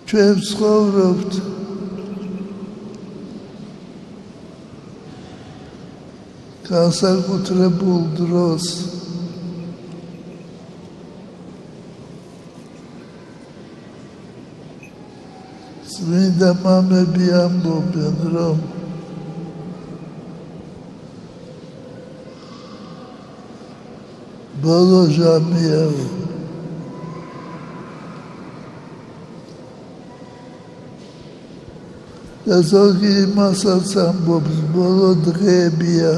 ჩვენ ვცხოვრობთ განსაკუთრებულ დროს წმინდა მამები ამბობენ, რომ ბოლო ჟამია და ზოგი იმასაც ამბობს, ბოლო დღეებია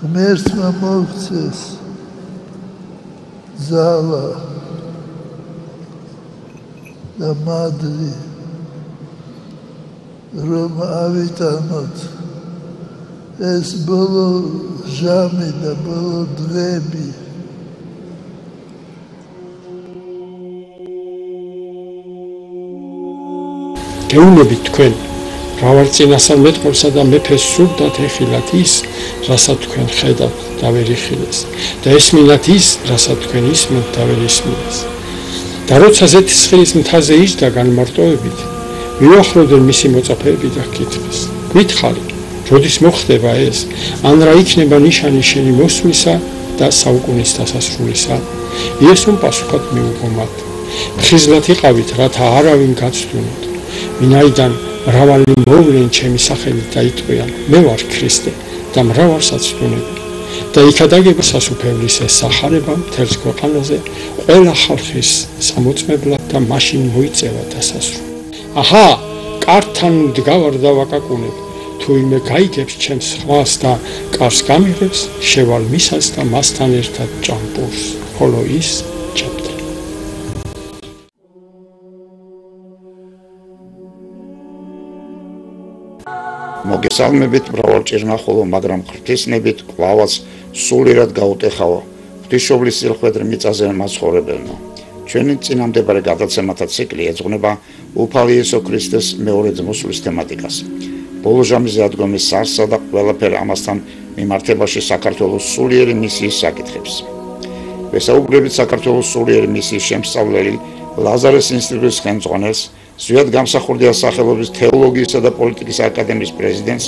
ღმერთმა მოგცეს ძალა და მადლი, რომ ავიტანოთ ეს ბოლო ჟამი და ბოლო დღეები. გეუბნებით თქვენ, მრავალწინასწარმეტყველსა და მეფეს სურდათ ეხილათ ის, რასაც თქვენ ხედავთ და ვერ იხილეს, და ესმინათ ის, რასაც თქვენ ისმენთ და ვერ ისმინეს. და როცა ზეთისხილის მთაზე იჯდა განმარტოებით, მიუახლოვდნენ მისი მოწაფეები და ჰკითხეს, გითხარი, როდის მოხდება ეს, ან რა იქნება ნიშანი შენი მოსვლისა და საუკუნის დასასრულისა? იესომ პასუხად მიუღო მათ, ხიზლად იყავით, რათა არავინ გაცდუნოთ. ვინაიდან მრავალი მოვლენ ჩემი სახელით დაიტყვიან, მე ვარ ქრისტე და მრავალს აცდუნები. და იქადაგება სასუფევლის ეს სახარება მთელს ქვეყანაზე ყველა ხალხის სამოწმებლად და მაშინ მოიწევა დასასრული. აჰა, კართან დგავარ და ვაკაკუნებ, თუ ვინმე გაიგებს ჩემს ხმას და კარს გამიღებს, შევალ მისას და მასთან ერთად ჭამპურს, ხოლო ის ჭამდა. მოგესალმებით მრავალჭირმა, ხოლო მაგრამ ღვთისნებით კვლავაც სულიერად გაუტეხავა ღვთისმშობლის სილხვედრ მიწაზე მაცხოვრებელნო. ჩვენი წინამდებარე გადაცემათა ციკლი ეძღვნება უფალი იესო ქრისტეს მეორე მოსვლის თემატიკას. ბოლო ჟამის დადგომის სარსსა და ყველაფერ ამასთან მიმართებაში საქართველოს სულიერი მისიის საკითხებს. ვესაუბრებით საქართველოს სულიერი მისიის შემსწავლელი ლაზარეს ინსტიტუტის ხელმძღვანელს, ზვიად გამსახურდია სახელობის თეოლოგიისა და პოლიტიკის აკადემიის პრეზიდენტს,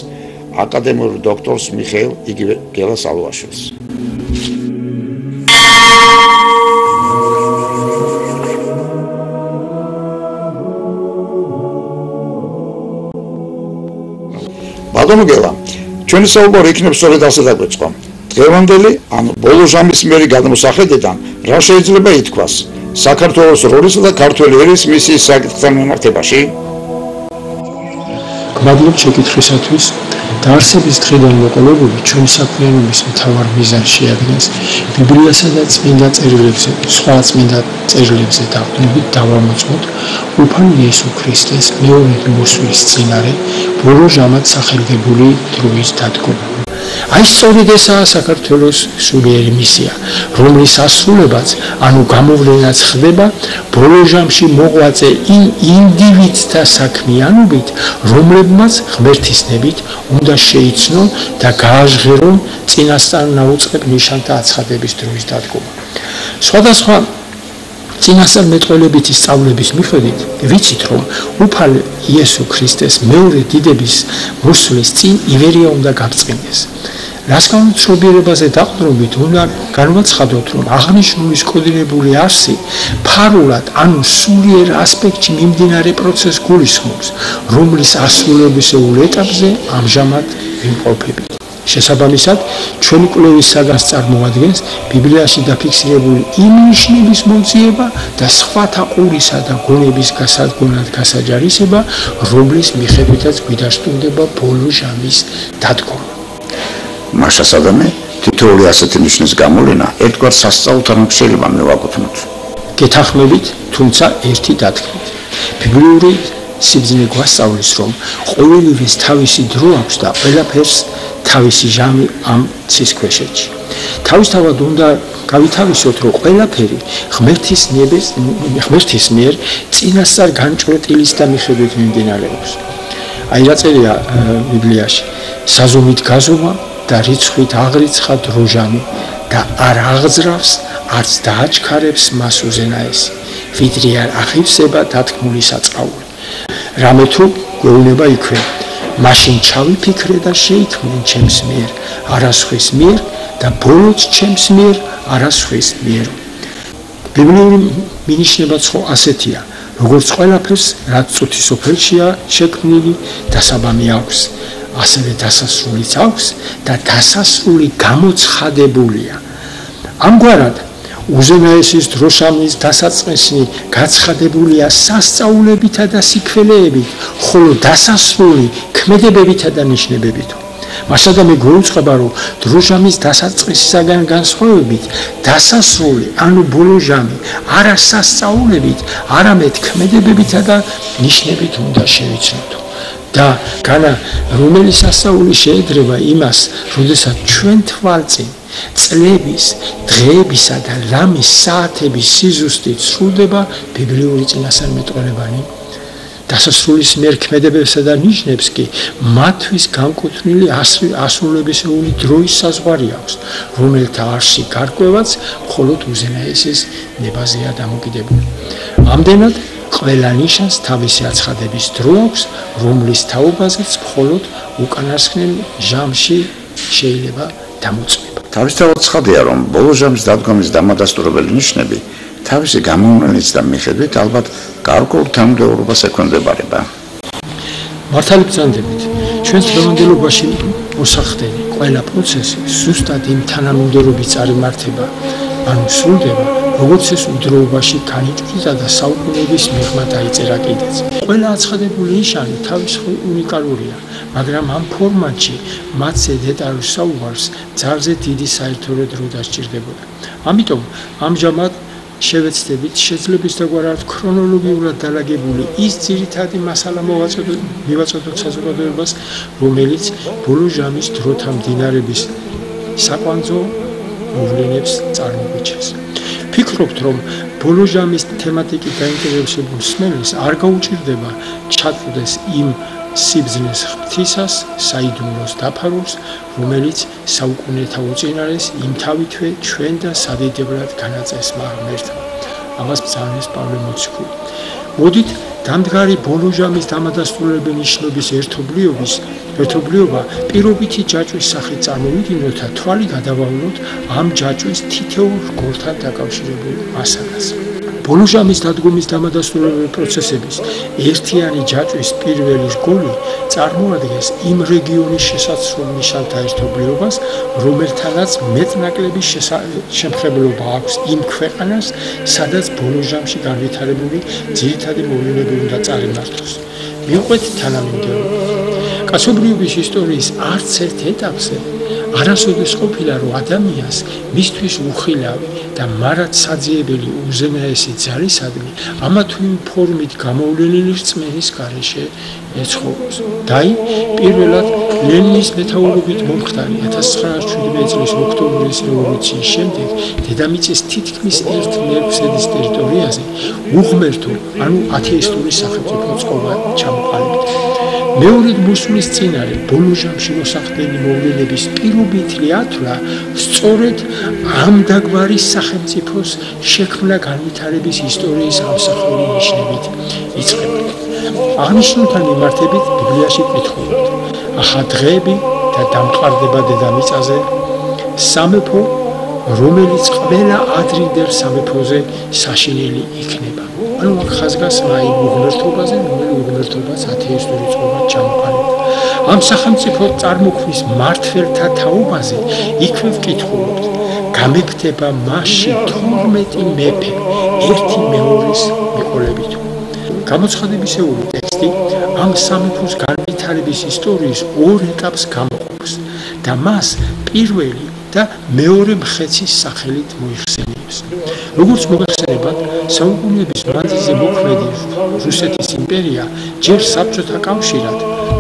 აკადემიურ დოქტორს მიხეილ იგივე გელას ალუაშვილს. ბატონო გელა, ჩვენი საუბარი იქნებს სწორედ ასე დაგვეწყო. დღევანდელი, ანუ ბოლო ჟამის მერი გადმოსახედიდან რა შეიძლება ითქვას საქართველოს როლისა და ქართველი ერის მისიის საკითხთან მიმართებაში? გმადლობთ შეკითხვისათვის. დაარსების დღიდან მოყოლებული ჩვენი საქმიანობის მთავარ მიზანს შეადგენს ბიბლიასა და წმინდა წერილებზე, სხვა წმინდა წერილებზე დაყრდნობით დავამოწმოთ უფალი იესო ქრისტეს მეორე მოსვლის წინარე ბოლო ჟამად სახელდებული დროის დადგომა. აი სწორედ ესაა საქართველოს სულიერი მისია, რომლის ასრულებაც, ანუ გამოვლენაც ხდება ბოლო ჟამში მოღვაწე იმ ინდივიდთა საქმიანობით, რომლებმაც ღმერთისნებით უნდა შეიცნონ და გააჟღერონ წინასწარ ნაუწყებ ნიშანთა აცხადების დროის დადგომა. სხვადასხვა წინასწარმეტყველებითი სწავლების მიხედვით ვიცით, რომ უფალი იესო ქრისტეს მეორე დიდების მოსვლის წინ ივერია უნდა გაბრწყინდეს. რას განუცნობიერებაზე დაყრდნობით უნდა განვაცხადოთ, რომ აღნიშნული კოდირებული არსი ფარულად, ანუ სულიერ ასპექტში მიმდინარე პროცესს გულისხმობს, რომლის ასრულებისეულ ეტაპზე ამჟამად ვიმყოფებით. შესაბამისად, ჩვენი კვლევის საგანს წარმოადგენს ბიბლიაში დაფიქსირებული იმ ნიშნების მოძიება და სხვათა ყურისა და გონების გასადგონად გასაჯარისება, რომლის მიხედვითაც გვიდასტურდება ბოლო ჟამის დადგომა. მაშასადამე, თითოეული ასეთი ნიშნის გამოვლენა ერთგვარ სასწაულთან შეიძლება მივაკუთვნოთ. გეთანხმებით, თუმცა ერთი დათქმით. ბიბლიური სიბრძნე გვასწავლის, რომ ყოველივეს თავისი დრო აქვს და ყველაფერს თავისი ჟამი ამ ცისქვეშეთში. თავისთავად უნდა გავითავისოთ, რომ ყველაფერი ღმერთის მიერ წინასწარ განჭვრეტილის და მიხედვით მიმდინარეობს. აი რა წერია ბიბლიაში: საზომით გაზომა და რიცხვით აღრიცხა დროჟამი და არ აღძრავს, არც დააჩქარებს მას უზენაესი, ვიდრე არ აღივსება დათქმული საწყაული. რამე თუ გვეუბნება იქვე, მაშინ ჩავიფიქრე და შეიქმნე ჩემს მიერ, არასხვის მიერ და ბოლოც ჩემს მიერ, არასხვის მიერ. ბიბლიური მინიშნებაც ხო ასეთია, როგორც ყველაფერს, რაც წუთის ოფელშია შექმნილი, დასაბამი აქვს, ასევე დასასრულიც აქვს და დასასრული გამოცხადებულია. ამგვარად, უზენაესის დროშამის დასაწყისი გაცხადებულია სასწაულებითა და სიკვდილებით, ხოლო დასასრული ქმედებებითა და ნიშნებებით. მასადამე გვეუწყება, რომ დროშამის დასაწყისისაგან განსხვავებით, დასასრული, ანუ ბოლო ჟამი, არა სასწაულებით, არამედ ქმედებებითა და ნიშნებით უნდა შევიცნოთ. და განა რომელი სასწაული შეედრება იმას, როდესაც ჩვენ თვალწინ წლების, დღეებისა და ლამის საათების სიზუსტით სრულდება ბიბლიური წინასწარმეტყველებანი. დასასრულის მიერ ქმედებებსა და ნიშნებს კი მათთვის განკუთვნილი ასრულებისეული დროის საზღვარი აქვს, რომელთა არსი გარკვევაც მხოლოდ უზენაესის ნებაზეა დამოკიდებული. ამდენად ყველა ნიშანს თავისი აცხადების დრო აქვს, რომლის თაობაზეც მხოლოდ უკანასკნელ ჟამში შეიძლება დამოწმება. თავისთავად ცხადია, რომ ბოლო ჟამის დადგომის დამადასტურებელი ნიშნები თავისი გამოვლენით და მიხედვით ალბათ გარკვეულ თანმიმდევრობას ექვემდებარება. მართალი ბრძანდებით, ჩვენ დღევანდელობაში მოსახდენი ყველა პროცესი ზუსტად იმ თანამიმდევრობით წარიმართება, ანუ სრულდება, როგორც ეს udroობაში განიჭრიდა და საუკუნეების მიღმა დაიწერა კიდეც. ყველა აცხადებული ნიშანი თავისხრივ უნიკალურია, მაგრამ ამ ფორმატში მათზე დეტალურ საუბარს ძალზე დიდი საერთო დრო დასჭირდებოდა. ამიტომ ამჟამად შევეცდებით შეძლების დაგვარად ქრონოლოგიურად დალაგებული ის ძირითადი მასალა მივაწოდოთ საზოგადოებას, რომელიც ბოლო ჟამის დროთა მდინარების საკვანძო მოვლენებს წარმოგვიჩენს. ფიქრობთ, რომ ბოლო ჟამის თემატიკით დაინტერესებულ მსმენელს არ გაუჭირდება ჩაწვდეს იმ სიბრძნეს ღვთისას, საიდუმლოს დაფარვას, რომელიც საუკუნეთა უწინარეს იმთავითვე ჩვენ და სადიდებლად განაწესმა ღმერთმა. ამას ბრძანებს პავლე მოციქული. მოდით დამდგარი ბოლო ჟამის დამადასტურებელი ნიშნობის ერთობლიობა პირობითი ჯაჭვის სახით წარმოვიდგინოთ და თვალი გადავავლოთ ამ ჯაჭვის თითოეულ რგოლთან დაკავშირებულ მასალას. ბოლო ჟამის დადგომის დამადასტურებელი პროცესების ერთიანი ჯაჭვის პირველი რგოლი წარმოადგენს იმ რეგიონის შესაძლო ნიშანთა ერთობლიობას, რომელთანაც მეტნაკლები შემხებლობა აქვს იმ ქვეყანას, სადაც ბოლო ჟამში განვითარებული ძირითადი მოვლენები უნდა წარიმართოს. მივყვეთ თანამიმდევრობა. კაცობრიობის ისტორიის არც ერთ ეტაპზე არასოდეს ყოფილა, რომ ადამიანს მისთვის უხილავი და მარად საძიებელი უზენაესი ძალისადმი ამა თუ იმ ფორმით გამოვლენილი რწმენის გარეშე ეცხოვროს. დაი პირველად ლენინის მეთაურობით მომხდარი 1917 წლის ოქტომბრის რევოლუციის შემდეგ დედამიწის თითქმის 1 მერვსედის ტერიტორიაზე უღმერთო, ანუ ათეისტური სახელმწიფო წყობა ჩამოყალიბდა. მეორედ მოსulis წინარე ბოლო ჟამში მოსახდენი მოვლენების პირობითი ათვლა სწორედ ამ დაგვარი სახელმწიფოს შექმნა განვითარების ისტორიის ამსახველი ნიშნებით იწყება. აღნიშნულთან მიმართებით ბიბლიაში კითხულობთ: ახლა დღეები და დამყარდება დედამიწაზე, სამეფო, რომელიც ყველა ადრინდელ სამეფოზე საშინელი იქნება. ანუ აქ ხაზგასმა იმ უღმერთობაზე, რომელიც უღმერთობას ათეისტური წყობა ჩამოყალიბდა. ამ სახელმწიფო წარმოქმნის მმართველთა თაობაზე იქვე ვკითხულობთ: გამექნება მასში 12 მეფე ერთი მეორის მიყოლებით. გამოცხადებისეული ტექსტი ამ სამეფოს განვითარების ისტორიის ორ ეტაპს გამოყოფს და მას პირველი და მეორე მხეცის სახელით მოიხსენიებს. როგორც მოგახსენებათ, საუკუნეების მანძილზე მოქმედი რუსეთის იმპერია ჯერ საბჭოთა კავშირად,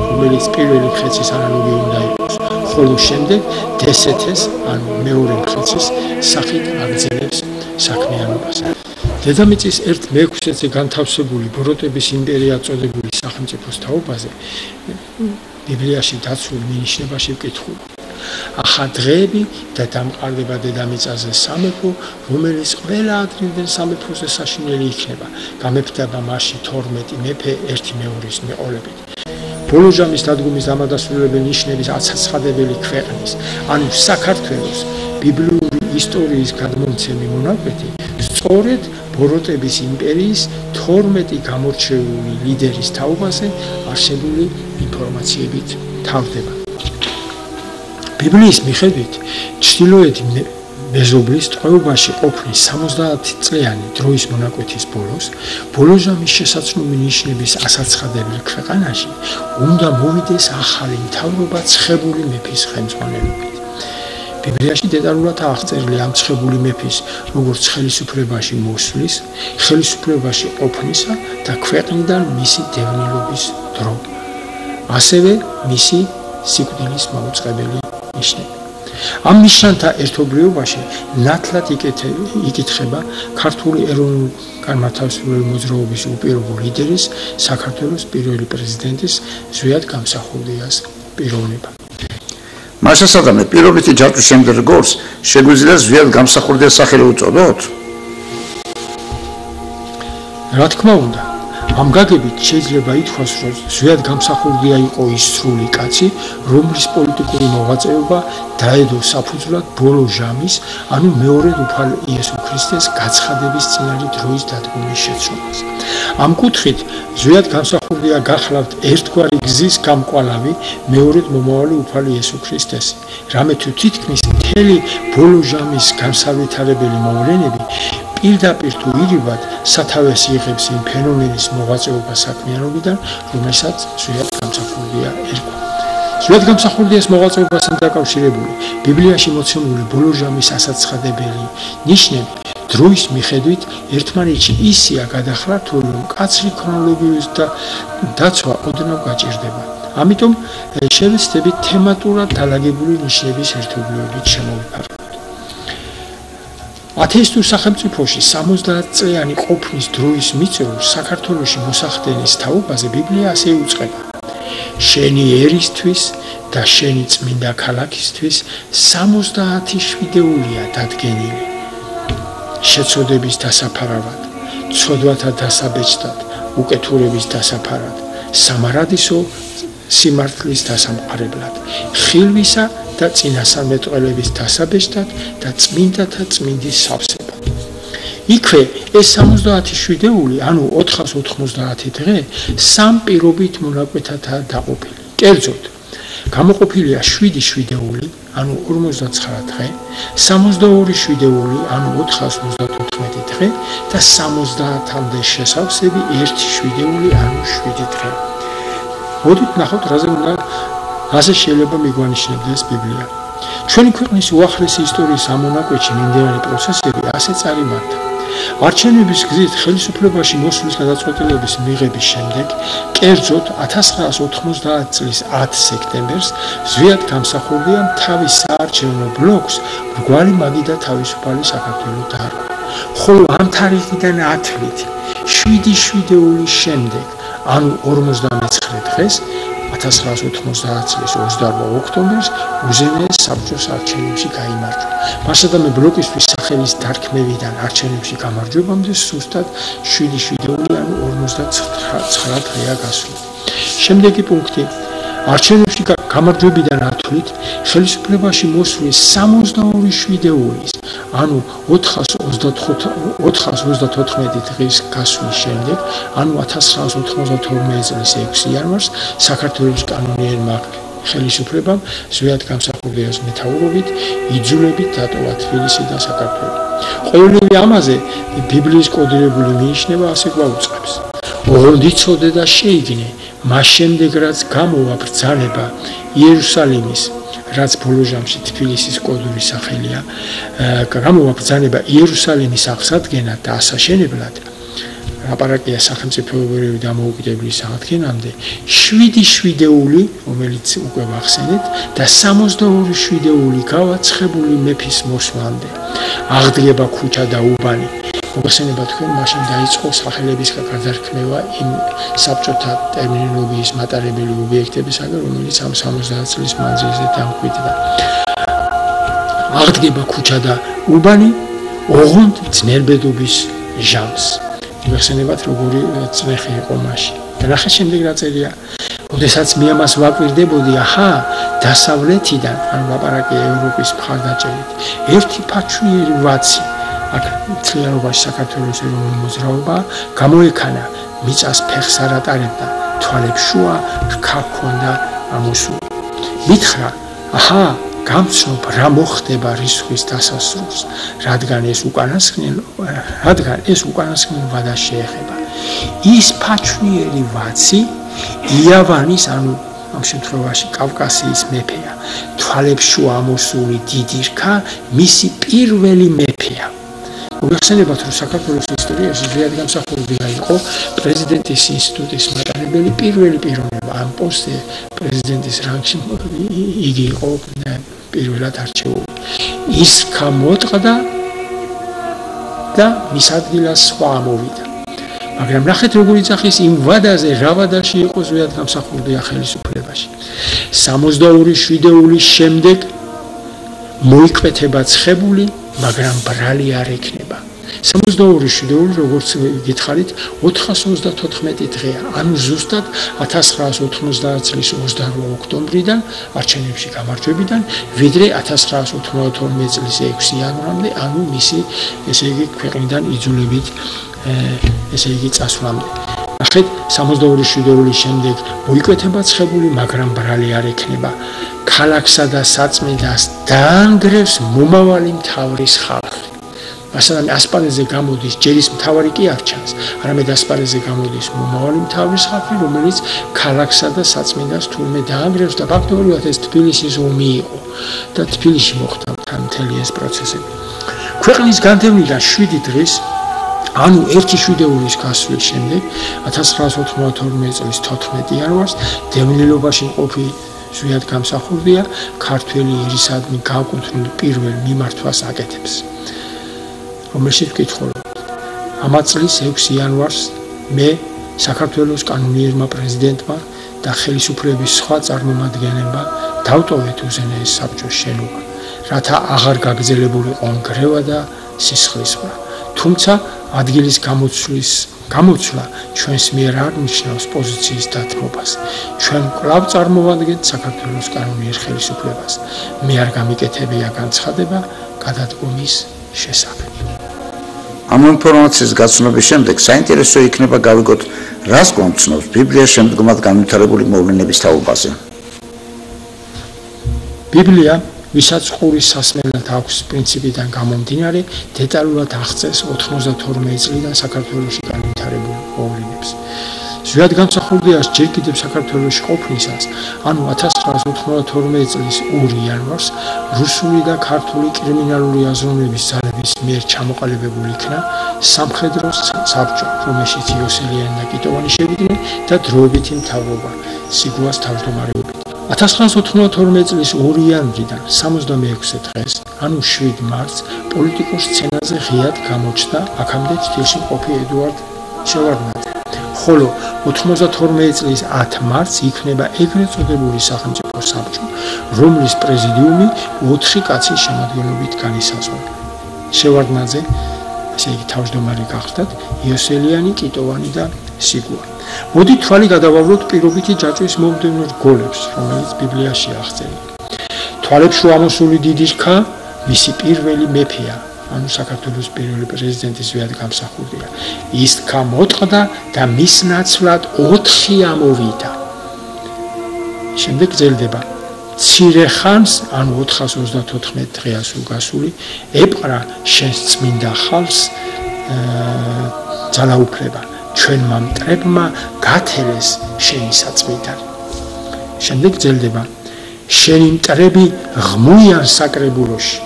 რომელიც პირველი მხეცის ანალოგი უნდა იყოს, ხოლო შემდეგ დსთ-ს, ანუ მეორე მხეცის სახით აგრძელებს საქმიანობას. დედამიწის 1/6-ზე განთავსებული ბოროტების იმპერია წოდებული სახელმწიფოს თაობაზე ბიბლიაში დაცულ მინიშნებაში ვკითხულობთ. ახლა დღეები და დამყარდება დედამიწაზე სამეფო, რომელიც ყველა ადრინდელ სამეფოზე საშინელი იქნება. გამეფდება მასში 12 მეფე ერთი მეორის მიყოლებით. ბოლო ჟამის დადგომის დამადასტურებელი ნიშნების აცაცხადებელი ქვეყნის, ანუ საქართველოს ბიბლიური ისტორიის გადმომცემი მონაკვეთი სწორედ ბოროტების იმპერიის 12 გამორჩეული ლიდერის თაობაზე არსებული ინფორმაციებით თავდება. ბიბლიის მიხედვით ჩრდილოეთი მეზობლის ტყვეობაში ყოფნის 70 წლიანი დროის მონაკვეთის ბოლო ჟამის შესაძლებელი ნიშნების ასაცხადებელი ქვეყანაში უნდა მოვიდეს ახალი მთავრობა ცხებული მეფის ხელმძღვანელობით. ბიბლიაში დეტალურად აღწერილი ამ ცხებული მეფის როგორც ხელისუფლებაში მოსვლის, ხელისუფლებაში ყოფნისა და ქვეყნიდან მისი დევნილობის დრო. ასევე მისი სიკვდილის მაუწყებელი ნიშნები. ამ ნიშანთა ერთობლიობაში ნათლად იკითხება ქართული ეროვნულ-განმათავისუფლებელი მოძრაობის უპირობო ლიდერის, საქართველოს პირველი პრეზიდენტის ზვიად გამსახურდიას პიროვნება. მასასადამე პირობითი ჯაჭვის შემდგარ გორს შეგვიძლია ზვიად გამსახურდიას სახელი უწოდოთ? რა თქმა უნდა, ამ გაგებით შეიძლება ითქვას, რომ ზვიად გამსახურდია იყო ის სრული კაცი, რომლის პოლიტიკური მოღვაწეობა დაედო საფუძვლად ბოლო ჟამის, ანუ მეორედ უფალ იესო ქრისტეს გაცხადების წინარი დროის დადგომის შეცვლას. ამ კუთხით ზვიად გამსახურდია გახლავთ ერთგვარი გზის გამკვალავი, მეორედ მომავალი უფალი იესო ქრისტესი, რამე თუ თითქმის მთელი ბოლო ჟამის განსავითარებელი მოვლენები პირდაპირ თუ ირიბად სათავეს იღებს იმ ფენომენის მოღვაწეობა საქმიანობიდან, რომელსაც ზვიად გამსახურდია ერქვა. ზვიად გამსახურდიას მოღვაწეობასთან დაკავშირებული ბიბლიაში მოცემული ბოლო ჟამის ასაცხადებელი ნიშნები დროის მიხედვით ერთმანეთში ისეა გადახრართული, რომ კაცრი ქრონოლოგიის დაცვა ოდნავ გაჭირდება. ამიტომ შევეცდებით თემატურად დალაგებული ნიშნების ერთობლიობით შემოვიფარგლოთ. ათეისტურ სახელმწიფოში 70 წლიანი ყოფნის დროის მიწევრს საქართველოში მოსახდენის თაობაზე ბიბლია ასე უწყება: შენი ერისთვის და შენი წმინდა ქალაქისთვის 70 შვიდეულია დადგენილი. შეცოდების დასაფარავად, ცოდვათა დასაბეჭდად, უკეთურების დასაფარად, სამარადისო სიმართლის დასამყარებლად, ხილვისა და წინასწარმეტყველების დასაბეჭდად და წმინდათა წმინდის სავსებად. იქვე ეს 70 შვიდეული, ანუ 490 დღე, სამ პირობით მონაკვეთათაა დაყოფილი. კერძოდ, გამოყოფილია 7 შვიდეული, ანუ 59 დღე, 62 შვიდეული, ანუ 434 დღე და 70-მდე შესავსები 1 შვიდეული, ანუ 7 დღე. მოდით ნახოთ, რაზე შეიძლება მიგვანიშნებდეს ბიბლია. ჩვენი ქვეყნის უახლესი ისტორიის ამ მონაკვეთში მიმდინარე პროცესები ასე წარიმართა. არჩევნების გზით ხელისუფლებაში მოსვლის გადაწყვეტილების მიღების შემდეგ, კერძოდ 1990 წლის 10 სექტემბერს ზვიად გამსახურდიამ თავის საარჩევნო ბლოკს მრგვალი მაგიდა თავისუფალი საქართველო დაარქვა. ხოლო ამ თარიღიდან 10 თვით 7 შვიდეულის შემდეგ, ანუ 59 დღეს 1990 წლის 28 ოქტომბერს უზენაეს საბჭოს არჩევნებში გაიმარჯვა. მასადამე ბლოკისთვის სახელის დარქმევიდან არჩევნებში გამარჯვებამდე სუსტად 7 შვიდეული, ანუ 59 დღეა გასული. შემდეგი პუნქტი: არჩევნებში გამარჯვებიდან 10 თვით ხელისუფლებაში მოსვლის 62 შვიდეულის, ანუ 434 დღის გასვლის შემდეგ, ანუ 1992 წლის 6 იანვარს საქართველოს კანონიერმა ხელისუფლებამ ზვიად გამსახურდიას მეთაურობით იძულებით დატოვა თბილისი და საქართველო. ყოველივე ამაზე ბიბლიის კოდირებული მინიშნება ასე გვაუწყებს: ოღონდ იცოდე და შეიგნე, მას შემდეგ რაც გამოვა ბრძანება იერუსალიმის, რაც ბოლო ჟამში თბილისის კოდური სახელია, გამოვა ბრძანება იერუსალიმის აღსადგენად და ასაშენებლად, ლაპარაკია სახელმწიფოებრივი დამოუკიდებლობის აღდგენამდე, 7 შვიდეული, რომელიც უკვე ვახსენეთ, და 62 შვიდეული გავაცხებული მეფის მოსვლამდე. აღდგება ქუჩა და უბანი, მოგხსენება თქვენ მაშინ დაიწყო სახელების გარდაქმნება იმ საბჭოთა ტერმინოლოგიის მატარებელი ობიექტებისაგან, რომელიც ამ 70 წლის მანძილზე დამკვიდრდა. აღდგება ქუჩა და უბანი ოღონდ ძნელბედობის ჟამს. მოგხსენებათ როგორი წნეხი იყო მაშინ. და ნახე შემდეგ რა წერია. როდესაც მე ამას ვაკვირდებოდი, აჰა, დასავლეთიდან, ანუ ლაპარაკი ევროპის მხარდაჭერით, ერთი ფაჩვიერი ვაცი აქ მთლიანობაში საქართველოს ეროვნული მოძრაობა გამოექანა, მიწას ფეხს არ ატარებდა, თვალებს შუა რქა ჰქონდა ამოსული. მითხრა, აჰა, გამცნობ რა მოხდება რისხვის დასასრულს, რადგან ეს უკანასკნელ ვადას შეეხება. ის ფაჩვიერი ვაცი იავანის, ანუ ამ შემთხვევაში კავკასიის მეფეა, თვალებს შუა ამოსული დიდი რქა მისი პირველი მეფეა. მოგხსენებათ, რომ საქართველოს ისტორიაში ზეად გამსახურდია იყო პრეზიდენტის ინსტიტუტის მატარებელი პირველი პიროვნება. ამ პოსტზე პრეზიდენტის რანგში იგი იყო პირველად არჩეული. ის გამოტყდა და მის ადგილას სხვა ამოვიდა. მაგრამ ნახეთ როგორ იძახის იმ ვადაზე, რა ვადაში იყო ზეად გამსახურდია ხელისუფლებაში. 62 შვიდეულის შემდეგ მოიკვეთება ცხებული, მაგრამ ბრალი არ ექნება. 62 შვიდეული, როგორც გითხარით, 434 დღეა, ანუ ზუსტად 1990 წლის 28 ოქტომბრიდან არჩევნებში გამარჯვებიდან, ვიდრე 1992 წლის 6 იანვრამდე, ანუ მისი, ესე იგი, ქვეყნიდან იძულებით, ესე იგი, წასვლამდე. ნახეთ, 62 შვიდეულის შემდეგ მოიკვეთება ცხებული, მაგრამ ბრალი არ ექნება. ქალაქსა და საწმიდას დაანგრევს მომავალი მთავრის ხალხი. მასალამ ასპარეზზე გამოდის ჯერის მთავარი კი არ ჩანს, არამედ ასპარეზზე გამოდის მომავალი მთავრის ხალხი, რომელიც ქალაქსა და საწმიდას თურმე დაანგრევს და ფაქტობრივად ეს თბილისის ომი იყო და თბილისში მოხდა მთელი ეს პროცესები. ქვეყნის განდევნიდან 7 დღის, ანუ 1 შვიდეულის გასვლის შემდეგ 1992 წლის 14 იანვარს დევნილობაში მყოფი ზვიად გამსახურდია ქართველი ერისადმი განკუთვნილ პირველ მიმართვას აკეთებს. რომელშიც ვკითხულობთ. ამ წლის 6 იანვარს მე საქართველოს კანონიერმა პრეზიდენტმა და ხელისუფლების სხვა წარმომადგენლებმა დავტოვეთ უზენაეს საბჭოს შენობა, რათა აღარ გაგრძელებულიყო ნგრევა და სისხლისღვრა. თუმცა ადგილის გამოცვლა ჩვენს მიერ არ ნიშნავს პოზიციის დათმობას. ჩვენ კვლავ წარმოვადგენთ საქართველოს კანონიერ ხელისუფლებას. მე არ გამიკეთებია განცხადება გადადგომის შესახებ. ამ ინფორმაციის გაცნობის შემდეგ საინტერესო იქნება გავიგოთ, რას გვამცნობს ბიბლია შემდგომად განვითარებული მოვლენების თაობაზე. ბიბლია, ვისაც ყურის სასმელად აქვს პრინციპიდან გამომდინარე, დეტალურად აღწერს 92 წლიდან საქართველოში განვითარებულ მოვლენებს. ზვიად გამსახურდიას ჯერ კიდევ საქართველოში ყოფნისას, ანუ 1992 წლის 2 იანვარს რუსული და ქართული კრიმინალური აზროვნების ძალების მიერ ჩამოყალიბებული იქნა სამხედრო საბჭო, რომელშიც იოსელიანი და კიტოვანი შევიდნენ და დროებითი მთავრობა სიგუას თავმჯდომარეობით. 1992 წლის 2 იანვრიდან 66 დღეს, ანუ 7 მარტს, პოლიტიკურ სცენაზე ღიად გამოჩნდა აქამდე თბილისში მყოფი ედუარდ შევარდნაძე. ხოლო 92 წლის 10 მარტს იქნება ეგრეთ წოდებული სახელმწიფო საბჭო, რომლის პრეზიდიუმი 4 კაცის შემადგენლობით განისაზღვრა. შევარდნაძე, ასე იგი თავმჯდომარე გახდათ, იოსელიანი, კიტოვანი და სიგუა. მოდით თვალი გადავავლოთ პირობითი ჯაჭვის მომდევნო რგოლებს, რომელიც ბიბლიაში აღწერილია. თვალებს შუა ამოსული დიდი რქა მისი პირველი მეფეა, ანუ საქართველოს პირველი პრეზიდენტის ზვიად გამსახურდია. ის გამოტყდა და მის ნაცვლად 4 ამოვიდა. შემდეგ გრძელდება. მცირე ხანს, ანუ 434 დღეა სულ გასული, ეპყრა შენს წმინდა ხალხს ძალაუფლება. ჩვენმა მტრებმა გათელეს შენი საწმიდანი. შემდეგ გრძელდება. შენი მტრები ღმუიან საკრებულოში.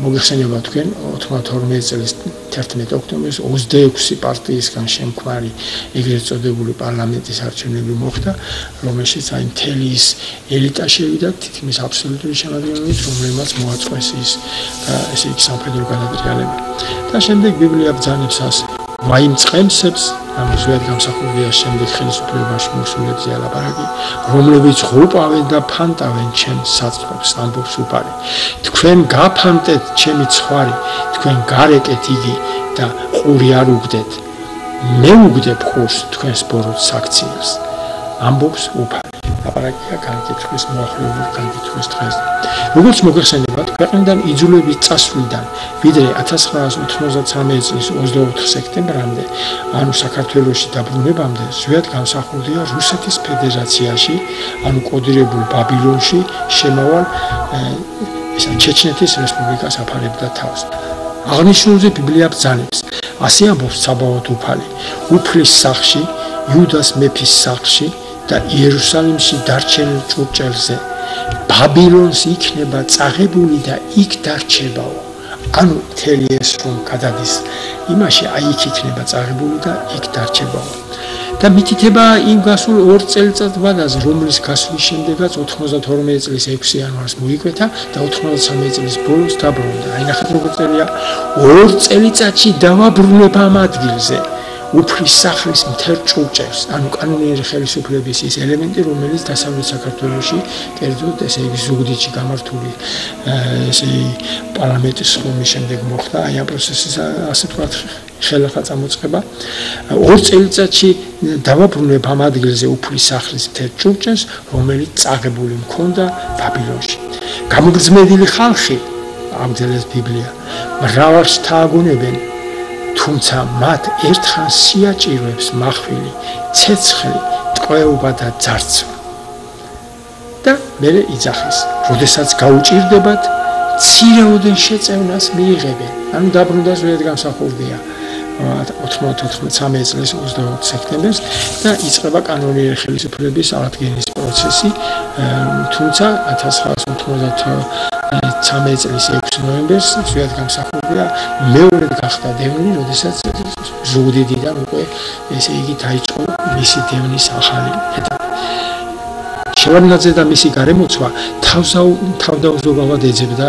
მოგეხსენება თქვენ 92 წლის 11 ოქტომბერს 26 პარტიისგან შემქმარი ეგრეთ წოდებული პარლამენტის არჩევნები მოხდა, რომელშიც აი მთელი ის ელიტა შევიდა თითქმის აბსოლუტური შემადგენლობით, რომელმაც მოაწყვეს ის ესე იგი სამხედრო გადატრიალება. და შემდეგ ბიბლია ბრძანებს ასე ვაიმ წყემსებს, ამჟამად გამსახურდია შემდეგ ხელისუფლებაში მოსულებზე ალაპარაკი, რომლებიც ღრუპავენ და ფანტავენ ჩემს საწყობს, ამბობს უფალი. თქვენ გაფანტეთ ჩემი ცხვარი, თქვენ გარეკეთ იგი და ყური არ უგდეთ. მე უგდებ ყურს თქვენს ბოროტ საქციელს, ამბობს უფალი. ლაპარაკია განკითხვის მოახლოებულ განკითხვის დღეს. როგორც მოგეხსენებათ, ქვეყნიდან იძულების წასვლიდან ვიდრე 1993 წლის 24 სექტემბრამდე, ანუ საქართველოში დაბრუნებამდე, ზვიად გამსახურდია რუსეთის ფედერაციაში, ანუ კოდირებულ ბაბილონში შემავალ ჩეჩნეთის რესპუბლიკას აფარებდა თავს. აღნიშნულზე ბიბლია ბრძანებს, ასე ამბობს საბავად უფალი, უფლის სახლში, იუდას მეფის სახლში და იერუსალიმში დარჩენილ ჭურჭელზე ბაბილონს იქნება წაღებული და იქ დარჩებაო. ანუ მთელი ეს რომ გადადის იმაში, აი იქ იქნება წაღებული და იქ დარჩებაო. და მითითება იმ გასულ 2 წელიწადვადაზე, რომლის გასვლის შემდეგაც 92 წლის 6 იანვარს მოიკვეთა და 93 წლის ბოლოს დაბრუნდა. აი ნახეთ როგორ წერია, 2 წელიწადში დავაბრუნებ ამ ადგილზე. უფლის სახლის მთელ ჭურჭელს, ანუ კანონიერი ხელისუფლების ის ელემენტი, რომელიც დასავლეთ საქართველოში, კერძოდ ესე იგი ზუგდიდში გამართული ესე პარლამენტის სხდომის შემდეგ მოხდა, აი ამ პროცესის ასე ვთქვათ ხელახლა წამოწყება. 2 წელიწადში დავაბრუნებ ამ ადგილზე უფლის სახლის მთელ ჭურჭელს, რომელიც წაღებული მქონდა ბაბილონში. გამოგრძმედილი ხალხი, ამძელეს ბიბლია, მრავალს თააგონებენ, თუმცა მათ ერთხან სიაჭიროებს מחვილი, ცეცხლი, ტყვეობა და ძარცვა. და მერე იძახის, როდესაც გაუჭირდებათ, მცირეოდენ შეწევნას მიიღებენ. ანუ დაბრუნდა ზვიად გამსახურდია 93 წლის 22 სექტემბერს და იწყება კანონიერი ხელისუფლების აღდგენის პროცესი, თუმცა 1993 წლის 6 ნოემბერს ზვიად გამსახურდია მეორედ გახდა დევნილი, როდესაც ზუგდიდიდან უკვე ესე იგი დაიწყო მისი დევნის ახალი ეტაპი. შევარდნაძე და მისი გარემოცვა თავდაუზოგავად ეძებდა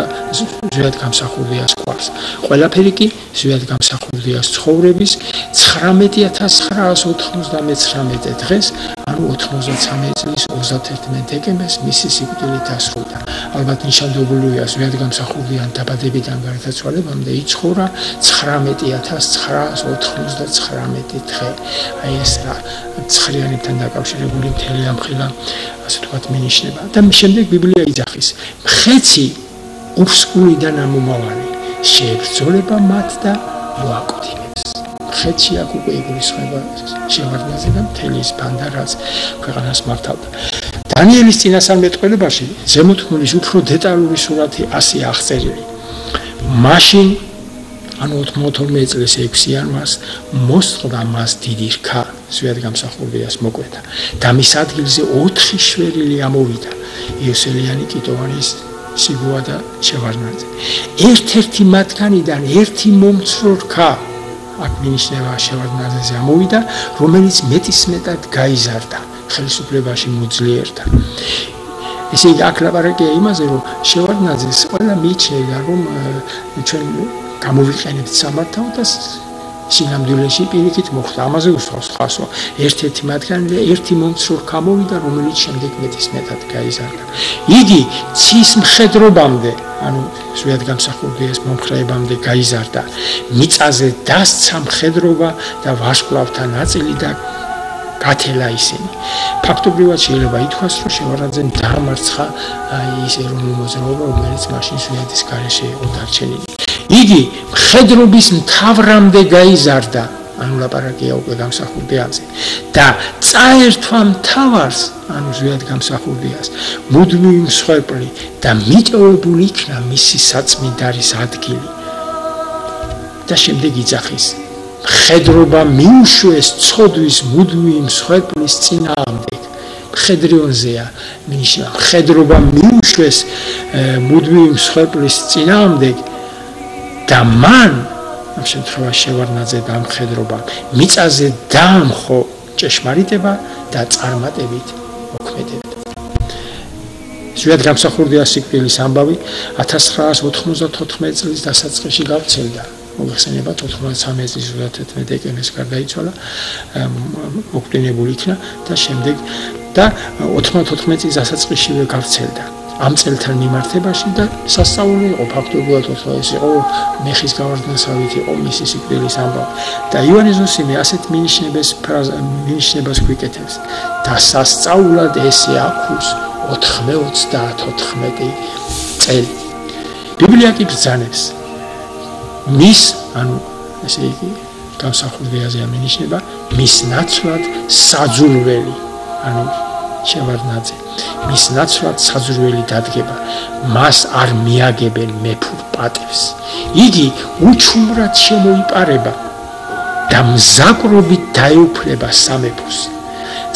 ზვიად გამსახურდიას კვარს. ყველაფერი კი ზვიად გამსახურდიას ცხოვრების 19999 დღეს, ანუ 93 წლის 31 დეკემბერს მისი სიკვდილი დასრულდა. ალბათ ნიშანდობლივია ზვიად გამსახურდიან დაბადებიდან გარდაცვალებამდე იცხოვრა 19999 დღე. აი ეს ცხრიანებთან დაკავშირებული მთელი ამხილა ასე ვთქვათ მინიშნება. და შემდეგ ბიბლია იძახის, მხეცი უსკულიდან ამომავალი შეებრძოლება მათ და მოაკვდინებს. მხეცი აქ უკვე იგულისხმება შევარდნაძე და მთელი ის ბანდა, რაც ქვეყანას მართავდა. დანიელის წინასწარმეტყველებაში ზემოთქმულის უფრო დეტალური სურათი ასე აღწერილი. მაშინ ანუ 92 წლის 6 იანვარს მოსწყდა მას დიდი რქა, ზვიად გამსახურდიას მოკვეთა და მის ადგილზე 4 შვერილი ამოვიდა, იოსელიანი, კიტოვანის, სიგუა და შევარდნაძე. ერთ-ერთი მათგანიდან ერთი მომცრო რქა, აქ მინიშნება შევარდნაძეზე ამოვიდა, რომელიც მეტისმეტად გაიზარდა, ხელისუფლებაში მოძლიერდა. ესე იგი აქ ლაპარაკია იმაზე, რომ შევარდნაძეს ყველა მიიჩნევდა, რომ ჩვენ გამოვიყენებთ სამართავ და სინამდვილეში პირიქით მოხდა. ამაზე უსვავს ხასო. ერთ-ერთი მათგანიდან ერთი მომცრო რქა მოვიდა, რომელიც შემდეგ მეტისმეტად გაიზარდა. იგი ცის მხედრობამდე, ანუ ზვიად გამსახურდიას მომხრეებამდე გაიზარდა. მიწაზე დასცა მხედრობა და ვარსკვლავთა ნაწილი და გათელა ისინი. ფაქტობრივად შეიძლება ითქვას, რომ შევარდნაძემ დაამარცხა ის ეროვნული მოძრაობა, რომელიც მაშინ ზვიადის გარეშე იყო დარჩენილი. იგი მხედრობის მთავრამდე გაიზარდა, ანუ ლაპარაკია უკვე გამსახურდიაზე და წაერთვა მთავარს, ანუ ზვიად გამსახურდიას, მუდმივი მსხვერპლი და მიტოვებული იქნა მისი საწმინდარის ადგილი. და შემდეგ იძახის, მხედრობა მიუშვეს ცოდვის მუდმივი მსხვერპლის წინააღმდეგ. მხედრიონზეა მინიშნება, მხედრობა მიუშვეს მუდმივი მსხვერპლის წინააღმდეგ და მან ამ შემთხვევაში შევარდნაძე და მხედრობა მიწაზე დაამხო ჭეშმარიტება და წარმატებით მოქმედებდა. ზუსტად გამსახურდია სიკვდილის ამბავი 1994 წლის დასაწყისში გავრცელდა. მოგხსენება 93 წლის 31 დეკემბერს გარდაიცვალა, მოგვტინებული იქნა და შემდეგ და 94 წლის დასაწყისშივე გავრცელდა. ამ წელთან მიმართებაში და სასწაული იყო ფაქტობრივად ეს იყო მეხის გავარდნასავით იყო მისი სიკვდილის ამბავი და ივანე ზოსიმე ასეთ მინიშნებას გვიკეთებს და სასწაულად ესე აქვს 94 წელი. ბიბლია კი ბრძანებს მის ანუ ესე იგი გამსახურდიაზე ამინიშნება მის ნაცვლად საძულველი ანუ შევარდნაძე მის ნაცვლად საძულველი დადგება მას არ მიაგებენ მეფურ პატევს იგი უჩუმრად შემოიპარება და მზაკრობით დაეუფლება სამეფოს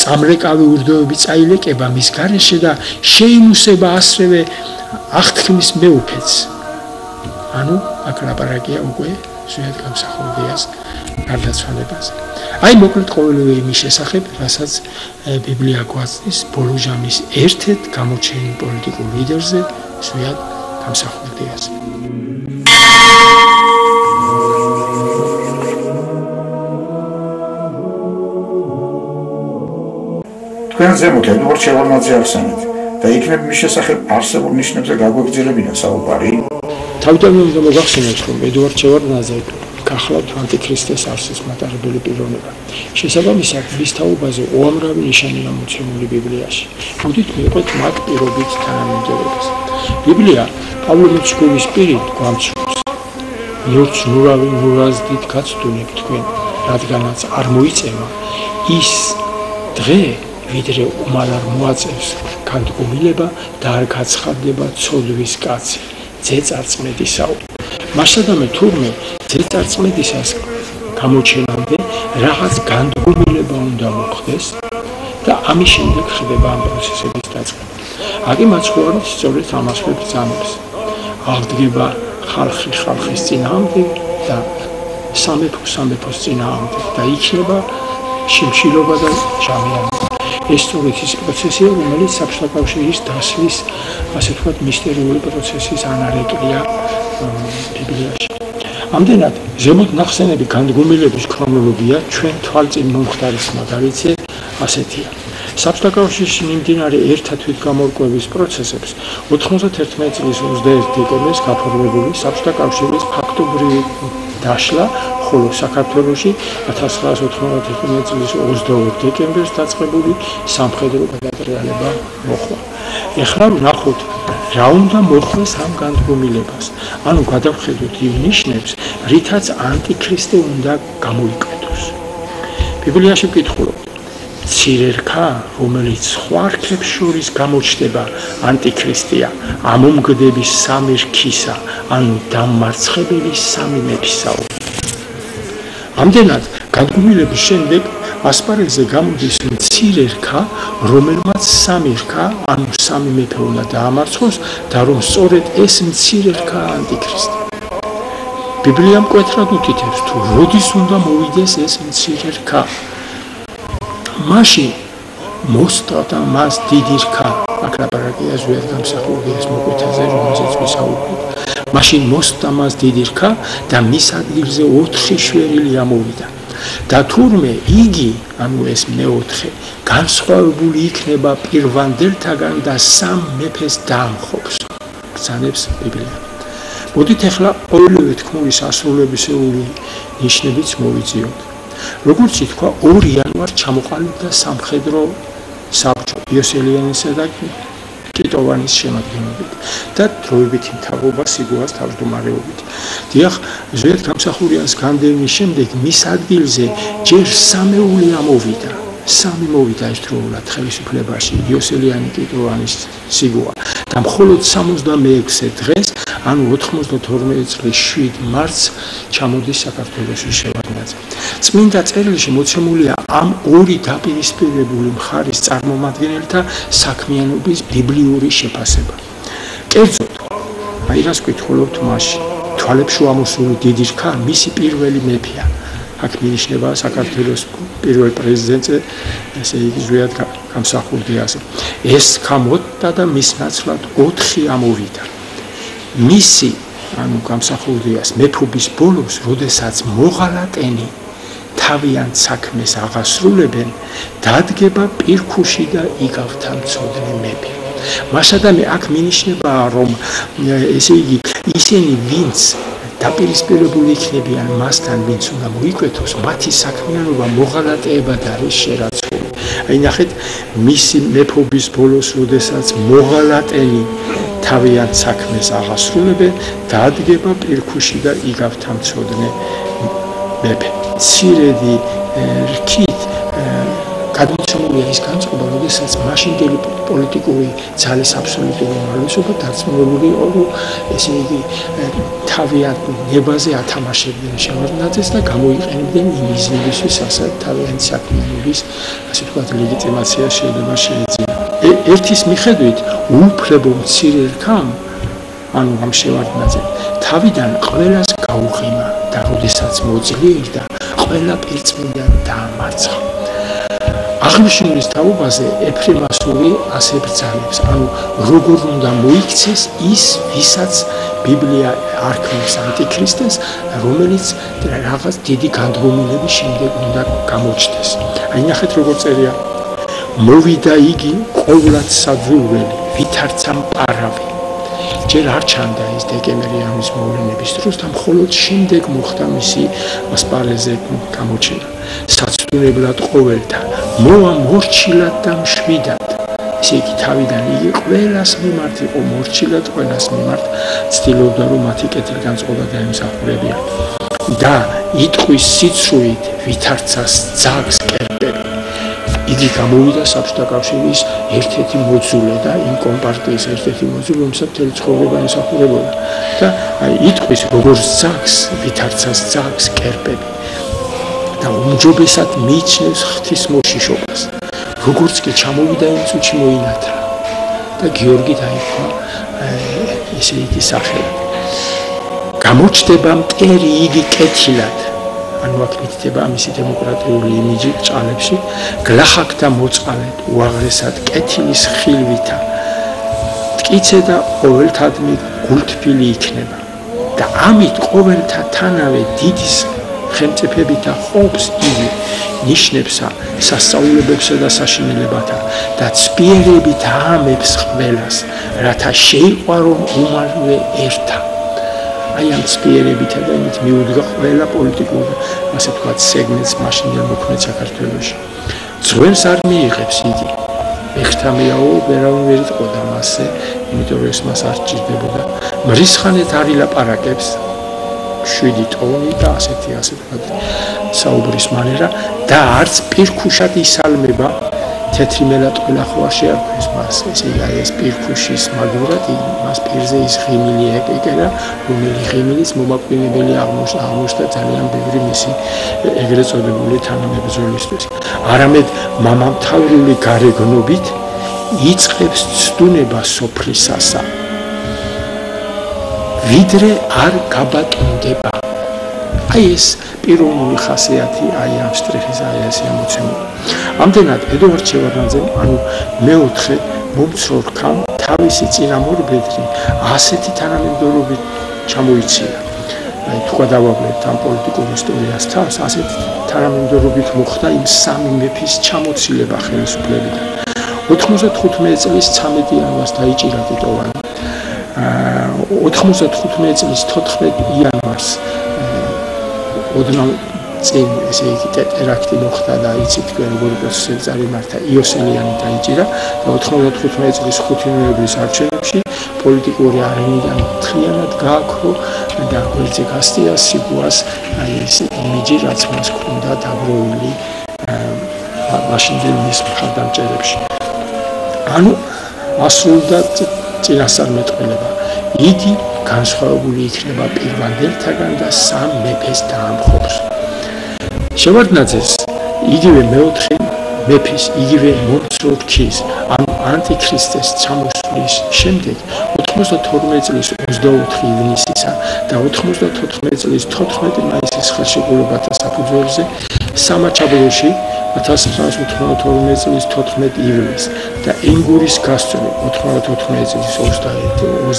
წამრეკავი ურდოები წაილეკება მის გარეშე და შეიმუსება ასევე აღთქმის მეუფეც ანუ აქ ლაპარაკია უკვე ზუსტად გამსახურდიას გარდაცვალებაზე. აი მოკლედ ყოველივე იმის შესახებ, რასაც ბიბლია გვაწვდის ბოლო ჟამის ერთ-ერთ გამოჩენილ პოლიტიკურ ლიდერზე, ზუსტად გამსახურდიაზე. თქვენ ზემოთ ედუარდ შევარდნაძე ახსენეთ და იქნებ მის შესახებ არსებულ ნიშნებზე გაგვეგრძელებინა საუბარი. თავდაპირველად მოგახსენეთ, რომ ედუარდ შევარდნაძე გახლავთ ანტიქრისტეს არსის მატარებელი პიროვნება. შესაბამისად, მის თაობაზე უამრავი ნიშანია მოცემული ბიბლიაში. მოდით მივყვეთ მათ პირობით თანამიმდევრობას. ბიბლია პავლემოჩკოვის პირით გვამცნობს. ნორჩ ნურავი ნურაზდით გაცდუნებ თქვენ, რადგანაც არ მოიწევა ის დღე, ვიდრე უმალ არ მოაწევს განდგომილება და არ გაცხადდება ცოდვის კაცი. ძეწარწმედისაო. მასადამე თურმე ძეწარწმედისას გამოჩენამდე რაღაც განდგომილება უნდა მოხდეს და ამის შემდეგ ხდება ამ პროცესების დაწყება. აკი მაცხოვარი სწორედ ამას ვებრძანებს. აღდგება ხალხი ხალხის წინააღმდეგ და სამეფო სამეფოს წინააღმდეგ და იქნება შიმშილობა და ჟამიანი. ეს სწორედ ის პროცესია, რომელიც საბჭოთა კავშირის დასვლის, ასე ვთქვათ, მისტერიული პროცესის ანარეკლია ბიბლიაში. ამდენად, ზემოთ ნახსენები განდგომილების ქრონოლოგია ჩვენ თვალწინ მომხდარის მაგალითზე ასეთია. საბჭოთა კავშირში მიმდინარე ერთა თვითგამორკვევის პროცესებს 91 წლის 21 დეკემბერს გაფორმებული საბჭოთა კავშირის ფაქტობრივი დაშლა, ხოლო საქართველოში 1991 წლის 22 დეკემბერს დაწყებული სამხედრო გადატრიალება მოხდა. ეხლა ვნახოთ რა უნდა მოხდეს ამ განდგომილებას. ანუ გადავხედოთ იმ ნიშნებს, რითაც ანტიქრისტე უნდა გამოიკვეთოს. ბიბლიაში ვკითხულობთ მცირე რქა, რომელიც სხვა რქებს შორის გამოჩნდება, ანტიქრისტია, ამომგდების სამი რქისა, ანუ დამარცხებელი სამი მეფისაო. ამდენად, განდგომილების შემდეგ ასპარეზზე გამოდის მცირე რქა, რომელმაც სამი რქა, ანუ სამი მეფე უნდა დაამარცხოს და რომ სწორედ ეს მცირე რქა ანტიქრისტი. ბიბლია მკვეთრად უთითებს, თუ როდის უნდა მოვიდეს ეს მცირე რქა. მაშინ მოსწოდა მას დიდი რქა, აქ ლაპარაკია ზუსტად გამსახურდიას მოკვეთაზე, რომელზეც ვისაუბრეთ. მაშინ მოსწოდა მას დიდი რქა და მის ადგილზე 4 შვერილი ამოვიდა. და თურმე იგი, ანუ ეს მეოთხე, განსხვავებული იქნება პირვანდელთაგან და სამ მეფეს დაამხობს. ბრძანებს ბიბლია. მოდით ახლა ყოველივე თქმულის ასრულებისეული ნიშნებიც მოვიძიოთ. როგორც ითქვა, 2 იანვარს ჩამოყალიბდა სამხედრო საბჭო იოსელიანისა და ტიტოვანის შემადგენლობით და დროებითი მთავრობა სიგოას თავმჯდომარეობით. დიახ, ზუსტად გამსახურიანის განდევნის შემდეგ მის ადგილზე ჯერ სამეული ამოვიდა. სამი მოვიდა ერთდროულად ხელისუფლებაში იოსელიანი ტიტოვანის სიგოა და მხოლოდ 66 დღეს, ანუ 92 წლის 7 მარტს ჩამოდის საქართველოში შევარდნაძე. წმინდა წერილში მოცემულია ამ 2 დაპირისპირებული მხარის წარმომადგენელთა საქმიანობის ბიბლიური შეფასება. კერძოდ, აი რას ვკითხულობთ მასში. თვალებში ამოსული დიდი რქა მისი პირველი მეფეა. აქ მინიშნება საქართველოს პირველ პრეზიდენტზე, ესე იგი ზუსტად გამსახურდიაზე. ეს გამოდდა და მის ნაცვლად 4 ამოვიდა. მისი ანუ გამსახურდიას მეფობის ბოლოს, როდესაც მოღალატენი თავიანთ საქმეს აღასრულებენ, დადგება პირქუში და იგავთა მცოდნე მეფე. მასადამე აქ მინიშნება, რომ ესე იგი ისინი ვინც დაპირისპირებული იქნებიან მასთან, ვინც უნდა მოიკვეთოს, მათი საქმიანობა მოღალატეებად არის შერაცხული. აი ნახეთ, მისი მეფობის ბოლოს, როდესაც მოღალატენი თავიანთ საქმეს აღასრულებენ, დადგება პირქუში და იგავთა მცოდნე მეფე. მცირედი რქით გადმოცემულია ის განწყობა, როდესაც მაშინდელი პოლიტიკური ძალის აბსოლუტური უმრავლესობა დარწმუნებული იყო, რომ ესე იგი თავიანთ ნებაზე ათამაშებდნენ შევარდნაძეს და გამოიყენებდნენ იმ მიზნებისთვის, რასაც თავიანთი საქმიანობის, ასე ვთქვათ, ლეგიტიმაცია შეიძლება შეეძინა. ერთის მიხედვით უუფლებო მცირე რქამ, ანუ ამ შევარდნაძემ, თავიდან ყველას გაუღიმა და როდესაც მოძლიერდა, ყველა პირწმინდად დაამარცხა. აღნიშნულის თაობაზე ეფრემასური ასე ბრძანებს, ანუ როგორ უნდა მოიქცეს ის, ვისაც ბიბლია არქმევს ანტიქრისტეს, რომელიც რაღაც დიდი განდგომილების შემდეგ უნდა გამოჩნდეს. აი ნახეთ როგორ წერია: მოვიდა იგი ყოვლად საძულველი, ვითარცა მყარავი. ჯერ არ ჩანდა ის დეკემერიანის მოვლენების დროს და მხოლოდ შემდეგ მოხდა მისი ასპარეზზე გამოჩენა. საცდუნებლად ყოველთა მოვა მორჩილად და მშვიდად. ესე იგი თავიდან იგი ყველას მიმართ იყო მორჩილად, ყველას მიმართ ცდილობდა, რომ მათი კეთილგანწყობა დაემსახურებია. და იტყვის სიცრუით ვითარცას ძაგს კერპები. იგი გამოვიდა საბჭოთა კავშირის ერთ-ერთი მოძულე და იმ კომპარტიის ერთ-ერთი მოძულე, რომელსაც მთელი ცხოვრება ემსახურებოდა. და აი იტყვის როგორც ძაგს, ვითარცას ძაგს კერპები. და უმჯობესად მიიჩნევს ღვთისმოშიშობას. როგორც კი ჩამოვიდა იმ წუთში მოინათლა და გიორგი დაიქვა ესე იგი სახელად. გამოჩნდება მტერი იგი კეთილად. ანუ აქ მითითება მისი დემოკრატიული იმიჯი ჭალებში, გლახაკთა მოწყალედ, უაღრესად კეთილის ხილვითა. მტკიცე და ყოველთადმი გულთბილი იქნება. და ამით ყოველთა თანავე დიდის ხელმწიფებით და ყოფს იგი ნიშნებსა, სასწაულებებსა და საშინელებათა და ცბიერებით აამებს ყველას, რათა შეიყვარონ უმალვე ერთა. აი ამ ცბიერებითა და იმით მიუდგა ყველა პოლიტიკურ, ასე ვთქვათ, სეგმენტს მაშინდელ მოქმედ საქართველოში. ძღვენს არ მიიღებს იგი. ეხთამიაო ვერავინ ვერ იტყოდა მასზე, იმიტომ რომ ეს მას არ ჭირდებოდა. მრისხანეთ არ ილაპარაკებს 7 ტონი და ასეთი ვთქვათ საუბრის მანერა და არც პირქუშად ისალმება. თეთრი მელატყულა ხო არ შეარქვეს მას, ესე იგი ეს პირქუშის მაგურად მას პირზე ის ღიმილი ეკეკერა, რომელი ღიმილის მომაკვდინებელი აღმოჩნდა ძალიან ბევრი მისი ეგრეთ წოდებული თანამებრძოლისთვის. არამედ მამამთავრული გარეგნობით იწყებს ცდუნება სოფლისასა. ვიდრე არ გაბატონდება. აი ეს პიროვნული ხასიათი, აი ამ შტრიხის, აი ეს ამოცემული. ამდენად ედუარდ შევარდნაძემ, ანუ მეოთხე მომცრო რქამ თავისი წინამორბედრი ასეთი თანამედროვეობით ჩამოიცია. აი თუ გადავაბლებთ ამ პოლიტიკურ ისტორიას თავს, ასეთი თანამედროვეობით მოხდა იმ სამი მეფის ჩამოცილება ხელისუფლებიდან. 95 წლის 13 იანვარს დაიჭირა ტიტოვანი. 95 წლის 14 იანვარს ოდნავ წინ ესე იგი ტერაქტი მოხდა და იცით თქვენ როგორი პროცესები წარიმართა. იოსელიანი დაიჭირა და 95 წლის 5 ნოემბრის არჩევნებში პოლიტიკური არენიდან მთლიანად გააქრო და გვერდზე გასწია სიგუას აი ეს იმიჯი, რაც მას ჰქონდა დაგროვილი მაშინდელ მის მხარდამჭერებში. ანუ ასრულდა წინასწარმეტყველება. იგი განსხვავებული იქნება პირვანდელთაგან და სამ მეფეს დაამხობს. შევარდნაძეს იგივე მეოთხე მეფის, იგივე მომცრო რქის, ანუ ანტიქრისტეს ჩამოსვლის შემდეგ 92 წლის 24 ივნისისა და 94 წლის 14 მაისის ხელშეკრულებათა საფუძველზე სამაჩაბლოში 1992 წლის 14 ივნისს და ენგურის გასწვრივ 94 წლის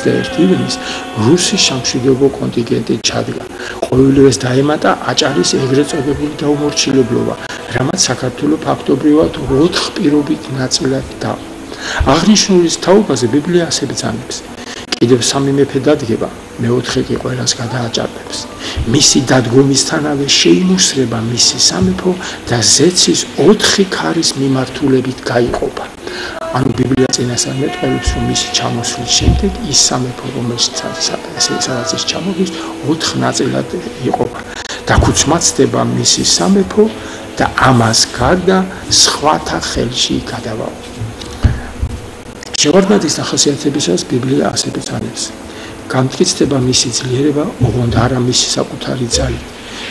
21 ივნისს რუსი სამშვიდობო კონტინგენტი ჩადგა. ყოველივეს დაემატა აჭარის ეგრეთ წოდებული დაუმორჩილებლობა, რამაც საქართველო ფაქტობრივად 4 პირობით ნაწილად დაყო. აღნიშნულის თაობაზე ბიბლია ასე ბრძანებს. კიდევ 3 მეფე დადგება, მე-4 კი ყველას გადააჭარბებს. მისი დადგომისთანავე შეიმუსრება მისი სამეფო და ზეცის 4 ქარის მიმართულებით გაიყოფა. ანუ ბიბლია წინასწარმეტყველებს, რომ მისი ჩამოსვლის შემდეგ ის სამეფო, რომელსაც ის ჩამოდის, 4 ნაწილად იყოფა. დაქუცმაცდება მისი სამეფო და ამას გარდა სხვათა ხელში გადავა. შევარდნაძის ახასიათებისას ბიბლია ასე ბრძანებს. გამტკიცდება მისი ძლიერება, ოღონდ არა მისი საკუთარი ძალით.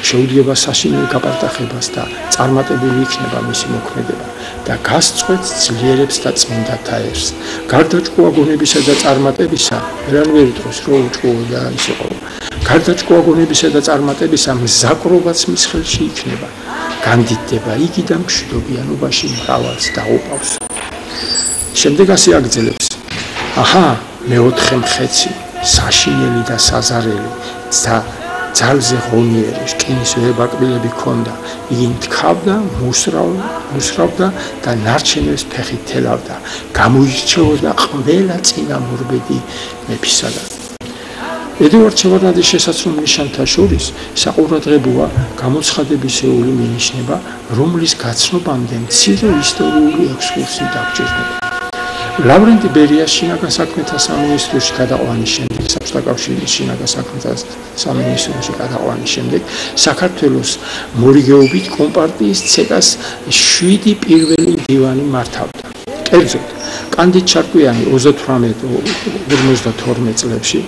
შეუდგება საშინელ გაპარტახებას და წარმატებული იქნება მისი მოქმედება და გასწვეთს ძლიერებს და წმინდათა ერს. გარდა ჭკუაგონებისა და წარმატებისა, ვერავინ დროს რო უჭკუო და ის იყო. გარდა ჭკუაგონებისა და წარმატებისა, მზაკრობაც მის ხელში იქნება. განდიდდება იგი და მშვიდობიანობაში მრავალს დაუპავს. შემდეგ ასე აგრძელებს. აჰა, მე-4 მხეცი, საშინელი და საზარელი და ძალზე ღონიერი, რკინის ვებაკბილები ჰქონდა. იგი თქავდა, მუსრავდა და ნარჩენებს ფეხით თელავდა. გამოირჩეოდა ყველა წინამორბედი მეფისაგან. ედუარდ შევარდნაძის შესაძლო ნიშანთა შორის საყურადღებოა გამოცხადებისეული მინიშნება, რომლის გაცნობამდე მცირე ისტორიული ექსკურსი დაგჭირდება. ლავრენტი ბერიას შინაგან საქმეთა სამინისტროში გადაყვანის შემდეგ, საბჭოთა კავშირის შინაგან საქმეთა სამინისტროში გადაყვანის შემდეგ, საქართველოს მორიგეობით კომპარტიის ცეკას 7 პირველი მდივანი მართავდა. კერძოდ, კანდიდ ჩარკვიანი 38-52 წლებში,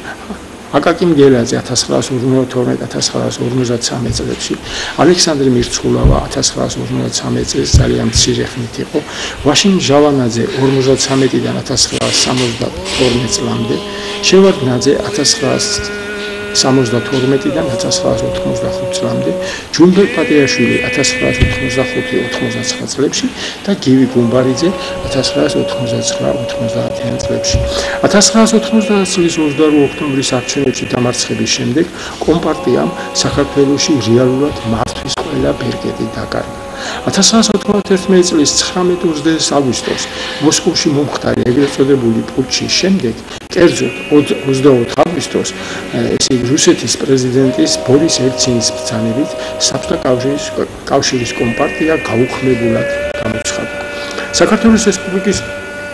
აკაკი მგელაძე 1952-1953 წლებში, ალექსანდრე მირცხულავა 1953 წელს ძალიან მცირე ხნით იყო, ვაშინ ჟავანაძე 53-დან 1972 წლამდე, შევარდნაძე 1972-დან 1985 წლამდე, ჯუმბელ პატიაშვილი 1985-89 წლებში და გივი გუმბარიძე 1989-90 წლებში. 1990 წლის 28 ოქტომბრის არჩევნებში დამარცხების შემდეგ კომპარტიამ საქართველოში რეალურად მართვის ყველა ბერგეთი დაკარგა. 1991 წლის 19-20 აგვისტოს მოსკოვში მომხდარი ეგრეთ წოდებული პუტჩის შემდეგ, კერძოდ 24 აგვისტოს რუსეთის პრეზიდენტის ბორის ელცინის ბრძანებით საბჭოთა კავშირის კომპარტია გაუქმებულად გამოცხადდა. საქართველოს რესპუბლიკის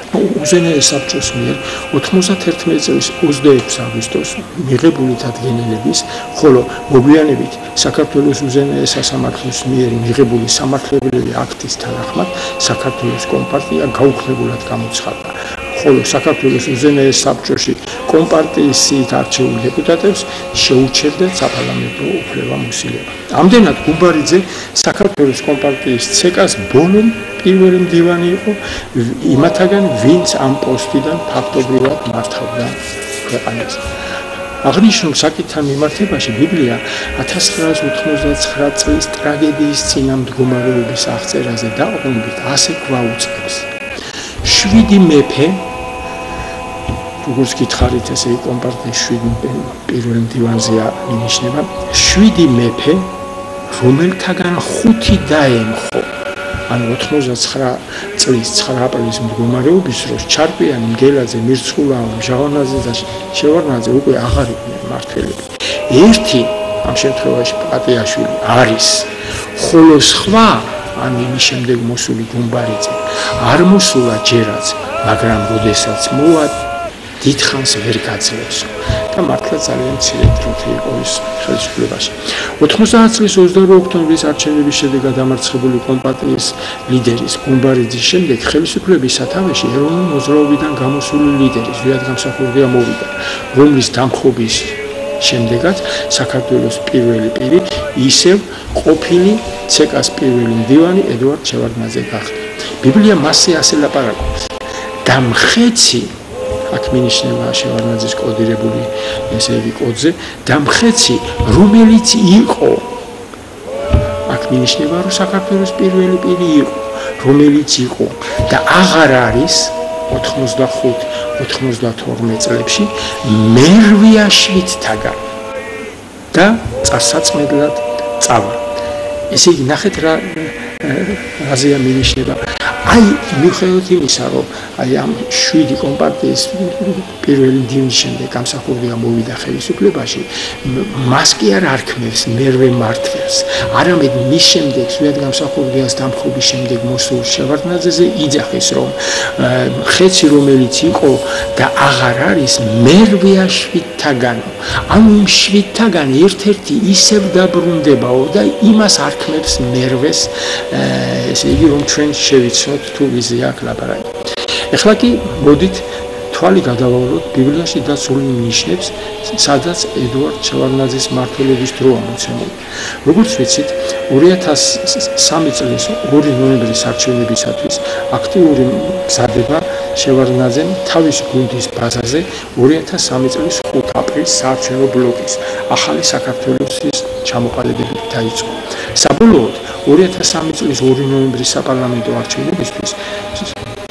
უზენაეს საბჭოს მიერ 91 წლის 26 აგვისტოს მიღებული დადგენილების, ხოლო მოგვიანებით საქართველოს უზენაეს სასამართლოს მიერ მიღებული სამართლებრივი აქტის თანახმად საქართველოს კომპარტია გაუქმებულად გამოცხადდა. ხოლო საქართველოს უზენაეს საბჭოში კომპარტიის სიით არჩეულ დეპუტატებს შეუჩერდა საპარლამენტო უფლება-მოსილება. ამდენად გუმბარიძე საქართველოს კომპარტიის ცეკას ბოლო პირველი მდივანი იყო იმათაგან, ვინც ამ პოსტიდან ფაქტობრივად მართავდა ქვეყანას. აღნიშნულ საკითხთან მიმართებაში ბიბლია 1989 წლის ტრაგედიის წინამდგომარეობის აღწერაზე დაყრდნობით ასე გვაუწყებს. 7 მეფე, როგორც გითხარით, ესე კომპარტიის 7 პირველ მდივანზეა მინიშნება, 7 მეფე, რომელთაგან 5 დაემხო. ანუ 89 წლის 9 აპრილის მდგომარეობის დროს ჩარკვიანი, მგელაძე, მირცხულავა, ჟავანაძე და შევარდნაძე უკვე აღარ იყვნენ მმართველები. ერთი ამ შემთხვევაში პატიაშვილი არის, ხოლო სხვა, ან იმის შემდეგ მოსული გუმბარიძე არ მოსულა ჯერაც, მაგრამ როდესაც მოვა, დიდხანს ვერ გაძლევს და მართლა ძალიან მცირე დროთი იყო ის ხელისუფლებაში. 90 წლის 22 ოქტომბრის არჩევნების შედეგად დამარცხებული კომპარტიის ლიდერის გუმბარიძის შემდეგ ხელისუფლების სათავეში ეროვნული მოძრაობიდან გამოსული ლიდერი ზვიად გამსახურდია მოვიდა, რომლის დამხობის შემდეგაც საქართველოს პირველი პირი ისევ ყოფილი ცეკას პირველი მდივანი ედუარდ შევარდნაძე გახდა. ბიბლია მასზე ასე ლაპარაკობს და მხეცი აქ მინიშნება შევარდნაძის კოდირებული ესე იგი კოდზე და მხეცი რომელიც იყო აქ მინიშნება რომ საქართველოს პირველი პირი იყო რომელიც იყო და აღარ არის 95-92 წლებში მერვიაშვილთაგან და წარსაწმედლად წავა. ესე იგი ნახეთ რაზეა მინიშნება. აი მიუხედავად იმისა, რომ აი ამ 7 კომპარტიის პირველი მდივნის შემდეგ გამსახურდია მოვიდა ხელისუფლებაში, მას კი არ არქმევს მერვე მმართველს. არამედ მის შემდეგ, ზვიად გამსახურდიას დამხობის შემდეგ მოსულ შევარდნაძეზე იძახეს, რომ ხეცი რომელიც იყო და აღარ არის მერვეაშვილთაგან. ანუ იმ შვილთაგან ერთ-ერთი ისევ დაბრუნდებაო და იმას არქმევს მერვეს, ესე იგი რომ ჩვენ შევიცნოთ თუ ვიზია აქ ლაპარაკი. ეხლა კი მოდით თვალი გადავავალოთ ბიბლიაში დაცული ნიშნებს, სადაც ედუარდ შევარდნაძის მმართველობის დროა მოცემული. როგორც ვიცით, 2003 წლის 2 ნოემბრის არჩევნებისათვის აქტიური მზადება შევარდნაძემ თავის გუნდის ბაზაზე 2003 წლის 5 აპრილს საარჩევნო ბლოკის ახალი საქართველოსის ჩამოყალიბებით დაიწყო. საბოლოოდ 2003 წლის 2 ნოემბრის საპარლამენტო არჩევნებისთვის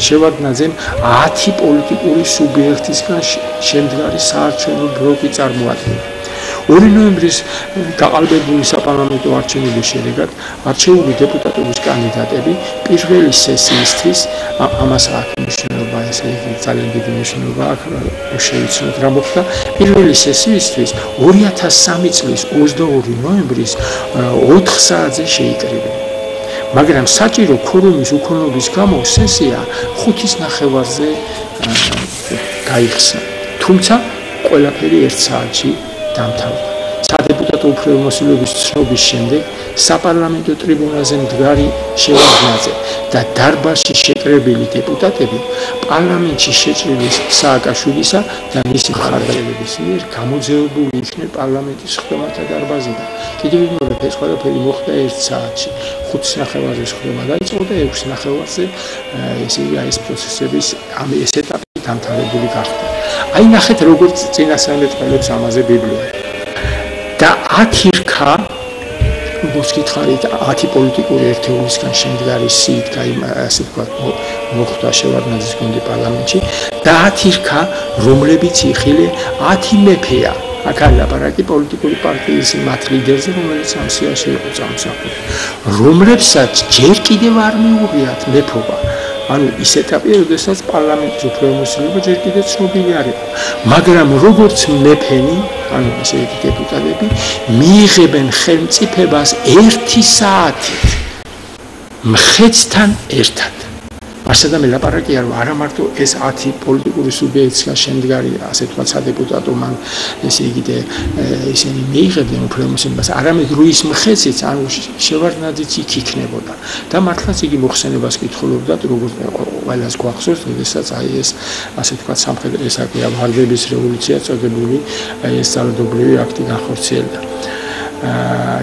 შევარდნაძემ 10 პოლიტიკური სუბიექტისგან შემდგარი საარჩევნო ბლოკი წარმოადგენდა. 2 ნოემბრის გაყალბებული საპარლამენტო არჩევნების შედეგად არჩეული დეპუტატების კანდიდატები პირველი სესიისთვის ამას აქ მნიშვნელობა ესე იგი ძალიან დიდი მნიშვნელობა აქ შევიცნოთ რა მოხდა პირველი სესიისთვის 2003 წლის 22 ნოემბრის 4 საათზე შეიკრიბა. მაგრამ საჭირო ქორუმის უქონლობის გამო სესია 5:30-ზე გაიხსნა. თუმცა ყველაფერი 1 საათში დამთავრდა. სადეპუტატო უფლებამოსილების ცნობის შემდეგ საპარლამენტო ტრიბუნაზე მდგარი შევარდნაძე და დარბაზში შეკრებილი დეპუტატები პარლამენტში შეჭრილი სააკაშვილისა და მისი მხარდაჭერების მიერ გამოძევებული იქნენ პარლამენტის ხდომათა დარბაზიდან. კიდევ ვიმეორებ, ეს ყველაფერი მოხდა 1 საათში. 5:30-ზე ხდომა დაიწყო და 6:30-ზე ესე იგი ეს პროცესების ეს ეტაპი დამთავრებული გახდა. აი ნახეთ როგორც წინასწარმეტყველებს ამაზე ბიბლია. და 10 რქა როგორც გითხარით 10 პოლიტიკური ერთეულისგან შემდგარი სიით ასე ვთქვათ მოხდა შევარდნაძის გუნდი პარლამენტში და 10 რქა რომლებიც იხილე 10 მეფეა აქ არის ლაპარაკი პოლიტიკური პარტიის მათ ლიდერზე რომელიც ამ სიაში იყო წამოსახული რომლებსაც ჯერ კიდევ არ მიუღიათ მეფობა ანუ ის ეტაპია, როდესაც პარლამენტის უფლებამოსილება ჯერ კიდევ ცნობილი არ იყო. მაგრამ როგორც მეფენი, ანუ ესე იგი დეპუტატები, მიიღებენ ხელმწიფებას 1 საათით მხეცთან ერთად. ასედა მე ლაპარაკია, რომ არა მარტო ეს 10 პოლიტიკური სუბიექტისგან შემდგარი, ასე ვთქვათ, სადეპუტატო მან ესე იგი ისინი მიიღებდნენ უფლებამოსილებას, არამედ რუის მხეციც, ანუ შევარდნაძეც იქ იქნებოდა. და მართლაც იგი მოხსენებას კითხულობდა, როგორც ყველას გვახსოვს, როდესაც აი ეს ასე ვთქვათ, სამხედრო ეს აკია ვარდების რევოლუცია წოდებული, აი ეს ძალადობრივი აქტი განხორციელდა.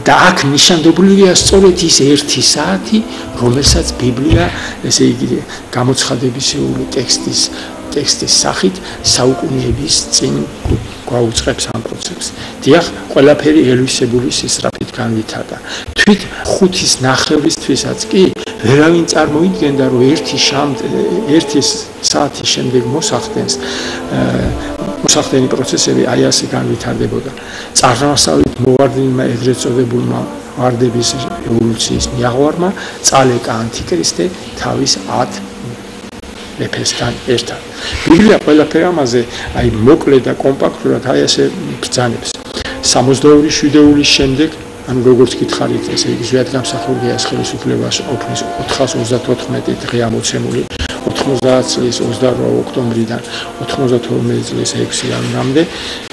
და აქ ნიშანდობლივია სწორედ ის 1 საათი, რომელსაც ბიბლია, ესე იგი, გამოცხადებისეული ტექსტის სახით საუკუნეების წინ გვაუწყებს ამ პროცესს. დიახ, ყველაფერი ელვისებული სისწრაფით განვითარდა. თვით 5:30-ისთვისაც კი ვერავინ წარმოიდგენდა, რომ 1 საათის შემდეგ მოსახდენი პროცესები აი ასე განვითარდებოდა. წარმოსავლით მოვარდნილმა ეგრეთ წოდებულმა ვარდების რევოლუციის მიაღვარმა წალეკა ანტიქრისტე თავის 10 მეფესთან ერთად. ბიბლია ყველაფერ ამაზე აი მოკლე და კომპაქტურად აი ასე ბრძანებს. 62 შვიდეულის შემდეგ ანუ როგორც გითხარით, ესე იგი ზვიად გამსახურდია ხელისუფლებას ყოფნის 434 დღე ამოცემული 90 წლის 28 ოქტომბრიდან 92 წლის 6 იანვრამდე,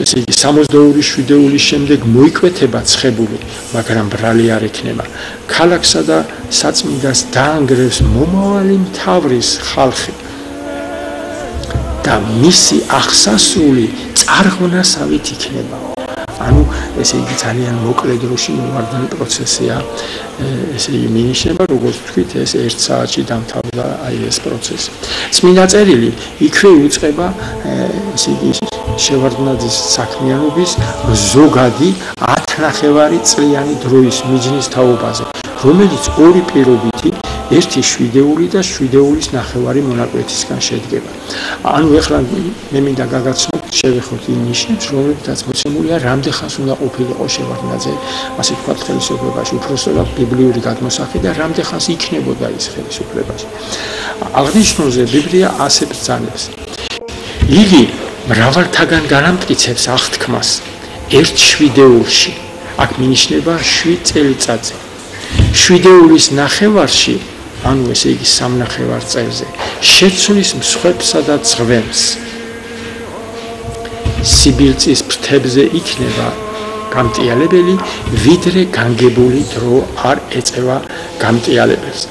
ესე იგი 62 შვიდეულის შემდეგ მოიკვეთება ცხებული, მაგრამ ბრალი არ ექნება. ქალაქსა და საწმინდას დაანგრევს მომავალი მთავრის ხალხი და მისი აღსასრული წარღვნასავით იქნება. ანუ ესე იგი ძალიან მოკლე დროში მოვარდნილი პროცესია, ესე იგი მინიშნება, როგორც თქვით, ეს 1 საათში დამთავრდა აი ეს პროცესი. წმინდა წერილი იქვე იუწყება, ესე იგი შევარდნაძის საქმიანობის ზოგადი 10 წლიანი დროის მიჯნის თაობაზე, რომელიც ორი პირობითი, ერთი 7 და 7.5 მონაკვეთისგან შედგება. ანუ ეხლა მე მინდა გაგაცნოთ, შევეხოთ იმ ნიშნებს, რომლებიც მოცემულია, რამდენ ხანს უნდა ყოფილიყო შევარდნაძე, ასე ვთქვათ, ხელისუფლებაში, უпростоრად ბიბლიური გადმოსახი და რამდენ ხანს იქნებოდა ის ხელისუფლებაში. აღნიშნულზე ბიბლია ასე ბრძანებს. იგი მრავალთაგან განამტკიცებს აღთქმას 1/7-ში. აქ მინიშნება 7 წელიწადზე. 7.5 ანუ ესე იგი 3.5 წელზე შეცვლის მსხვერპლსა და ძღვენს. სიბილწის ფრთებზე იქნება გამტიალებელი, ვიდრე განგებული დრო არ ეწევა გამტიალებელს.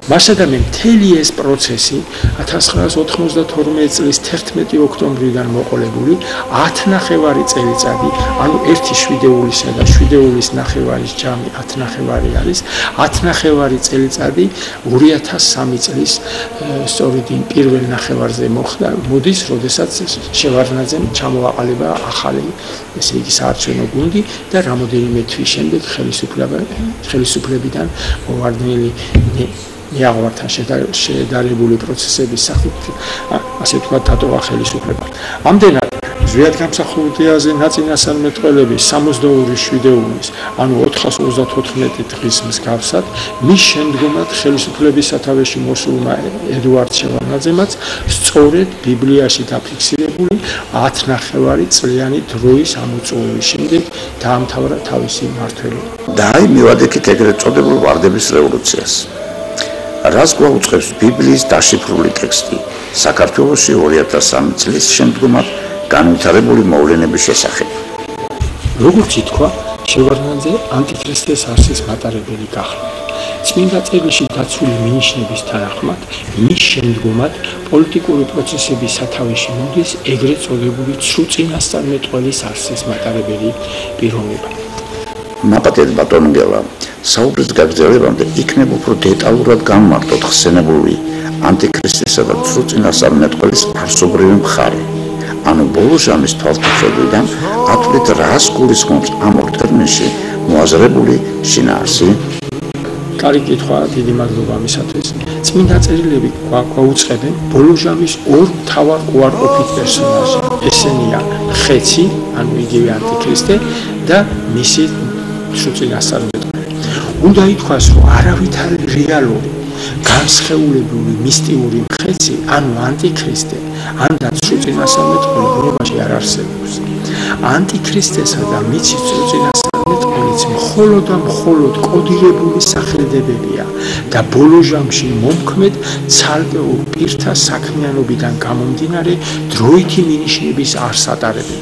მასა და მე მთელი ეს პროცესი 1992 წლის 11 ოქტომბრიდან მოყოლებული 10.5 წელიწადი, ანუ 1/7 და 7.5 ჯამი 10.5 არის, 10.5 წელიწადი 2003 წლის სწორედ იმ პირველ ნახევარზე მოხდა, მოდის, როდესაც შევარდნაძემ ჩამოაყალიბა ახალი, ესე იგი საარჩევნო გუნდი და რამოდენიმე თვის შემდეგ ხელისუფლებიდან მოვარდნილი მიაღვართა შედარებული პროცესების სახით, ასე ვთქვათ, დატოვა ხელისუფლება. ამდენად ზვიად გამსახურდიაზე ნაწინასწარმეტყველები 62/7, ანუ 434 დღის მსგავსად, მის შემდგომად ხელისუფლების სათავეში მოსულმა ედუარდ შევარდნაძემაც სწორედ ბიბლიაში დაფიქსირებული 10.5 წლიანი დროის ამოწურვის შემდეგ დაამთავრა თავისი მმართველობა. და აი მივადგეთ ეგრეთ წოდებულ ვარდების რევოლუციას. რას გვაუწყებს ბიბლიის დაშიფრული ტექსტი საქართველოში 2003 წლის შემდგომად განვითარებული მოვლენების შესახებ. როგორც ითქვა, შევარდნაძე ანტიქრისტეს არსის მატარებელი გახდა. წმინდა წერილში დაცული მინიშნების თანახმად, მის შემდგომად პოლიტიკური პროცესების სათავეში მოდის ეგრეთ წოდებული ცრუწინასწარმეტყველის არსის მატარებელი პიროვნება. მაპატეთ ბატონგელა, საუბრის გაგრძელებამდე იქნებ უფრო დეტალურად განმარტოთ ხსენებული ანტიქრისტესა და ცრუწინასწარმეტყველის არსობრივი მხარე. ანუ ბოლო ჟამის თვალსაჩინოდან ათვლით რას გულისხმობს ამ ორ ტერმინში მოაზრებული შინაარსი? კარი კითხვა, დიდი მადლობა ამისათვის. წმინდა წერილები გვაუწყებენ ბოლო ჟამის ორ მთავარ უარყოფით პერსონაჟს. ესენია ხეცი, ანუ იგივე ანტიქრისტე და მისი ცრუწინასწარმეტყველი. უნდა ითქვას, რომ არავითარი რეალური, განსხეულებული მისტიური მხეცი, ანუ ანტიქრისტე, ანდაც ცრუწინასწარმეტყველი ბუნებაში არ არსებობს. ანტიქრისტესა და მისი ცრუწინასწარმეტყველიც მხოლოდ და მხოლოდ კოდირებული სახელდებებია და ბოლო ჟამში მომქმედ ცალკეულ პირთა საქმიანობიდან გამომდინარე დროითი მინიშნების არს ატარებენ.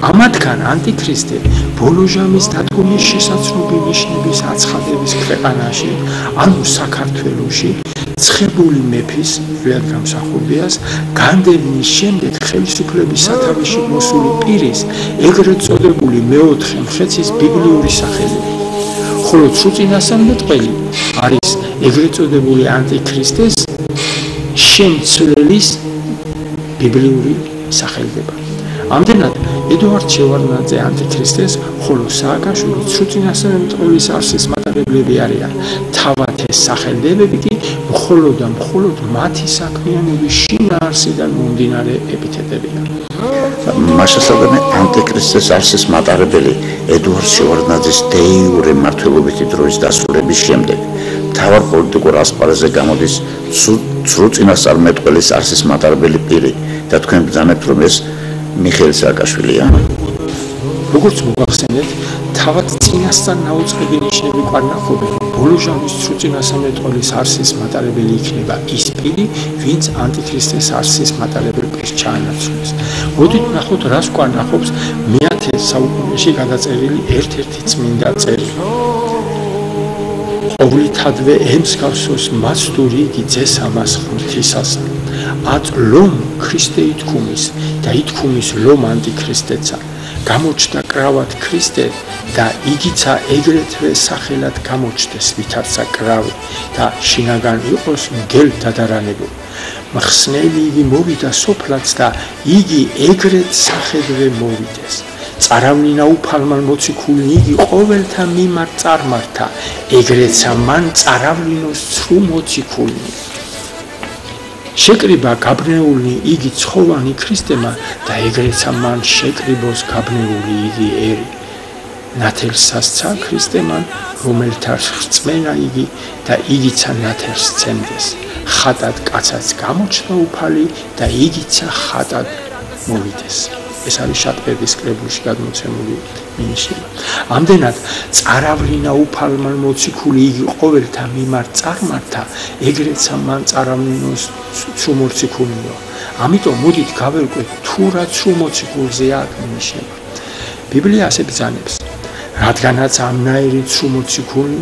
ამათგან ანტიქრისტე ბოლო ჟამის დადგომის შესაძლებელი ნიშნების აცხადების ქვეყანაში, ანუ საქართველოში, ცხებული მეფის, ზვიად გამსახურდიას, განდევნის შემდეგ ხელისუფლების სათავეში მოსული პირის, ეგრეთ წოდებული მეოთხე მხეცის ბიბლიური სახელები. ხოლო ცრუწინასწარმეტყველი არის ეგრეთ წოდებული ანტიქრისტეს შემცვლელის ბიბლიური სახელდება. ამდენად ედუარდ შევარდნაძე ანტიქრისტეს, ხოლო სააკაშვილი ცრუწინასწარმეტყველის არსის მატარებლები არიან. თავად ეს სახელდებები კი მხოლოდ და მხოლოდ მათი საქმიანობის შინაარსიდან მომდინარე ეპითეტებია. მასშტაბებად ანტიქრისტეს არსის მატარებელი ედუარდ შევარდნაძის დეიურე მმართველობითი დროის დასრულების შემდეგ მთავარ პოლიტიკურ ასპარეზზე გამოდის ცრუწინასწარმეტყველის არსის მატარებელი პირი და თქვენ ბრძანებთ, რომ ეს მიხეილ სააკაშვილია. როგორც მოგახსენეთ, თავად წინასწარ ნაუწყები ნიშნები გვარნახობენ, ბოლო ჟამის ცრუწინასწარმეტყველის არსის მატარებელი იქნება ის პირი, ვინც ანტიქრისტეს არსის მატარებელ პირს ჩაანაცვლებს. მოდით ნახოთ, რას გვარნახობს მე-10 საუკუნეში გადაწერილი ერთ-ერთი წმინდა წერილი. ყოვლითადვე ემსგავსოს მაცდური იგი ძესამას ღვთისასა. აწ ლომ ქრისტე ითქუმის და ითქუმის ლომ ანტიქრისტეცა. გამოჩნდა კრავად ქრისტე და იგიცა ეგრეთვე სახელად გამოჩნდეს, ვითარცა კრავი და შინაგან იყოს მგელ დადარანებული. მხსნელი იგი მოვიდა სოფლად და იგი ეგრეთ სახედვე მოვიდეს. წარავლინა უფალმან მოციქულნი იგი ყოველთა მიმართ წარმართა, ეგრეცა მან წაავლინოს ცრუ მოციქულნი. შეკრიბა გაბნეულნი იგი ცხოვანი ქრისტემა და ეგრეცა მან შეკრიბოს გაბნეული იგი ერი. ნათელს სასცა ქრისტემან, რომელთა რწმენა იგი და იგიცა ნათელს სცემდეს. ხატად კაცაც გამოჩნდა უფალი და იგიცა ხატად მოვიდეს. ეს არის შატყეების კრებულში გადმოცემული მინიშნება. ამდენად წარავლინა უფალმან მოციქული იგი ყოველთა მიმართ წარმართა, ეგრეცა მან წაავლინოს ცრუ მოციქულიო. ამიტომ მოდით გავერკვეთ თუ რა ცრუ მოციქულზე აქვს მინიშნება. ბიბლია ასე ბრძანებს. რადგანაც ამნაირი ცრუ მოციქული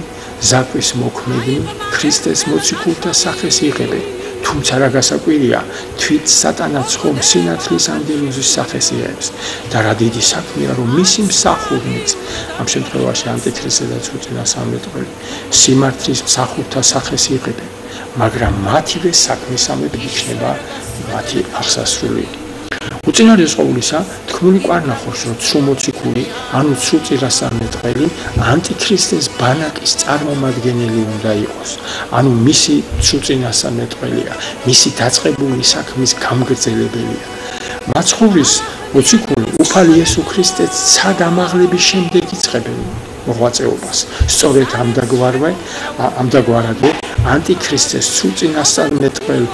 ზაკვის მოქმედი ქრისტეს მოციქულთა სახეს იღებენ, თუმცა რა გასაკვირია, თვით სატანაც ხომ სინათლის ანგელოზის სახეს იღებს და რა დიდი საქმეა, რომ მისი მსახურნიც, ამ შემთხვევაში ანტიქრისტე და წინასწარმეტყველი, სიმართლის მსახურთა სახეს იღებენ, მაგრამ მათივე საქმისამებრ იქნება მათი აღსასრული. უწინარეს ყოვლისა, თქმული კვარნახობს, რომ ცრუ მოციქული, ანუ ცრუ წინასწარმეტყველი, ანტიქრისტეს ბანაკის წარმომადგენელი უნდა იყოს. ანუ მისი ცრუ წინასწარმეტყველია, მისი დაწყებული საქმის გამგრძელებელია. მაცხოვრის მოციქული უფალი იესო ქრისტეც ცად ამაღლების შემდეგ იწყებენ მოღვაწეობას. სწორედ ამდაგვარადვე ანტიქრისტეს ცრუ წინასწარმეტყველ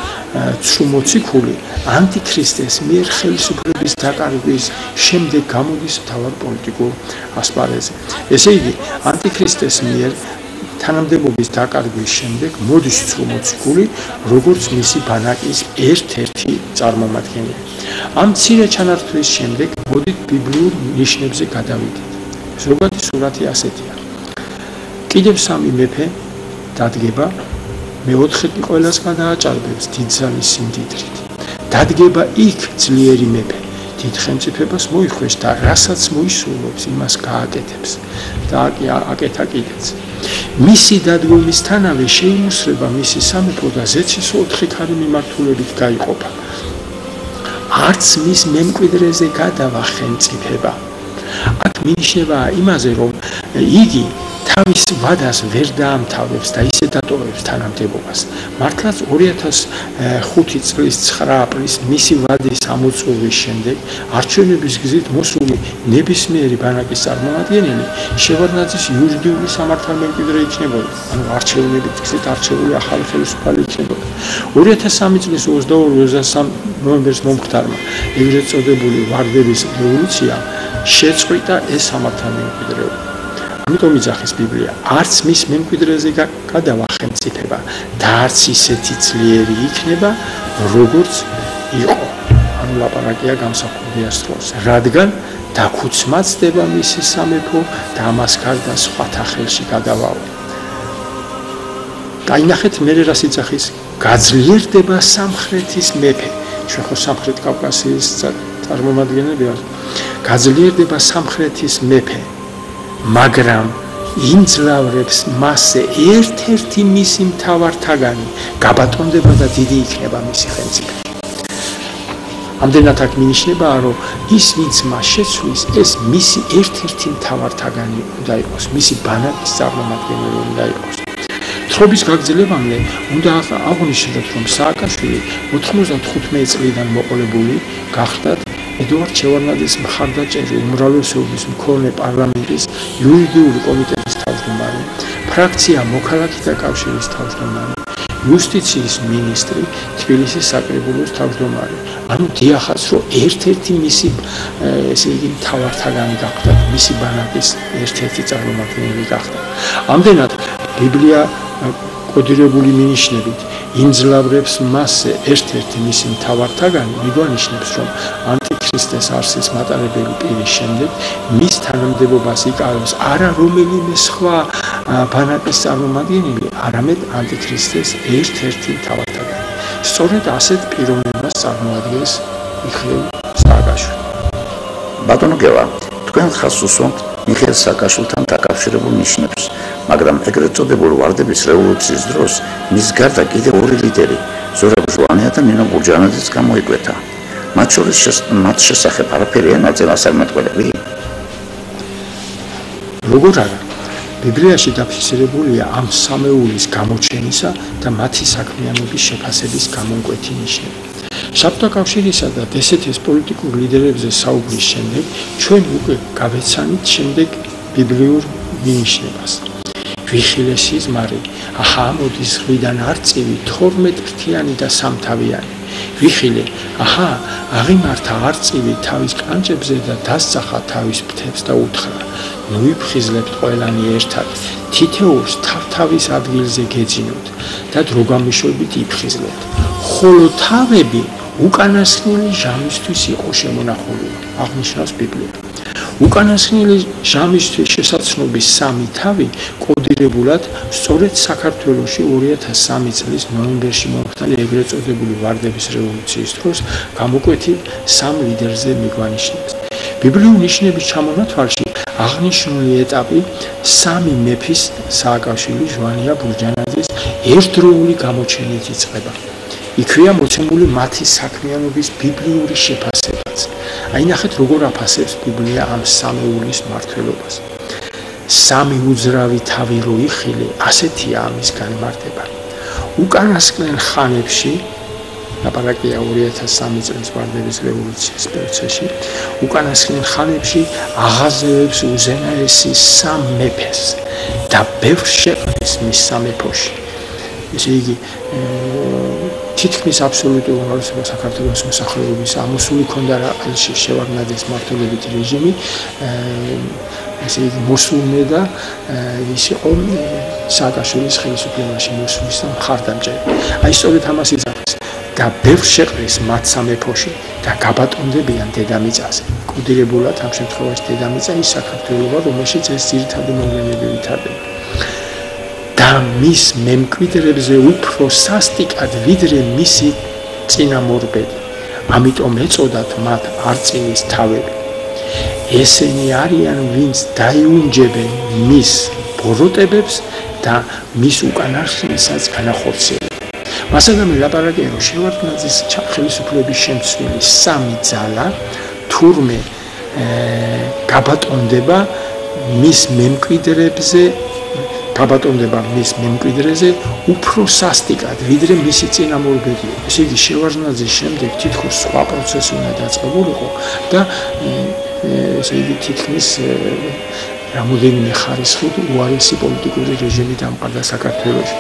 ცრუ მოციქული ანტიქრისტეს მიერ ხელისუფლების დაკარგვის შემდეგ გამოდის მთავარ პოლიტიკურ ასპარეზზე. ესე იგი, ანტიქრისტეს მიერ თანამდებობის დაკარგვის შემდეგ მოდის ცრუ მოციქული, როგორც მისი ბანაკის ერთ-ერთი წარმომადგენელი. ამ მცირე ჩანართვის შემდეგ მოდით ბიბლიურ ნიშნებზე გადავიდეთ. ზოგადი სურათი ასეთია. კიდევ სამი მეფე დადგება, მეოთხეთი ყველას გადააჭარბებს დიდძალი სიმდიდრით. დადგება იქ ძლიერი მეფე, დიდ ხელმწიფებას მოიხვეს და რასაც მოისურვებს, იმას გააკეთებს და აკეთა კიდეც. მისი დადგომისთანავე შეიმუსრება მისი სამეფო და ზეცის 4 ქარი მიმართულებით გაიყოფა. არც მის მემკვიდრეზე გადავა ხელმწიფება. აქ მინიშნება იმაზე, რომ იგი თავის ვადას ვერ დაამთავრებს და ისე დატოვებს თანამდებობას. მართლაც 2005 წლის 9 აპრილს მისი ვადის ამოწურვის შემდეგ არჩევნების გზით მოსული ნებისმიერი ბანაკის წარმომადგენელი შევარდნაძის იურიდიული სამართალმემკვიდრე იქნებოდა. ანუ არჩევნების გზით არჩეული ახალი ხელისუფალი იქნებოდა. 2003 წლის 22-23 ნოემბერს მომხდარმა ეგრეთ წოდებული ვარდების რევოლუცია შეწყვიტა ეს სამართალმემკვიდრეობა. ამიტომ იძახის ბიბლია, არც მის მემკვიდრეზე გადავა ხელმწიფება და არც ისეთი ძლიერი იქნება, როგორც იყო. ანუ ლაპარაკია გამსახურდიას დროს, რადგან დაქუცმაცდება მისი სამეფო და ამას გარდა სხვათა ხელში გადავაო. დაინახეთ მერე რას იძახის, გაძლიერდება სამხრეთის მეფე. ჩვენ ხო სამხრეთ კავკასიის წარმომადგენლები ვართ. გაძლიერდება სამხრეთის მეფე. მაგრამ იმძლავრებს მასზე ერთ-ერთი მისი მთავართაგანი გაბატონდება და დიდი იქნება მისი ხელმწიფე. ამდენად აქ მინიშნებაა, რომ ის ვინც მას შეცვლის, ეს მისი ერთ-ერთი მთავართაგანი უნდა იყოს, მისი ბანაკის წარმომადგენელი უნდა იყოს. თხრობის გაგრძელებამდე უნდა აღვნიშნოთ, რომ სააკაშვილი 95 წლიდან მოყოლებული გახდათ ედუარდ შევარდნაძის მხარდაჭერი უმრავლესობის მქონე პარლამენტის იურიდიული კომიტეტის თავმჯდომარე, ფრაქცია მოქალაქეთა კავშირის თავმჯდომარე, იუსტიციის მინისტრი, თბილისის საკრებულოს თავმჯდომარე. ანუ დიახაც, რომ ერთ-ერთი მისი ესე იგი მთავართაგანი გახდა, მისი ბანაკის ერთ-ერთი წარმომადგენელი გახდა. ამდენად ბიბლია კოდირებული მინიშნებით იმძლავრებს მასზე ერთ-ერთი მისი მთავართაგანი მიგვანიშნებს, რომ ანტიქრისტეს არსის მატარებელი პირის შემდეგ მის თანამდებობას იკავებს არა რომელიმე სხვა ბანაკის წარმომადგენელი, არამედ ანტიქრისტეს ერთ-ერთი მთავართაგანი. სწორედ ასეთ პიროვნებას წარმოადგენს მიხეილ სააკაშვილი. ბატონო გელა, თქვენ ხაზს უსვამთ მიხეილ სააკაშვილთან დაკავშირებულ ნიშნებს, მაგრამ ეგრეთ წოდებულ ვარდების რევოლუციის დროს მის გარდა კიდევ ორი ლიდერი, ზურაბ ჟვანია და ნინო ბურჯანაძეც გამოიკვეთა. მათ შორის მათ შესახებ არაფერია ნაწილასწარმეტყველები? როგორ არა? ბიბლიაში დაფიქსირებულია ამ სამეულის გამოჩენისა და მათი საქმიანობის შეფასების გამომკვეთი ნიშნები. საბჭოთა კავშირისა და დსთ-ის პოლიტიკურ ლიდერებზე საუბრის შემდეგ ჩვენ უკვე გავეცანით შემდეგ ბიბლიურ მინიშნებას. ვიხილეს სიზმარი, აჰა მოდის ღვიდან არწივი 12 ფრთიანი და სამთავიანი. ვიხილე, აჰა აღიმართა არწივი თავის კანჭებზე და დასწახა თავის ფრთებს და უთხრა: ნუ ვიფხიზლებთ ყველანი ერთად, თითოეულს თავის ადგილზე გეძინოთ და დროგამიშვებით იფხიზლებთ. ხოლო თავები უკანასკნელი ჟამისთვის იყო შემონახული, აღნიშნავს ბიბლია. უკანასკნელი ჟამისთვის შესაძლოების სამი თავი კოდირებულად სწორედ საქართველოში 2003 წლის ნოემბერში მომხდარი ეგრეთ წოდებული ვარდების რევოლუციის დროს გამოკვეთილ სამ ლიდერზე მიგვანიშნებს. ბიბლიურ ნიშნების ჩამონათვალში აღნიშნული ეტაპი სამი მეფის სააკაშვილი, ჟვანია, ბურჯანაძის ერთდროული გამოჩენით იწყება. იქვეა მოცემული მათი საქმიანობის ბიბლიური შეფასებაც. აი ნახეთ როგორ აფასებს ბიბლია ამ სამეულის მმართველობას. სამი უძრავი თავი რო იხილე, ასეთია ამის განმარტება. უკანასკნელ ხანებში, ლაპარაკია 2003 წლის ვარდების რევოლუციის პროცესში, უკანასკნელ ხანებში აღაზევებს უზენაესი სამ მეფეს და ბევრ შეყრის მის სამეფოში. ესე იგი თითქმის აბსოლუტურ უმრავლესობას საქართველოს მოსახლეობის ამოსული ქონდა რაყელში შევარდნაძის მმართველობითი რეჟიმი, ესე იგი მოსულნე და ის იყო სააკაშვილის ხელისუფლებაში მოსulis და მხარდამჭერი. აი სწორედ ამას იზამთრებს და ბევრ შეყრის მათ სამეფოში და გაბატონდებიან დედამიწაზე. კოდირებულად ამ შემთხვევაში დედამიწა ის საქართველოა, რომელშიც ეს ძირითადი მოვლენები ვითარდება. და მის მემკვიდრებზე უფრო სასტიკად ვიდრე მისი წინამორბედი. ამიტომ ეწოდათ მათ არწივის თავები. ესენი არიან, ვინც დაიუნჯებენ მის ბოროტებებს და მის უკანასკნელსაც განახორციელებენ. მასადამე ლაპარაკია, რომ შევარდნაძის ხელისუფლების შემცვლელი სამი ძალა თურმე გაბატონდება მის მემკვიდრებზე მის მემკვიდრეზე უფრო სასტიკად, ვიდრე მისი წინამორბედი. ესე იგი, შევარდნაძის შემდეგ თითქოს სხვა პროცესი უნდა დაწყებულიყო და ესე იგი, თითქმის რამოდენიმე ხარისხით უარესი პოლიტიკური რეჟიმი დამყარდა საქართველოში.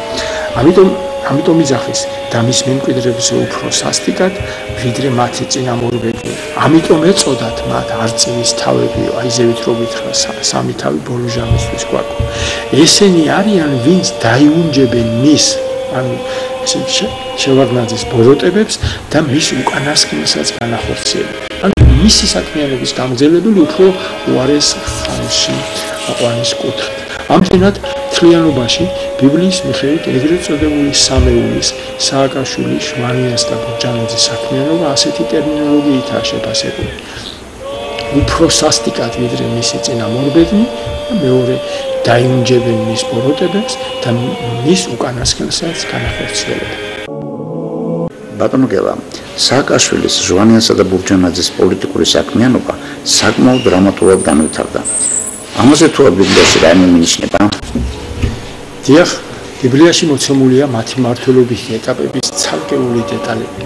ამიტომ იძახეს და მის მემკვიდრეებზე უფრო სასტიკად, ვიდრე მათი წინამორბედი. ამიტომ ეწოდათ მათ არწივის თავები, აი ზევით რო გითხრა, სამი თავი ბოლო ჟამისთვის გვაქვს. ესენი არიან, ვინც დაიუნჯებენ მის, ანუ შევარდნაძის ბოროტებებს და მის უკანასკნელსაც განახორციელებენ. ანუ მისი საქმიანობის გამგზელებელი უფრო უარეს ხანში აყვანის კუთხით. ამჯერად მთლიანობაში ბიბლიის მიხედვით ეგრეთ წოდებული სამეულის, სააკაშვილის, ჟვანიას და ბურჯანაძის საქმიანობა ასეთი ტერმინოლოგიითაა შეფასებული. უფრო სასტიკად ვიდრე მისი წინამორბედი და მეორე დაიუნჯებენ მის ბოროტებებს და მის უკანასკნელსაც განახორციელებენ. ბატონო გელა, სააკაშვილის, ჟვანიასა და ბურჯანაძის პოლიტიკური საქმიანობა საკმაოდ დრამატულად განვითარდა. ამაზე თუ ბიბლიაში რაიმე მინიშნება? დიახ, ბიბლიაში მოცემულია მათი მმართველობის ეტაპების ცალკეული დეტალები.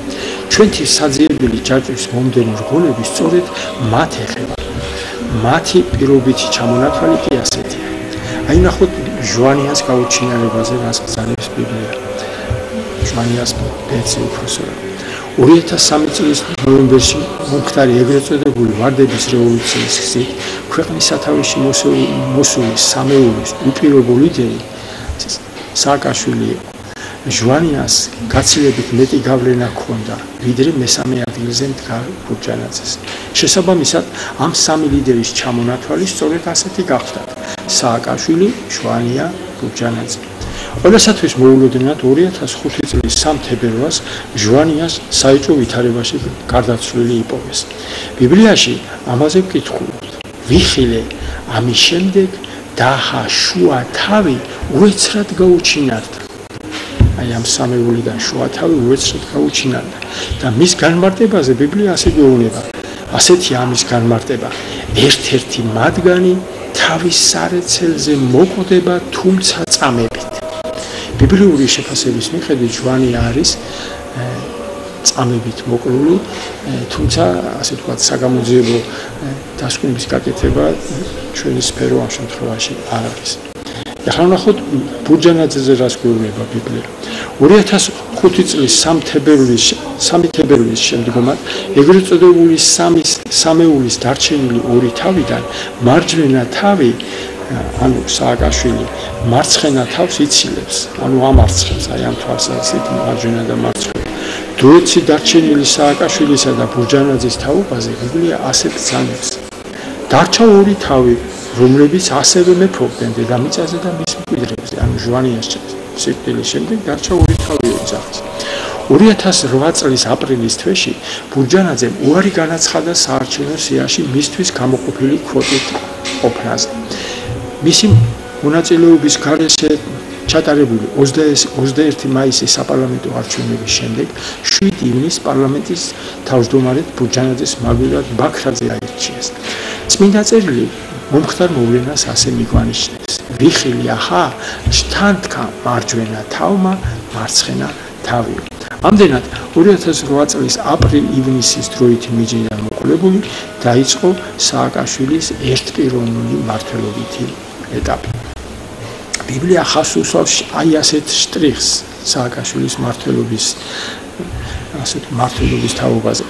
ჩვენი საძიებელი ჯაჭვის მომდევნო რგოლები სწორედ მათ ეხება. მათი პირობითი ჩამონათვალი კი ასეთია. აი ნახოთ ჟვანიას გაუჩინარებაზე რას გზავნებს ბიბლია. ჟვანიას ბეწი უფროსია. 2003 წლის ნოემბერში მომხდარი ეგრეთ წოდებული ვარდების რევოლუციის გზით ქვეყნის სათავეში მოსული სამეულის უპირობო ლიდერი სააკაშვილი იყო. ჟვანიას გაცილებით მეტი გავლენა ჰქონდა, ვიდრე მესამე ადგილზე მდგარ ბურჯანაძეს. შესაბამისად, ამ სამი ლიდერის ჩამონათვალი სწორედ ასეთი გახდათ: სააკაშვილი, ჟვანია, ბურჯანაძე. ყველასათვის მოულოდნელად 2005 წლის 3 თებერვალს ჟვანიას საეჭვო ვითარებაში გარდაცვლილი იპოვეს. ბიბლიაში ამაზე ვკითხულობთ. ვიხილე ამის შემდეგ დაჰა შუა თავი უეცრად გაუჩინარდა. აი ამ სამეულიდან შუა თავი უეცრად გაუჩინარდა და მის განმარტებაზე ბიბლია ასე გვეუბნება. ასეთია ამის განმარტება. ერთ-ერთი მათგანი თავის სარეცელზე მოკვდება თუმცა წამებით. ბიბლიური შეფასების მიხედვით ჯვანი არის წამებით მოკლული, თუმცა ასე ვთქვათ საგამოძიებო დასკვნების გაკეთება ჩვენი სფერო ამ შემთხვევაში არ არის. ახლა ნახოთ ბურჯანაძეზე რას გვეუბნება ბიბლია. 2005 წლის 3 თებერვლის შემდგომად ეგრეთ წოდებული სამეულის დარჩენილი ორი თავიდან მარჯვენა თავი ანუ სააკაშვილი მარცხენა თავს იცილებს, ანუ ამარცხებს, აი ამ თვალსაზრისით მარჯვენა და მარცხენა. დროიცი დარჩენილი სააკაშვილისა და ბურჯანაძის თაობაზე ბიბლია ასეთ ბრძანებს. დარჩა ორი თავი, რომლებიც ასევე მეფობდნენ დედამიწაზე და მის მკვიდრებზე, ანუ ჟვანიას სიკვდილის შემდეგ დარჩა ორი თავი ოჯახის. 2008 წლის აპრილის თვეში ბურჯანაძემ უარი განაცხადა საარჩევნო სიაში მისთვის გამოყოფილი კვოტით ყოფნაზე. მისი მონაწილეობის გარეშე ჩატარებული 21 მაისის საპარლამენტო არჩევნების შემდეგ 7 ივნისს პარლამენტის თავმჯდომარედ ბურჯანაძის მაგვილად ბაქრაძე აირჩიეს. წმინდა წერილი მომხდარ მოვლენას ასე მიგვანიშნებს. ვიხილი ახა შთანთქა მარჯვენა თავმა მარცხენა თავი. ამდენად 2008 წლის აპრილ-ივნისის დროითი მიჯნიდან მოყოლებული დაიწყო სააკაშვილის ერთპიროვნული მმართველობითი ეტაპი. ბიბლია ხას უსვავს აი ასეთ შტრიხს სააკაშვილის მმართველობის თაობაზე.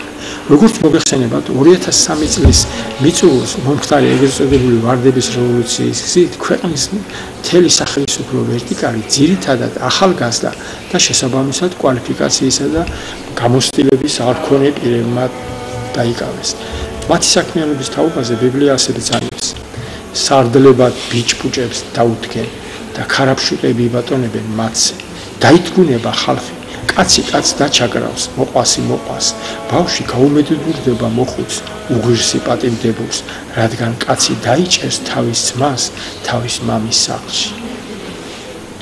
როგორც მოგეხსენებათ, 2003 წლის მიწურულს მომხდარი ეგრეთ წოდებული ვარდების რევოლუციის გზით ქვეყნის მთელი სახელმწიფო ვერტიკალი ძირითადად ახალგაზრდა და შესაბამისად კვალიფიკაციისა და გამოცდილების არ მქონე პირებმა დაიკავეს. მათი საქმიანობის თაობაზე ბიბლია ასე ბრძანებს. სარდლებად ბიჭ-ბუჭებს დაუდგენ და ქარაფშუტები იბატონებენ მათზე. დაითგუნება ხალხი, კაცი კაცს დაჩაგრავს, მოყვასი მოყვას, ბავშვი გაუმედურდება მოხუც, უღირსი პატიმდებულს, რადგან კაცი დაიჭერს თავის ძმას, თავის მამის სახლში.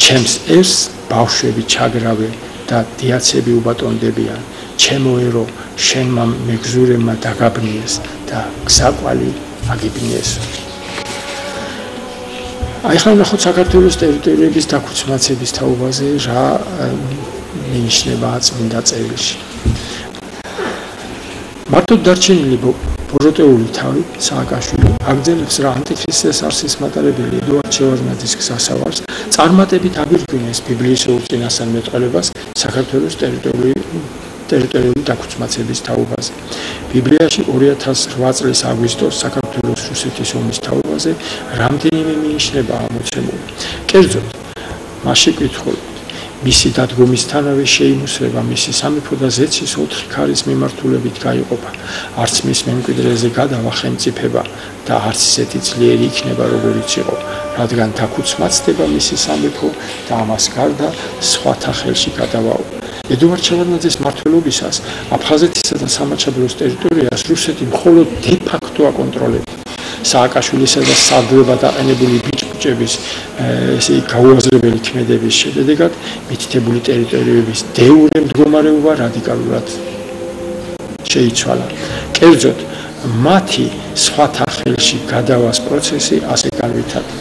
ჩემს ერს ბავშვები ჩაგრავენ და დიაცები უბატონდებიან, ჩემო ერო, შენმა მეგზურებმა დაგაბნიეს და გზაკვალი აგიბნიეს. აი ხან ნახოთ საქართველოს ტერიტორიების დაქუცმაცების თაობაზე რა მინიშნება წმინდა წერილში. მარტო დარჩენილი ბოროტეული თავი სააკაშვილი აგრძელებს რა ანტიქრისტეს არსის მატარებელი ედუარდ შევარდნაძის გზასავარს წარმატებით აგვირგვინეს ბიბლიის უწინასწარ მეტყველებას საქართველოს ტერიტორიული დაქუცმაცების თაობაზე. ბიბლიაში 2008 წლის აგვისტოს საქართველოს რუსეთის ომის თაობაზე რამდენიმე მინიშნება ამოცემული. კერძოდ, მასში კითხულობთ, მისი დადგომისთანავე შეიმუსრება მისი სამეფო და ზეცის 4 ქარის მიმართულებით გაიყოფა. არც მის მემკვიდრეზე გადავა ხელმწიფება და არც ისეთი ძლიერი იქნება, როგორიც იყო, რადგან დაქუცმაცდება მისი სამეფო და ამას გარდა სხვათა ხელში გადავაო. ედუარდ შევარდნაძის მმართველობისას აფხაზეთისა და სამაჩაბლოს ტერიტორიას რუსეთი მხოლოდ დე-ფაქტო აკონტროლებდა. სააკაშვილისა და სარდლებად აყენებული ბიჭ-ბუჭების გაუაზრებელი ქმედების შედეგად მითითებული ტერიტორიების დე-იურე მდგომარეობა რადიკალურად შეიცვალა. კერძოდ, მათი სხვათა ხელში გადავას პროცესი ასე განვითარდა.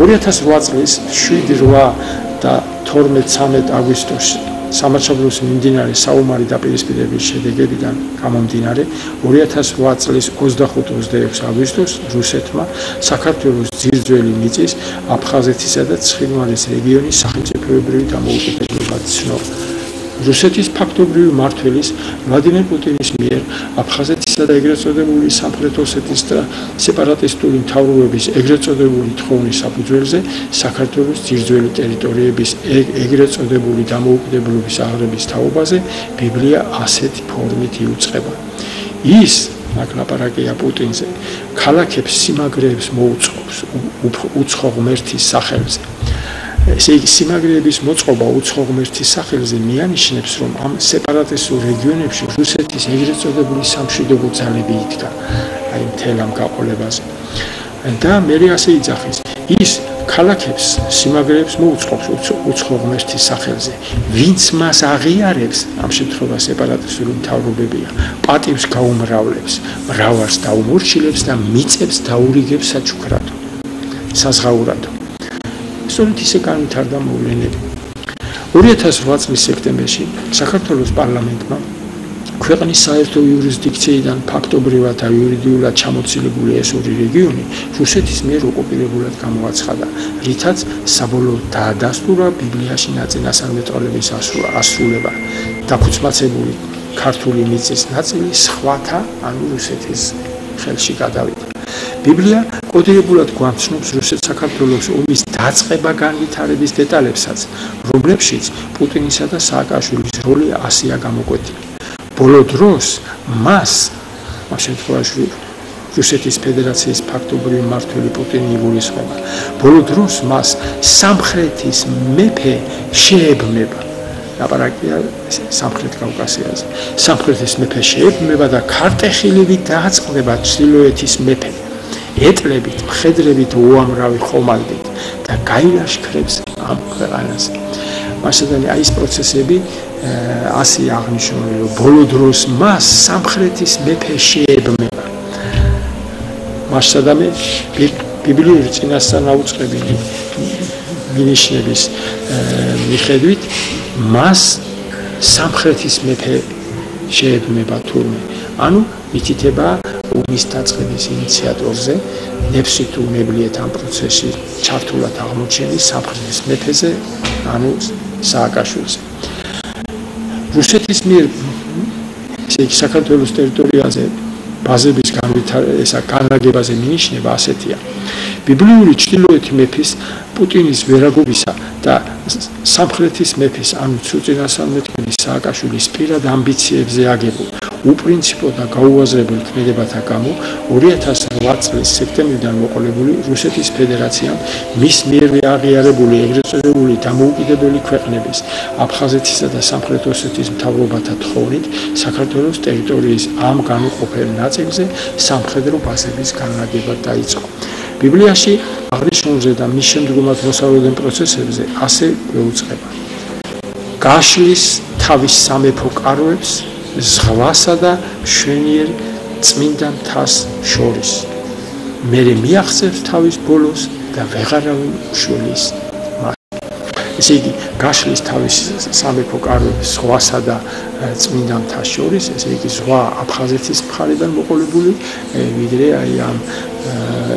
2008 წლის 7-8 და 12-13 აგვისტოში სამაჩაბლოს მიმდინარე საომარი დაპირისპირების შედეგებიდან გამომდინარე 2008 წლის 25-26 აგვისტოს რუსეთმა საქართველოს ძირძველი მიწის აფხაზეთისა და ცხინვალის რეგიონის სახელმწიფოებრივი დამოუკიდებლობა ცნო. რუსეთის ფაქტობრივი მმართველის ვლადიმერ პუტინის მიერ აფხაზეთისა და ეგრეთ წოდებული სამხრეთ ოსეთის სეპარატისტული მთავრობების ეგრეთ წოდებული თხოვნის საფუძველზე საქართველოს ძირძველი ტერიტორიების ეგრეთ წოდებული დამოუკიდებლობის აღრების თაობაზე ბიბლია ასეთი ფორმით იუწყება. ის ნაკლაპარაკია პუტინზე, ქალაქებს სიმაგრეებს მოუწყობს უცხო ღმერთის სახელზე. ესე იგი სიმაგრეების მოწყობა უცხო ღმერთის სახელზე მიანიშნებს, რომ ამ სეპარატისტულ რეგიონებში რუსეთის ეგრეთ წოდებული სამშვიდობო ძალები იდგა. აი მთელ ამ გაყოლებაზე. და მე ასე იძახის, ის ქალაქებს სიმაგრეებს მოუწყობს უცხო ღმერთის სახელზე. ვინც მას აღიარებს, ამ შემთხვევაში სეპარატისტული მთავრობებია, პატივს გაუმრავლებს, მრავალს დაუმორჩილებს და მიწებს დაურიგებს საჩუქრად, საზღაურად. სწორედ ისე განვითარდა მოვლენები. 2008 წლის სექტემბერში საქართველოს პარლამენტმა ქვეყნის საერთო იურისდიქციიდან ფაქტობრივად და იურიდიულად ჩამოცილებული ეს ორი რეგიონი რუსეთის მიერ ოკუპირებულად გამოაცხადა, რითაც საბოლოოდ დაადასტურა ბიბლიაში ნაწილასწავლების ასრულება. დაქუცმაცებული ქართული მიწის ნაწილი სხვათა, ანუ რუსეთის ხელში გადავიდა. ბიბლია კოდირებულად გვამცნობს რუსეთ-საქართველოს ომის დაწყება განვითარების დეტალებსაც, რომლებშიც პუტინისა და სააკაშვილის როლი ასეა გამოკვეთილი. ბოლო დროს მას, ამ შემთხვევაში რუსეთის ფედერაციის ფაქტობრივი მმართველი პუტინი იგულისხმება. ბოლო დროს მას სამხრეთის მეფე შეებმება. ლაპარაკია სამხრეთ კავკასიაზე. სამხრეთის მეფე შეებმება და ქარტეხილივით დააწყდება ჩრდილოეთის მეფე. ეტლებით, მხედრებით, უამრავი ხომალდით და გაილაშქრებს ამ ქვეყანას. მასედანი აი ეს პროცესები ასე აღნიშნული, რომ ბოლო დროს მას სამხრეთის მეფე შეებმება. მასადამე ბიბლიური წინასწარმოწყებითი მინიშნების მიხედვით მას სამხრეთის მეფე შეებმება თურმე. ანუ ითითება ომის დაწყების ინიციატორზე, ნებსით უნებლიეთ ამ პროცესში ჩართულად აღმოჩენის სამხრეთის მეფეზე, ანუ სააკაშვილზე. რუსეთის მიერ საქართველოს ტერიტორიაზე ბაზების განლაგებაზე მინიშნება ასეთია. ბიბლიური ჩრდილოეთი მეფის პუტინის ვერაგობისა და სამხრეთის მეფის, ანუ წინასწარმეტყველის სააკაშვილის პირად ამბიციებზე აგებულ უპრინციპო და გაუაზრებელ ქმედებათა გამო 2008 წლის სექტემბრიდან მოყოლებული რუსეთის ფედერაციამ მის მიერ აღიარებული ეგრეთ წოდებული დამოუკიდებელი ქვეყნების აფხაზეთისა და სამხრეთ ოსეთის მთავრობათა თხოვნით საქართველოს ტერიტორიის ამ განუყოფელ ნაწილზე სამხედრო ბაზების განლაგება დაიწყო. ბიბლიაში აღნიშნულზე და მის შემდგომად მოსავლოდენ პროცესებზე ასე გვეუწყება. გაშლის თავის სამეფო კაროებს ზღვასა და მშვენიერ წმინდა მთას შორის. მერე მიაღწევს თავის ბოლოს და ვეღარავინ უშველის მას. ესე იგი, გაშლის თავის სამეფო კაროებს ზღვასა და წმინდა მთას შორის, ესე იგი, ზღვა აფხაზეთის მხარიდან მოყოლებული, ვიდრე აი ამ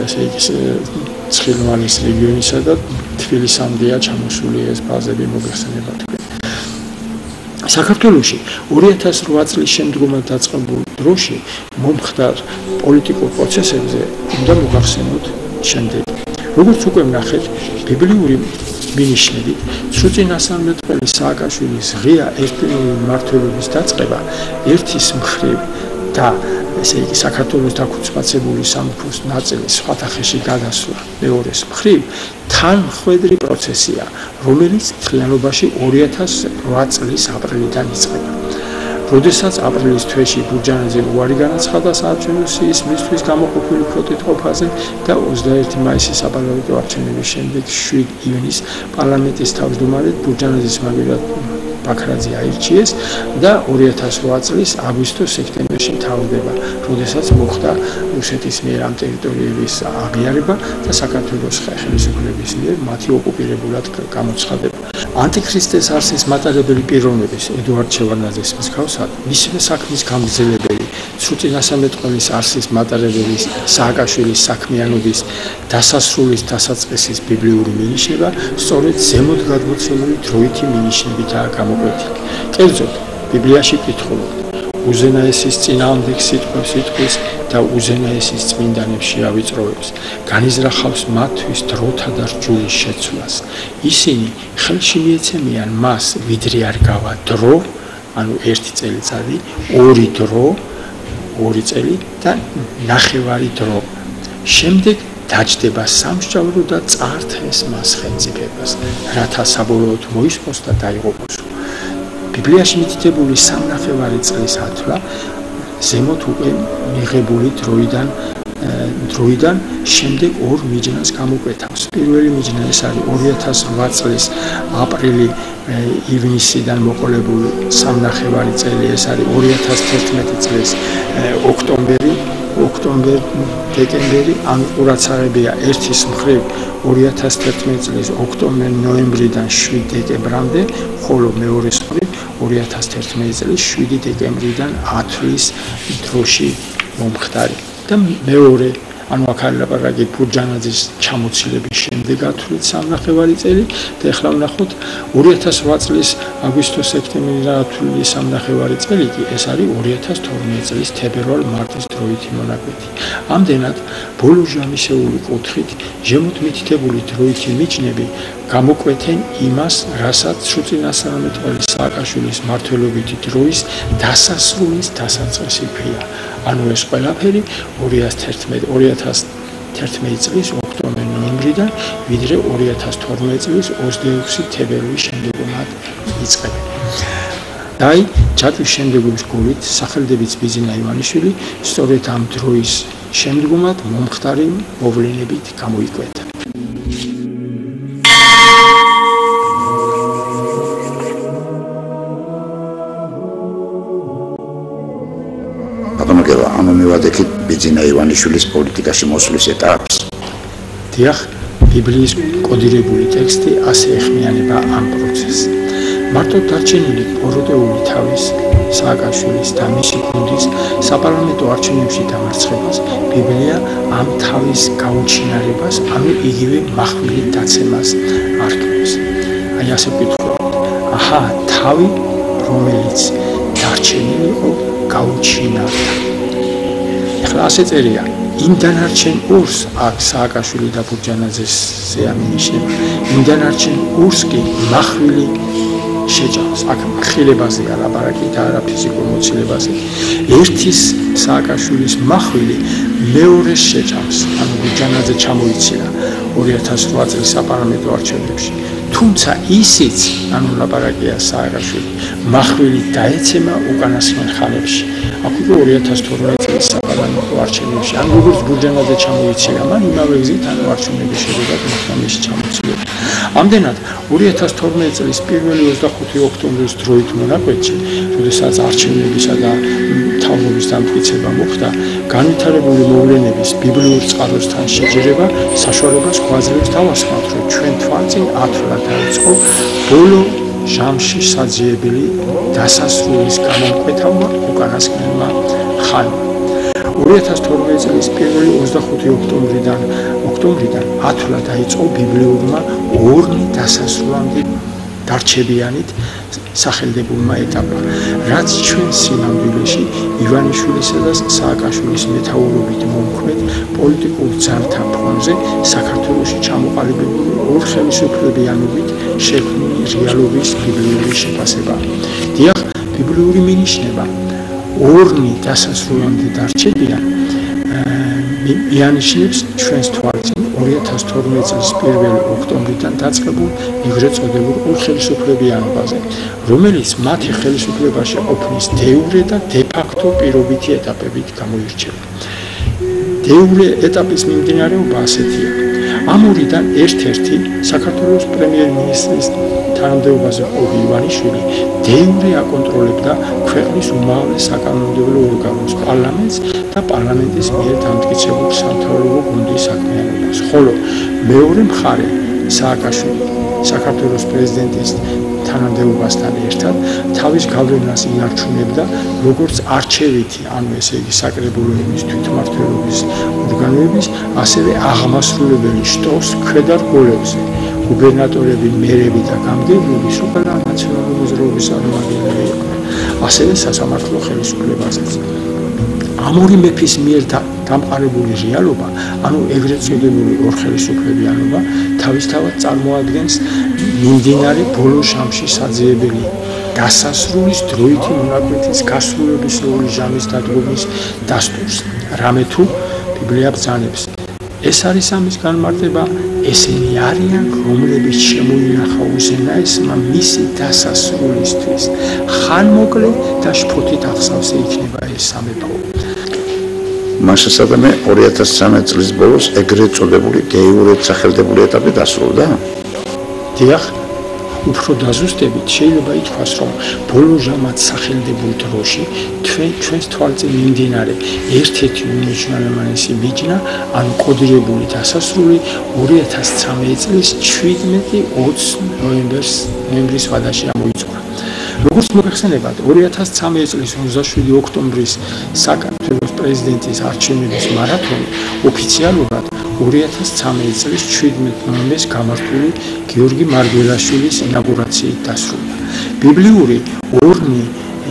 ესე იგი ცხილმალის რეგიონისა და თბილისამდეა ჩამოსული ეს ბაზები მოგეხსენება თქვენ. საქართველოში 2008 წლის შემდგომად დაწყებულ დროში მომხდარ პოლიტიკურ პროცესებზე უნდა მოგახსენოთ შემდეგი. როგორც უკვე ვნახეთ, ბიბლიური მინიშნებით წინასწარმეტყველი სააკაშვილის ღია ერთპიროვნული მმართველობის დაწყება ერთის მხრივ და ესე იგი საქართველოს დაქუცმაცებული სამეფოს ნაწილის სხვათა ხელში გადასვლა მეორეს მხრივ თანმხვედრი პროცესია, რომელიც მთლიანობაში 2008 წლის აპრილიდან იწყება. როდესაც აპრილის თვეში ბურჯანაძემ უარი განაცხადა საარჩევნოს მისთვის გამოყოფილი ფოტოთყოფაზე და 21 მაისის საპარლამენტო არჩევნების შემდეგ 7 ივნის პარლამენტის თავმჯდომარედ ბურჯანაძის მაგერად ბაქრაძე აირჩიეს და 2008 წლის აგვისტოს-სექტემბერში მთავრდება, როდესაც მოხდა რუსეთის მიერ ამ ტერიტორიების აღიარება და საქართველოს ხელისუფლების მიერ მათი ოკუპირებულად გამოცხადება. ანტიქრისტეს არსის მატარებელი პიროვნების ედუარდ შევარდნაძის მსგავსად, მისივე საქმის გამგზელებელი წინასწარმეტყველის არსის მატარებლის სააკაშვილის საქმიანობის დასასრულის დასაწყისის ბიბლიური მინიშნება სწორედ ზემოთ გადმოცემული დროითი მინიშნებითაა გამოკვეთილი. კერძოდ, ბიბლიაში კითხულობთ: უზენაესის წინააღმდეგ სიტყვის და უზენაესის წმინდანებს შეავიწროებს, განიზრახავს მათთვის დროთა და რჯულის შეცვლას. ისინი ხელში მიეცემიან მას, ვიდრე არ გავა დრო, ანუ 1 წელიწადი, 2 დრო, 2 წელი და ნახევარი დრო. შემდეგ დაჯდება სამსჯავრო და წაართეს მას ხელმწიფებას, რათა საბოლოოდ მოისმოს და დაიღუპოს. ბიბლიაში მითითებული 3.5 წლის ათვლა ზემოთ უკვე მიღებული დროიდან შემდეგ ორ მიჯნას გამოკვეთავს. პირველი მიჯნა ეს არის 2008 წლის აპრილი ივნისიდან მოყოლებული სამნახევარი წელი, ეს არის 2011 წლის ოქტომბერი, დეკემბერი, ან ყურაცაღებია ერთის მხრივ 2011 წლის ოქტომბერ-ნოემბრიდან 7 დეკემბრამდე, ხოლო მეორეს მხრივ 2011 წლის 7 დეკემბრიდან 10 თვის დროში მომხდარი. და მეორე ანუ აქ არის ლაპარაკი ფურჯანაძის ჩამოცილების შემდეგ ათვლით სამნახევარი წელი და ახლა ვნახოთ 2008 წლის აგვისტო-სექტემბრიდან ათვლილი სამნახევარი წელი კი ეს არის 2012 წლის თებერვალ-მარტის დროითი მონაკვეთი. ამდენად ბოლო ჟამისეული კუთხით ჟემოთ მითითებული დროითი მიჯნები გამოკვეთენ იმას, რასაც შუწინასწარმეტყველი სააკაშვილის მმართველობითი დროის დასასრულის დასაწყისი ქვია. ანუ ეს ყველაფერი 2011 წლის ოქტომბერ-ნოემბრიდან ვიდრე 2012 წლის 26 თებერვლის შემდეგომად იწყება. დაი ჯაჭვის შემდეგობის გულით სახელდებით ბიზინა ივანიშვილი სწორედ ამ დროის შემდგომად მომხდარი მოვლენებით გამოიკვეთა. ანუ მივადექით ბიზინა ივანიშვილის პოლიტიკაში მოსვლის ეტაპს. დიახ, ბიბლიის კოდირებული ტექსტი ასე ეხმიანება ამ პროცესს. მარტო დარჩენილი პოროტეული თავის სააკაშვილის და მისი გუნდის საპარლამენტო არჩევნებში დამარცხებას ბიბლია ამ თავის გაუჩინარებას, ანუ იგივე מחვილით დაცემას არქმევს. აი ასე ვკითხულობთ. აჰა, თავი, რომელიც დარჩენილი იყო გაუჩინარდა. ახლა ასე წერია, იმ დანარჩენ ორს აქ სააკაშვილი და ფურჯანაძეზე ამინიშნება, იმ დანარჩენ ორს კი מחვილი შეჭამს. აქ მხილებაზეა ლაპარაკი და არა ფიზიკურ მოცილებაზე. ერთის სააკაშვილის מחვილი მეორეს შეჭამს, ანუ ფურჯანაძე ჩამოიცინა 2008 წლის საპარლამენტო არჩევნებში. თუმცა ისიც, ანუ ლაპარაკია სააკაშვილი, מחვილი დაეცემა უკანასკნელ ხანებში. აქ უკვე 2012 წლის საპარლამენტო არჩევნებში, ან როგორც ფურჯანაძე ჩამოიცინა, მან იმავე გზით ანუ არჩევნების შედეგად მოხდა მისი ჩამოცილება. ამდენად 2012 წლის 1-25 ოქტომბრის დროით მონაკვეთში, როდესაც არჩევნებისა და თავმოყრის დამტკიცება მოხდა, განვითარებული მოვლენების ბიბლიურ წყაროსთან შეჯერება საშუალებას გვაძლევს დავასხმოთ, რომ ჩვენ თვალწინ ათვლა დაიწყო ბოლო ჟამში საძიებელი დასასრულის განმკვეთავმა უკანასკნელმა ხანმა. 2012 წლის 1-25 ოქტომბრიდან ათვლა დაიწყო ბიბლიურმა ორნი დასასრულამდე დარჩებიანით სახელდებულმა ეტაპმა, რაც ჩვენ სინამდვილეში ივანიშვილისა და სააკაშვილის მეთაურობით მომქმედ პოლიტიკურ ძალთა ფონზე საქართველოში ჩამოყალიბებული ორ ხელისუფლებიანობით შექმნილი რეალობის ბიბლიური შეფასება. დიახ, ბიბლიური მინიშნება ორნი დასასრულამდე დარჩებიან მიანიშნებს ჩვენს თვალწინ 2012 წლის 1 ოქტომბრიდან დაწყებულ ეგრეთ წოდებულ ორხელისუფლებიანობაზე, რომელიც მათი ხელისუფლებაში ყოფნის დეიურე და დე-ფაქტო პირობითი ეტაპებით გამოირჩევა. დეიურე ეტაპის მიმდინარეობა ასეთია. ამ ორიდან ერთ-ერთი საქართველოს პრემიერ-მინისტრის თანამდებობაზე ყოფილი ივანიშვილი დეიურე აკონტროლებდა ქვეყნის უმაღლეს საკანონმდებლო ორგანოს პარლამენტს და პარლამენტის მიერ დამტკიცებულ სამთავრობო გუნდის საქმიანობას, ხოლო მეორე მხარე სააკაშვილი საქართველოს პრეზიდენტის თანამდებობასთან ერთად თავის გავლენას ინარჩუნებდა როგორც არჩევითი, ანუ ესე იგი საკრებულოების თვითმმართველობის ორგანოების, ასევე აღმასრულებელი შტოს ქვედარგოლებზე, გუბერნატორები, მერები და გამგებლები სუპერნაციონალური მოძრაობის წარმომადგენლები იყვნენ, ასევე სასამართლო ხელისუფლებაზეც. ამ ორი მეფის მიერ დამყარებული რეალობა, ანუ ეგრეთ წოდებული ორხელისუფლებიანობა, თავისთავად წარმოადგენს მიმდინარე ბოლო ჟამში საძიებელი დასასრულის დროითი მონაკვეთის გასრულებისეული ჟამის დადგომის დასტურს, რამე თუ ბიბლია ბრძანებს. ეს არის ამის განმარტება ესენი არიან, რომლებიც შემოინახა უზენაესმა მისი დასასრულისთვის. ხანმოკლე და შფოთით ახსავსე იქნება ეს სამეფო. მას შესაბამე 2013 წლის ბოლოს ეგრეთ წოდებული გეიურად სახელდებული ეტაპი დასრულდა. დიახ, უფრო დაზუსტებით შეიძლება ითქვას, რომ ბოლო ჟამად სახელდებულ დროში ჩვენს თვალწინ მიმდინარე ერთ-ერთი უმნიშვნელოვანესი მიჯნა, ანუ კოდირებული დასასრული 2013 წლის 17-20 ნოემბრის ვადაში ამოიწურა. როგორც მოიხსენებათ, 2013 წლის 27 ოქტომბრის საქართველოს პრეზიდენტის არჩევნების მარათონი ოფიციალურად 2013 წლის 17 ნოემბერს გამართული გიორგი მარგველაშვილის ინაუგურაციით დასრულდა. ბიბლიური ორნი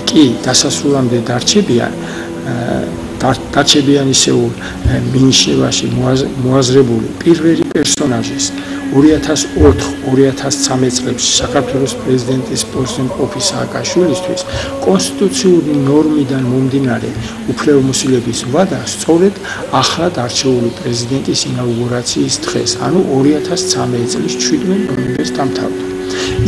კი დასასრულამდე დარჩებიან ისეულ მინიშნებაში მოაზრებული პირველი პერსონაჟის 2004-2013 წლებში საქართველოს პრეზიდენტის პოსტზე მყოფი სააკაშვილისთვის კონსტიტუციური ნორმიდან მომდინარე უფლებამოსილების ვადა სწორედ ახლად არჩეული პრეზიდენტის ინაუგურაციის დღეს, ანუ 2013 წლის 17 ნოემბერს დამთავრდა.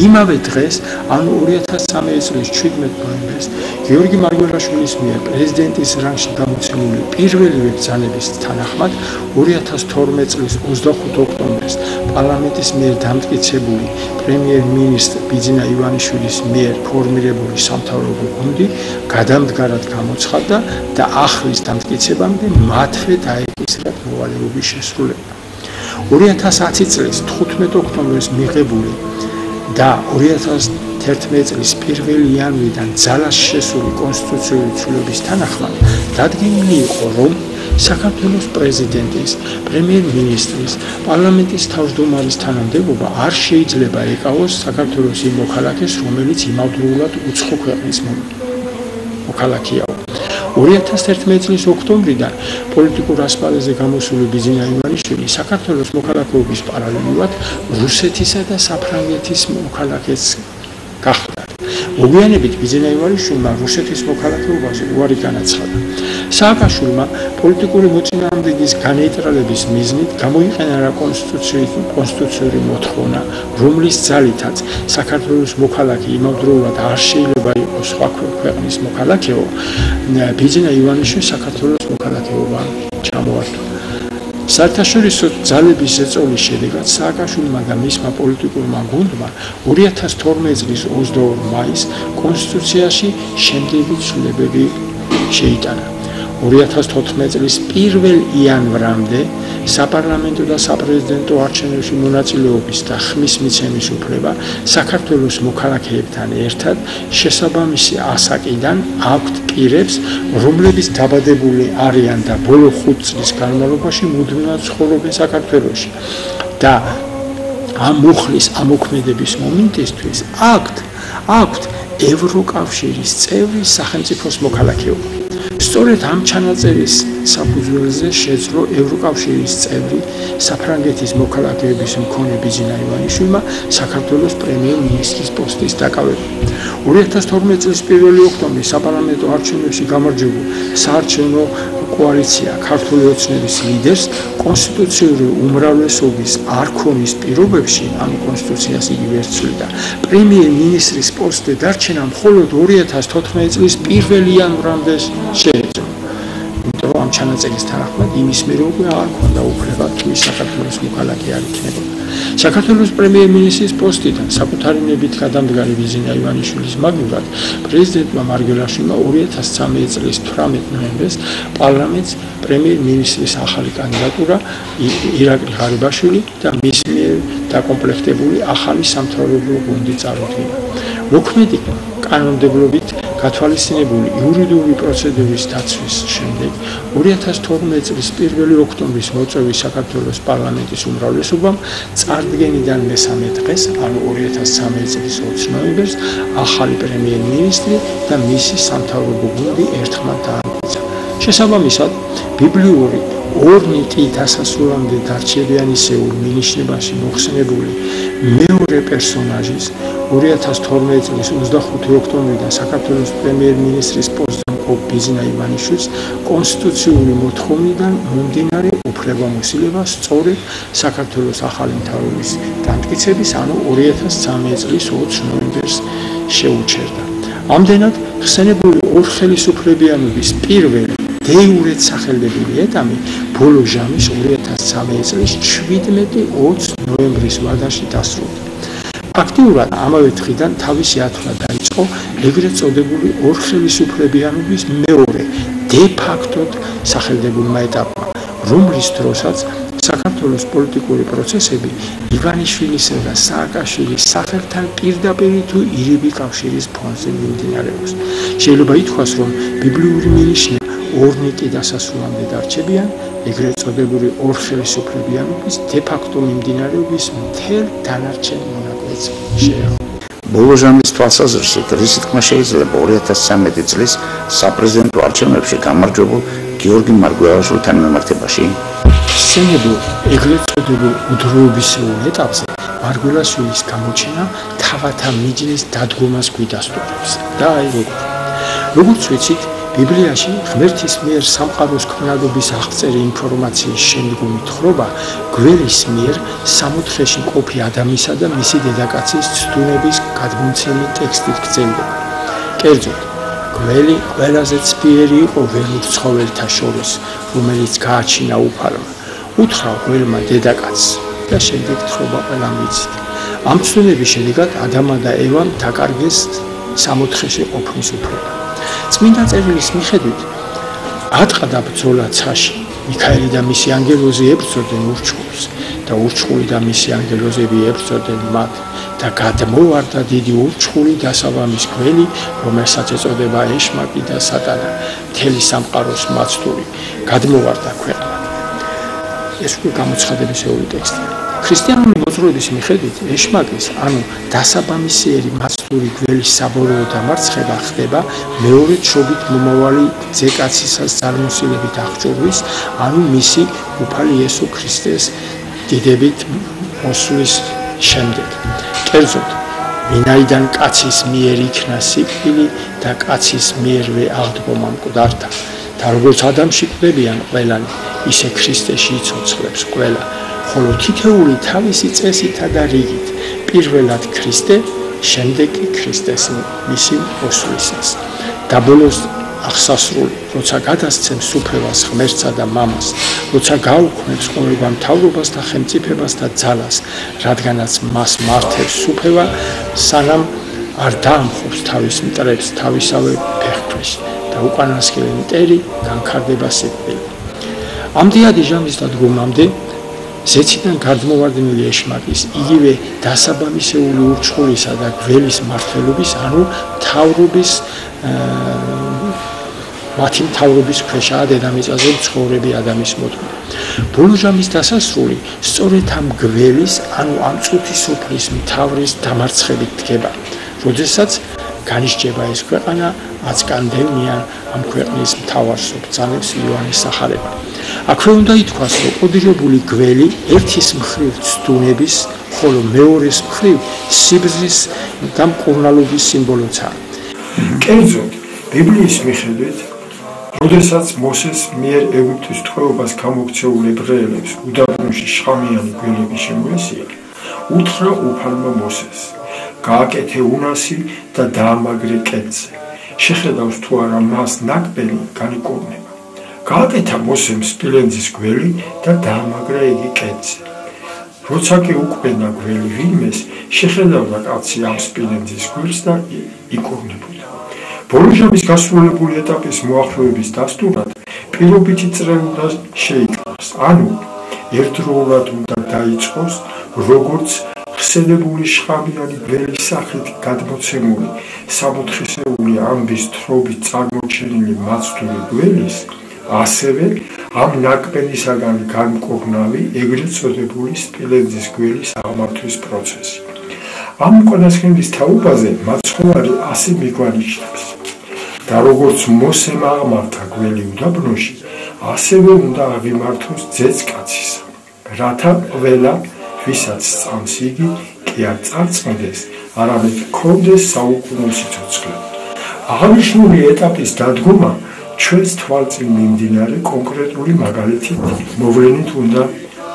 იმავე დღეს, ანუ 2013 წლის 17 ნოემბერს, გიორგი მარგველაშვილის მიერ პრეზიდენტის რანგში გამოცემული პირველივე ბრძანების თანახმად 2012 წლის 25 ოქტომბერს პარლამენტის მიერ დამტკიცებული პრემიერ-მინისტრ ბიძინა ივანიშვილის მიერ ფორმირებული სამთავრობო გუნდი გადამდგარად გამოცხადდა და ახლის დამტკიცებამდე მათვე დაეკისრათ მოვალეობის შესრულება. 2010 წლის 15 ოქტომბერს მიღებული და 2011 წლის 1 იანვრიდან ძალაში შესული კონსტიტუციური ცვლილების თანახმად დადგენილი იყო, რომ საქართველოს პრეზიდენტის, პრემიერ-მინისტრის, პარლამენტის თავმჯდომარის თანამდებობა არ შეიძლება ეკავოს საქართველოს იმ მოქალაქეს, რომელიც იმავდროულად უცხო ქვეყნის მოქალაქეა. 2011 წლის ოქტომბრიდან პოლიტიკურ ასპარეზზე გამოსული ბიძინა ივანიშვილი საქართველოს მოქალაქეობის პარალელურად რუსეთისა და საფრანგეთის მოქალაქეც გახდა. მოგვიანებით ბიძინა ივანიშვილმა რუსეთის მოქალაქეობაზე უარი განაცხადა. სააკაშვილმა პოლიტიკური მოწინააღმდეგის განეიტრალების მიზნით გამოიყენა რა კონსტიტუციური მოთხოვნა, რომლის ძალითაც საქართველოს მოქალაქე იმავდროულად არ შეიძლება იყოს სხვა ქვეყნის მოქალაქეო, ბიძინა ივანიშვილს საქართველოს მოქალაქეობა ჩამოართვა. საერთაშორისო ძალების ზეწოლის შედეგად სააკაშვილმა და მისმა პოლიტიკურმა გუნდმა 2012 წლის 22 მაისს კონსტიტუციაში შემდეგი ცვლილებები შეიტანა. 2014 წლის 1 იანვრამდე საპარლამენტო და საპრეზიდენტო არჩევნებში მონაწილეობის და ხმის მიცემის უფლება საქართველოს მოქალაქეებთან ერთად შესაბამისი ასაკიდან აქვთ პირებს, რომლებიც დაბადებული არიან და ბოლო 5 წლის განმავლობაში მუდმივად ცხოვრობენ საქართველოში და ამ მუხლის ამოქმედების მომენტისთვის აქვთ ევროკავშირის წევრი სახელმწიფოს მოქალაქეობა. სწორედ ამ ჩანაწერის საფუძველზე შეძლო ევროკავშირის წევრი საფრანგეთის მოქალაქეების მქონე ბიძინა ივანიშვილმა საქართველოს პრემიერ-მინისტრის პოსტის დაკავება. 2012 წლის 1 ოქტომბრის საპარლამენტო არჩევნებში გამარჯვებულ საარჩევნო კოალიცია ქართული ოცნების ლიდერს კონსტიტუციური უმრავლესობის არქონის პირობებში, ანუ კონსტიტუციას იგივე ერცვლიდა, პრემიერ-მინისტრის პოსტზე დარჩენა მხოლოდ 2014 წლის 1 იანვრამდე შეეძლო. იმიტომ რომ ამ ჩანაწერის თანახმად იმის მიერ უკვე არ ქონდა უფლება თუ ის საქართველოს მოქალაქე არ იქნებოდა. საქართველოს პრემიერ-მინისტრის პოსტიდან საკუთარი ნებით გადამდგარი ბიძინა ივანიშვილის მაგივრად პრეზიდენტმა მარგველაშვილმა 2013 წლის 18 ნოემბერს პარლამენტს პრემიერ-მინისტრის ახალი კანდიდატურა ირაკლი ღარიბაშვილი და მის მიერ დაკომპლექტებული ახალი სამთავრობო გუნდი წარუდგინა. მოქმედი კანონმდებლობით გათვალისწინებული იურიდიული პროცედურის დაცვის შემდეგ 2012 წლის 1 ოქტომბრის მოწვევის საქართველოს პარლამენტის უმრავლესობამ წარდგენიდან მესამე დღეს, ანუ 2013 წლის 20 ნოემბერს, ახალი პრემიერ-მინისტრი და მისი სამთავრობო გუნდი ერთხმად დაამტკიცა. შესაბამისად, ბიბლიური ორნი კი დასასრულამდე დარჩებიან ისეულ მინიშნებაში მოხსენებული მეორე პერსონაჟის 2012 წლის 25 ოქტომბრიდან საქართველოს პრემიერ-მინისტრის პოსტზე მყოფ ბიძინა ივანიშვილს კონსტიტუციური მოთხოვნიდან მომდინარე უფლებამოსილება სწორედ საქართველოს ახალი მთავრობის დამტკიცების, ანუ 2013 წლის 20 ნოემბერს შეუჩერდა. ამდენად ხსენებული ორ ხელისუფლებიანობის პირველი დეიურეთ სახელდებელი ეტამი ბოლო ჟამის 2013 წლის 17-20 ნოემბრის ვადაში დასრულდა. აქტიურად ამავე დღიდან თავისი ათვლა დაიწყო ეგრეთ წოდებული ორ ხელისუფლებიანობის მეორე დე-ფაქტოდ სახელდებულმა ეტაპმა, რომლის დროსაც საქართველოს პოლიტიკური პროცესები ივანიშვილისა და სააკაშვილის სახელთან პირდაპირ თუ ირიბი კავშირის ფონზე მიმდინარეობს. შეიძლება ითქვას, რომ ბიბლიური მინიშნა ორნიკი დასასრულამდე დარჩებიან ეგრეთ წოდებული ორ ხელისუფლებიანობის დე-ფაქტო მიმდინარეობის მთელ დანარჩენ მონაკვეთს შეეხო. ბოლო ჟამის თვალსაზრისით, რისი თქმა შეიძლება 2013 წლის საპრეზიდენტო არჩევნებში გამარჯვებულ გიორგი მარგველაშვილთან მიმართებაში? ხსენებულ ეგრეთ წოდებულ უდროობისეულ ეტაპზე მარგველაშვილის გამოჩენა თავათა მიჯნის დადგომას გვიდასტურებს და აი როგორც ვიცით, ბიბლიაში ღმერთის მიერ სამყაროს ქმნადობის აღწერი ინფორმაციის შემდგომი თხრობა გველის მიერ სამოთხეში მყოფი ადამისა და მისი დედაკაცის ცდუნების გადმოცემი ტექსტით გრძელდება. კერძოდ, გველი ყველაზე ცბიერი იყო ველურ ცხოველთა შორის, რომელიც გააჩინა უფალმა. უთხრა გველმა დედაკაცს და შემდეგ თხრობა ყველამ ვიცით. ამ ცდუნების შედეგად ადამა და ევამ დაკარგეს სამოთხეში ყოფნის უფლება. წმინდა წერილის მიხედვით ატყდა ბრძოლა ცაში, მიქაელი და მისი ანგელოზი ებრძოდნენ ურჩხულს და ურჩხული და მისი ანგელოზები ებრძოდნენ მათ და გადმოვარდა დიდი ურჩხული დასაბამის გველი, რომელსაც ეწოდება ეშმაკი და სატანა, მთელი სამყაროს მაცდური, გადმოვარდა ქვეყანა. ეს უკვე გამოცხადებისეული ტექსტია. ქრისტიანული მოძღვრების მიხედვით ეშმაკის, ანუ დასაბამისიერი მაცდური გველის საბოლოო დამარცხება ხდება მეორე შობით მომავალი ძეკაცისას ძალმოსილებით აღჭურვის, ანუ მისი უფალი იესო ქრისტეს დიდებით მოსვლის შემდეგ. კერძოდ, ვინაიდან კაცის მიერ იქნა სიკვდილი და კაცის მიერვე აღდგომა მკვდართა და როგორც ადამიანში კვდებიან ყველანი, ისე ქრისტეში იცოცხლებს ყველა, ხოლო თითეული თავისი წესითა და რიგით, პირველად ქრისტე, შემდეგ კი ქრისტეს მისი მოსვლისას. და ბოლოს აღსასრული, როცა გადასცემს უფლებას ღმერთსა და მამას, როცა გაუქმებს ყოველგვარ მთავრობას და ხელმწიფებას და ძალას, რადგანაც მას მართებს უფლება, სანამ არ დაამხობს თავის მტრებს თავისავე ფეხქვეშ და უკანასკნელი მტერი განქარდება სიკვდილი. ამდენადი ჟამის დადგომამდე ზეციდან გარდმოვარდნილი ეშმაკის, იგივე დასაბამისეული ურჩხულისა და გველის მმართველობის, ანუ მთავრობის მათი მთავრობის ქვეშაა დედამიწაზე მცხოვრები ადამიანის მოდგმა. ბოლო ჟამის დასასრული სწორედ ამ გველის, ანუ ამ წუთის სოფლის მთავრის დამარცხებით დგება, როდესაც განისჯება ეს ქვეყანა, აწკანდევნიან ამ ქვეყნის მთავარს ბრძანებს იოანეს სახარება. აქვე უნდა ითქვას, რომ კოდირებული გველი ერთის მხრივ ცდუნების, ხოლო მეორეს მხრივ სიბრძნის და მკურნალობის სიმბოლოა. კერძოდ, ბიბლიის მიხედვით, როდესაც მოსეს მიერ ეგვიპტის თყვეობას გამოქცეულ ებრაელებს უდაბნოში შხამიანი გველები შემოესია, უთხრა უფალმა მოსეს, გააკეთე უნასი და დაამაგრე კედზე. შეხედავს თუ არა მას ნაკბენი განიკურნება. გააკეთა მოსემ სპილენძის გველი და დაამაგრა იგი კედზე. როცა კი უკბენა გველი ვინმეს, შეხედავდა კაცი ამ სპილენძის გველს და იკურნებოდა. ბოლო ჟამის გასრულებული ეტაპის მოახლოების დასტურად პირობითი წრე უნდა შეიქმნას, ანუ ერთდროულად უნდა დაიწყოს, როგორც ხსენებული შხამიანი გველის სახით გადმოცემული სამოთხისეული ამბის თხრობით წარმოჩენილი მაცდური გველის, ასევე ამ ნაკბენისაგან განკურნავი ეგრეთ წოდებული სპილენძის გველის აღმართვის პროცესი. ამ უკანასკნელის თაობაზე მაცხოვარი ასე მიგვანიშნებს და როგორც მოსემ აღმართა გველი უდაბნოში, ასევე უნდა აღიმართოს ძეწკაცისა, რათა ყველა ვისაც წამს იგი კი არ წარწმდეს, არამედ ჰქონდეს საუკუნო სიცოცხლე. აღნიშნული ეტაპის დადგომა ჩვენს თვალწინ მიმდინარე კონკრეტული მაგალითით მოვლენით უნდა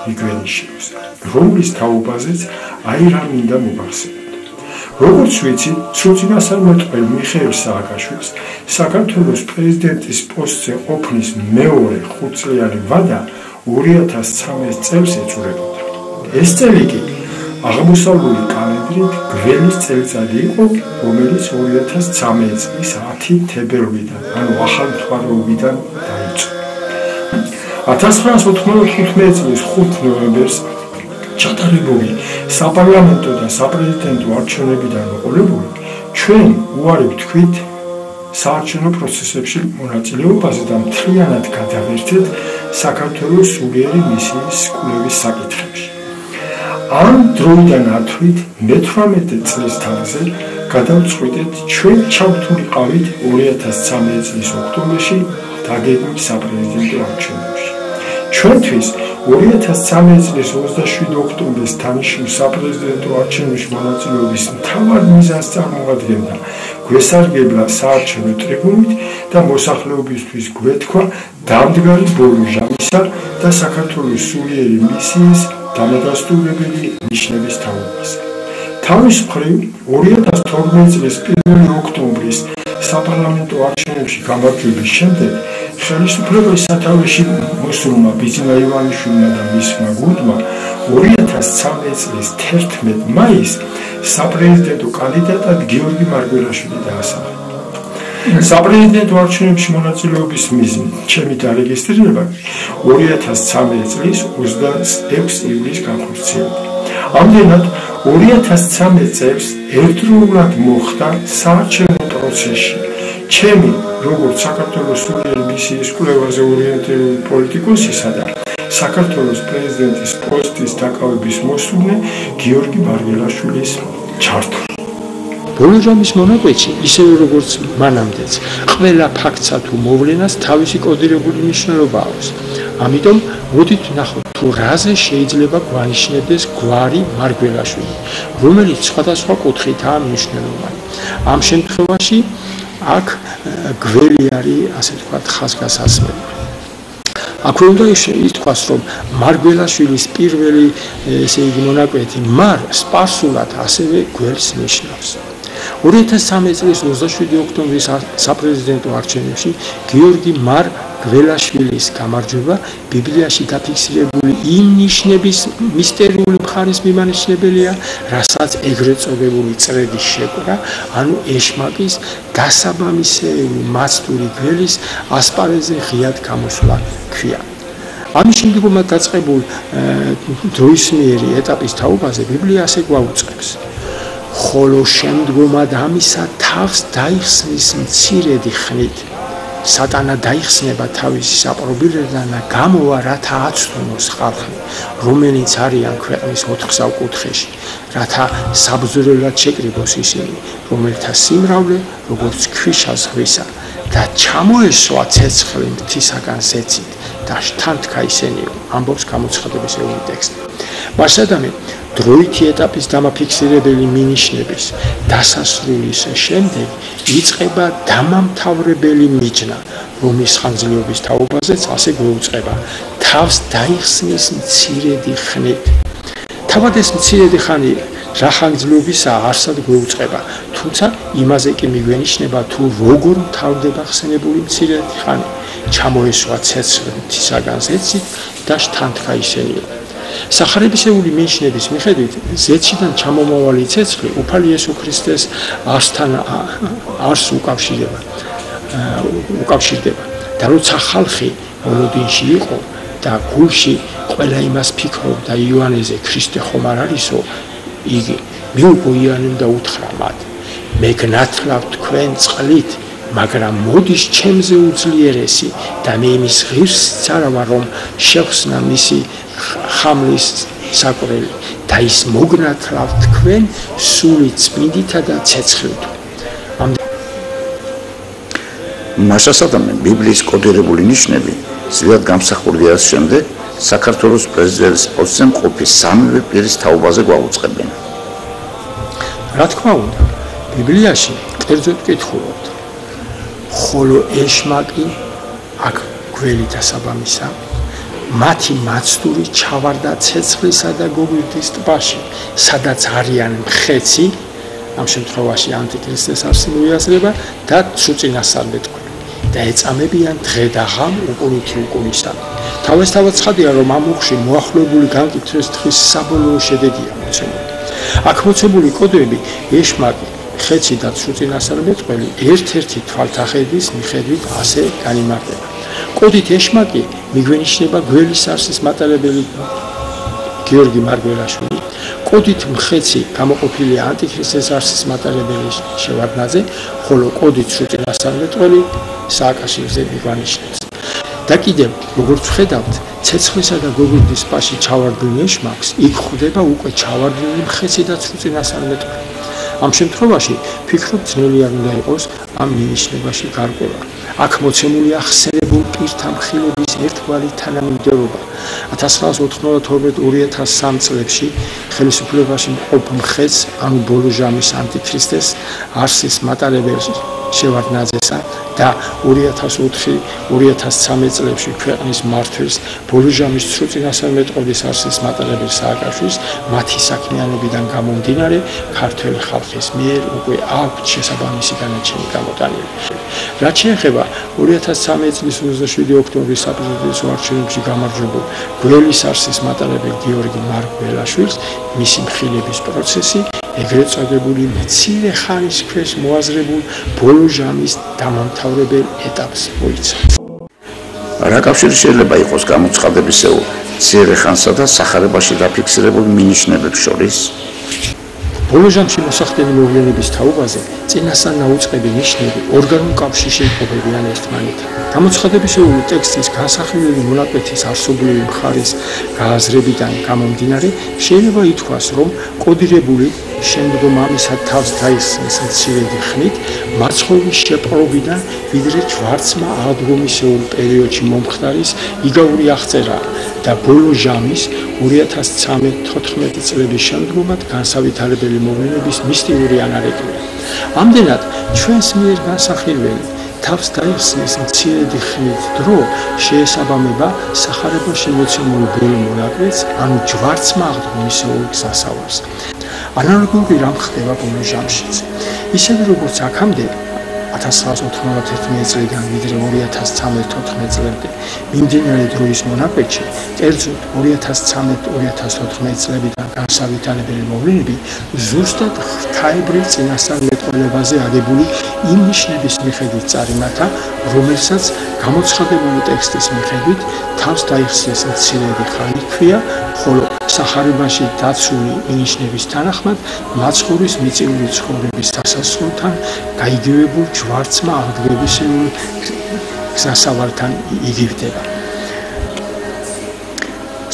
მიგვენიშნოს, რომლის თაობაზეც აი რა მინდა მოგახსენოთ. როგორც ვიცით, წუწინასწარმეტყველ მიხეილ სააკაშვილს საქართველოს პრეზიდენტის პოსტზე ყოფნის მეორე 5-წლიანი ვადა 2013 წელს ეწურებოდა. ეს წელი კი აღმოსავლური კალენდრით გველის წელიწადი იყო, რომელიც 2013 წლის 10 თებერვლიდან, ანუ ახალ მთვარეობიდან დაიწყო. 1995 წლის 5 ნოემბერს ჩატარებული საპარლამენტო და საპრეზიდენტო არჩევნებიდან მოყოლებული ჩვენ უარი ვთქვით საარჩევნო პროცესებში მონაწილეობაზე და მთლიანად გადავერთეთ საქართველოს სულიერი მისიის კვლევის საკითხებში. ამ დროიდან ათვლით მე-18 წლის თავზე გადავწყვიტეთ ჩვენ ჩავთვლიყავით 2013 წლის ოქტომბერში დაგეგმილ საპრეზიდენტო არჩევნებში. ჩვენთვის 2013 წლის 27 ოქტომბრის დანიშნულ საპრეზიდენტო არჩევნებში მონაწილეობის მთავარ მიზანს წარმოადგენდა გვესარგებლა საარჩევნო ტრიბუნით და მოსახლეობისთვის გვეთქვა დამდგარი ბოლო ჟამისა და საქართველოს სულიერი მისიის დამადასტურებელი ნიშნების თაობაზე. თავის მხრივ 2012 წლის 1 ოქტომბრის საპარლამენტო არჩევნებში გამარჯვების შემდეგ ხელისუფლების სათავეში მოსულმა ბიძინა ივანიშვილმა და მისმა გუნდმა 2013 წლის 11 მაისს საპრეზიდენტო კანდიდატად გიორგი მარგველაშვილი დაასახელა. საპრეზიდენტო არჩევნებში მონაწილეობის მიზნით ჩემი დარეგისტრირება 2013 წლის 26 ივლისს განხორციელდა. ამდენად 2013 წელს ერთდროულად მოხდა საარჩევნო პროცესში ჩემი როგორც საქართველოს სულიერი მისიის კვლევაზე ორიენტირებული პოლიტიკოსისა და საქართველოს პრეზიდენტის პოსტის დაკავების მოსვლამდე გიორგი მარგველაშვილის ჩართვა. ბოლო ჟამის მონაკვეთში, ისევე როგორც მანამდეც, ყველა ფაქტსა თუ მოვლენას თავისი კოდირებული მნიშვნელობა აქვს. ამიტომ მოდით ვნახოთ, თუ რაზე შეიძლება გვანიშნებდეს გვარი მარგველაშვილი, რომელიც სხვადასხვა კუთხითაა მნიშვნელოვანი. ამ შემთხვევაში აქ გველი არის, ასე ვთქვათ, ხაზგასაცმელი. აქვე უნდა ითქვას, რომ მარგველაშვილის პირველი მონაკვეთი მარ სპარსულად ასევე გველს ნიშნავს. 2013 წლის 27 ოქტომბრის საპრეზიდენტო არჩევნებში გიორგი მარგველაშვილის გამარჯვება ბიბლიაში დაფიქსირებული იმ ნიშნების მისტერიული მხარის მიმანიშნებელია, რასაც ეგრეთ წოდებული წრედის შეკვრა, ანუ ეშმაკის დასაბამისეული მაცდური გველის ასპარეზზე ღიად გამოსვლა ქვია. ამის შემდგომად დაწყებულ დროისმიერი ეტაპის თაობაზე ბიბლია ასე გვაუწყებს. ხოლო შემდგომად ამისა თავს დაიხსნის მცირედი ხნით. სატანა დაიხსნება თავისი საპრობილედან და გამოვა, რათა აცდუნოს ხალხი, რომელიც არიან ქვეყნის 4 კუთხეში, რათა საბრძოლველად შეკრიბოს ისინი, რომელთა სიმრავლე როგორც ქვიშა ზღვისა და ჩამოესვა ცეცხლი მთისაგან ზეცით და შთანთქა ისენიო, ამბობს გამოცხადების ეული ტექსტი. მარსადამე დროითი ეტაპის დამაფიქსირებელი მინიშნების დასასრულის შემდეგ იწყება დამამთავრებელი მიჯნა, რომლის ხანგრძლივობის თაობაზეც ასე გვეუწყება თავს დაიხსნის მცირედი ხნით. თავად ეს მცირედი ხანი რა ხანგრძლივობისაა არსად გვეუწყება, თუმცა იმაზე კი მიგვენიშნება თუ როგორ მთავრდება ხსენებული მცირედი ხანი, ჩამოესვა ცეცხლი მთისაგან ზეცით და შთანთქა ისენიო. სახარებისეული მინიშნების მიხედვით ზეციდან ჩამომავალი ცეცხლი უფალი იესო ქრისტეს არსთან არს უკავშირდება და როცა ხალხი მოლოდინში იყო და გულში ყველა იმას ფიქრობდა იოანეზე, ქრისტე ხომ არ არისო, იგი მიუღო იანემ და უთხრა მათ, მე გნათლავ თქვენ წყლით, მაგრამ მოდის ჩემზე უძლიერესი და მე იმის ღირსიც არა ვარ, რომ შევხსნა მისი ხამლის საკვრელი და ის მოგნათლავ თქვენ სული წმინდითა და ცეცხლით. მასასადამე ბიბლიის კოდირებული ნიშნები ძლიერ გამსახურდია შემდეგ საქართველოს პრეზიდენტის პოსტზე მყოფი სამივე პირის თაობაზე გვაუწყებენ. რა თქმა უნდა, ბიბლიაში კერძოდ კითხულობთ, ხოლო ეშმაკი აქ გველი დასაბამისა მათი მაცდური ჩავარდა ცეცხლისა და გოგირდის ტბაში, სადაც არიან მხეცი, ამ შემთხვევაში ანტიქრისტეს არსი მოიაზრება და ცუწინასწარმეტყვი და ეწამებიან დღე და ღამ უკუნითი უკუნისა. თავისთავად ცხადია, რომ ამ უხში მოახლოებული განკითხვის თხრის საბოლოო შედეგია მოცემული. აქ მოცემული კოდები ეშმაკი, ხეცი და ცუწინასწარმეტყველი ერთ-ერთი თვალთახედის მიხედვით ასე განიმარტება. კოდით ეშმაკი მიგვენიშნება გველის არსის მატარებელი გიორგი მარგველაშვილი. კოდით მხეცი გამოყოფილია ანტიქრისტეს არსის მატარებელი შევარდნაძე, ხოლო კოდით ცუწინასწარმეტყველი სააკაშიძე მიგვანიშნებს. და კიდევ, როგორც ვხედავთ, ცეცხლისა და გოგირდის ტბაში ჩავარდნილ ეშმაკს იქ ხვდება უკვე ჩავარდნილი მხეცი და ცუწინასწარმეტყველი. ამ შემთხვევაში ფიქრობ ძნელი არ უნდა იყოს ამ მინიშნებაში გარკვევა. აქ მოცემულია ხსენებულ პირთა მხილების ერთგვარი თანამიმდევრობა. 1992-2003 წლებში ხელისუფლებაში მყოფ მხეცს, ანუ ბოლო ჟამის ანტიქრისტეს არსის მატარებელს შევარდნაძესა და 2004-2013 წლებში ქვეყნის მმართველს ბოლო ჟამის ცუწინასწარმეტყველის არსის მატარებელ სააკაშვილს მათი საქმიანობიდან გამომდინარე ქართველი ხალხის მიერ უკვე აქვთ შესაბამისი განაჩენი გამოტანილი. რაც შეეხება 2013 წლის 27 ოქტომბრის საპრეზიდენტო არჩევნებში გამარჯვებულ გველის არსის მატარებელ გიორგი მარგველაშვილს მისი მხილების პროცესი ეგრეთ წოდებული მცირე ხანის ქვეშ მოაზრებულ ბოლო ჟამის დამამთავრებელ ეტაპს მოიცავს. რა კავშირი შეიძლება იყოს გამოცხადებისეულ მცირე ხანსა და სახარებაში დაფიქსირებულ მინიშნებებს შორის? ბოლო ჟამში მოსახდენი მოვლენების თაობაზე წინასწარ დაუწყები ნიშნები ორგანულ კავშირში იყოფებიან ერთმანეთთან. გამოცხადებისეული ტექსტის განსახილველი მონაკვეთის არსობრივი მხარის გააზრებიდან გამომდინარე შეიძლება ითქვას, რომ კოდირებული შემდგომ ამისა თავს დაიხსნის მცირედი ხნით მაცხოვრის შეპყრობიდან ვიდრე ჯვარცმა აღდგომისეულ პერიოდში მომხდარის იგავური აღწერა და ბოლო ჟამის 2013-14 წლების შემდგომად განსავითარებელი მოვლენების მისტიური ანარეკლია. ამდენად ჩვენს მიერ განსახილველი თავს დაიხსნის მცირედი ხნით დრო შეესაბამება სახარებაში მოცემულ ბოლო მონაკვეთს, ანუ ჯვარცმა აღდგომისეულ გზასავარს. ანალოგიური რამ ხდება ბოლო ჟამშიც. ისევე როგორც აქამდე 1991 წლიდან ვიდრე 2013-14 წლამდე მიმდინარე დროის მონაკვეთში, კერძოდ 2013-2014 წლებიდან განსავითარებელი მოვლენები ზუსტად ღვთაებრივ წინასწარმეტყველებაზე აგებული იმ ნიშნების მიხედვით წარიმართა, რომელსაც გამოცხადებული ტექსტის მიხედვით თავს დაიხსნის მცირედი ხანი ჰქვია, ხოლო სახარებაში დაცული მინიშნების თანახმად მაცხოვრის მიწიური ცხოვრების დასასრულთან გაიგივებულ ჯვარცმა აღდგებისეულ გზასავართან იგივდება.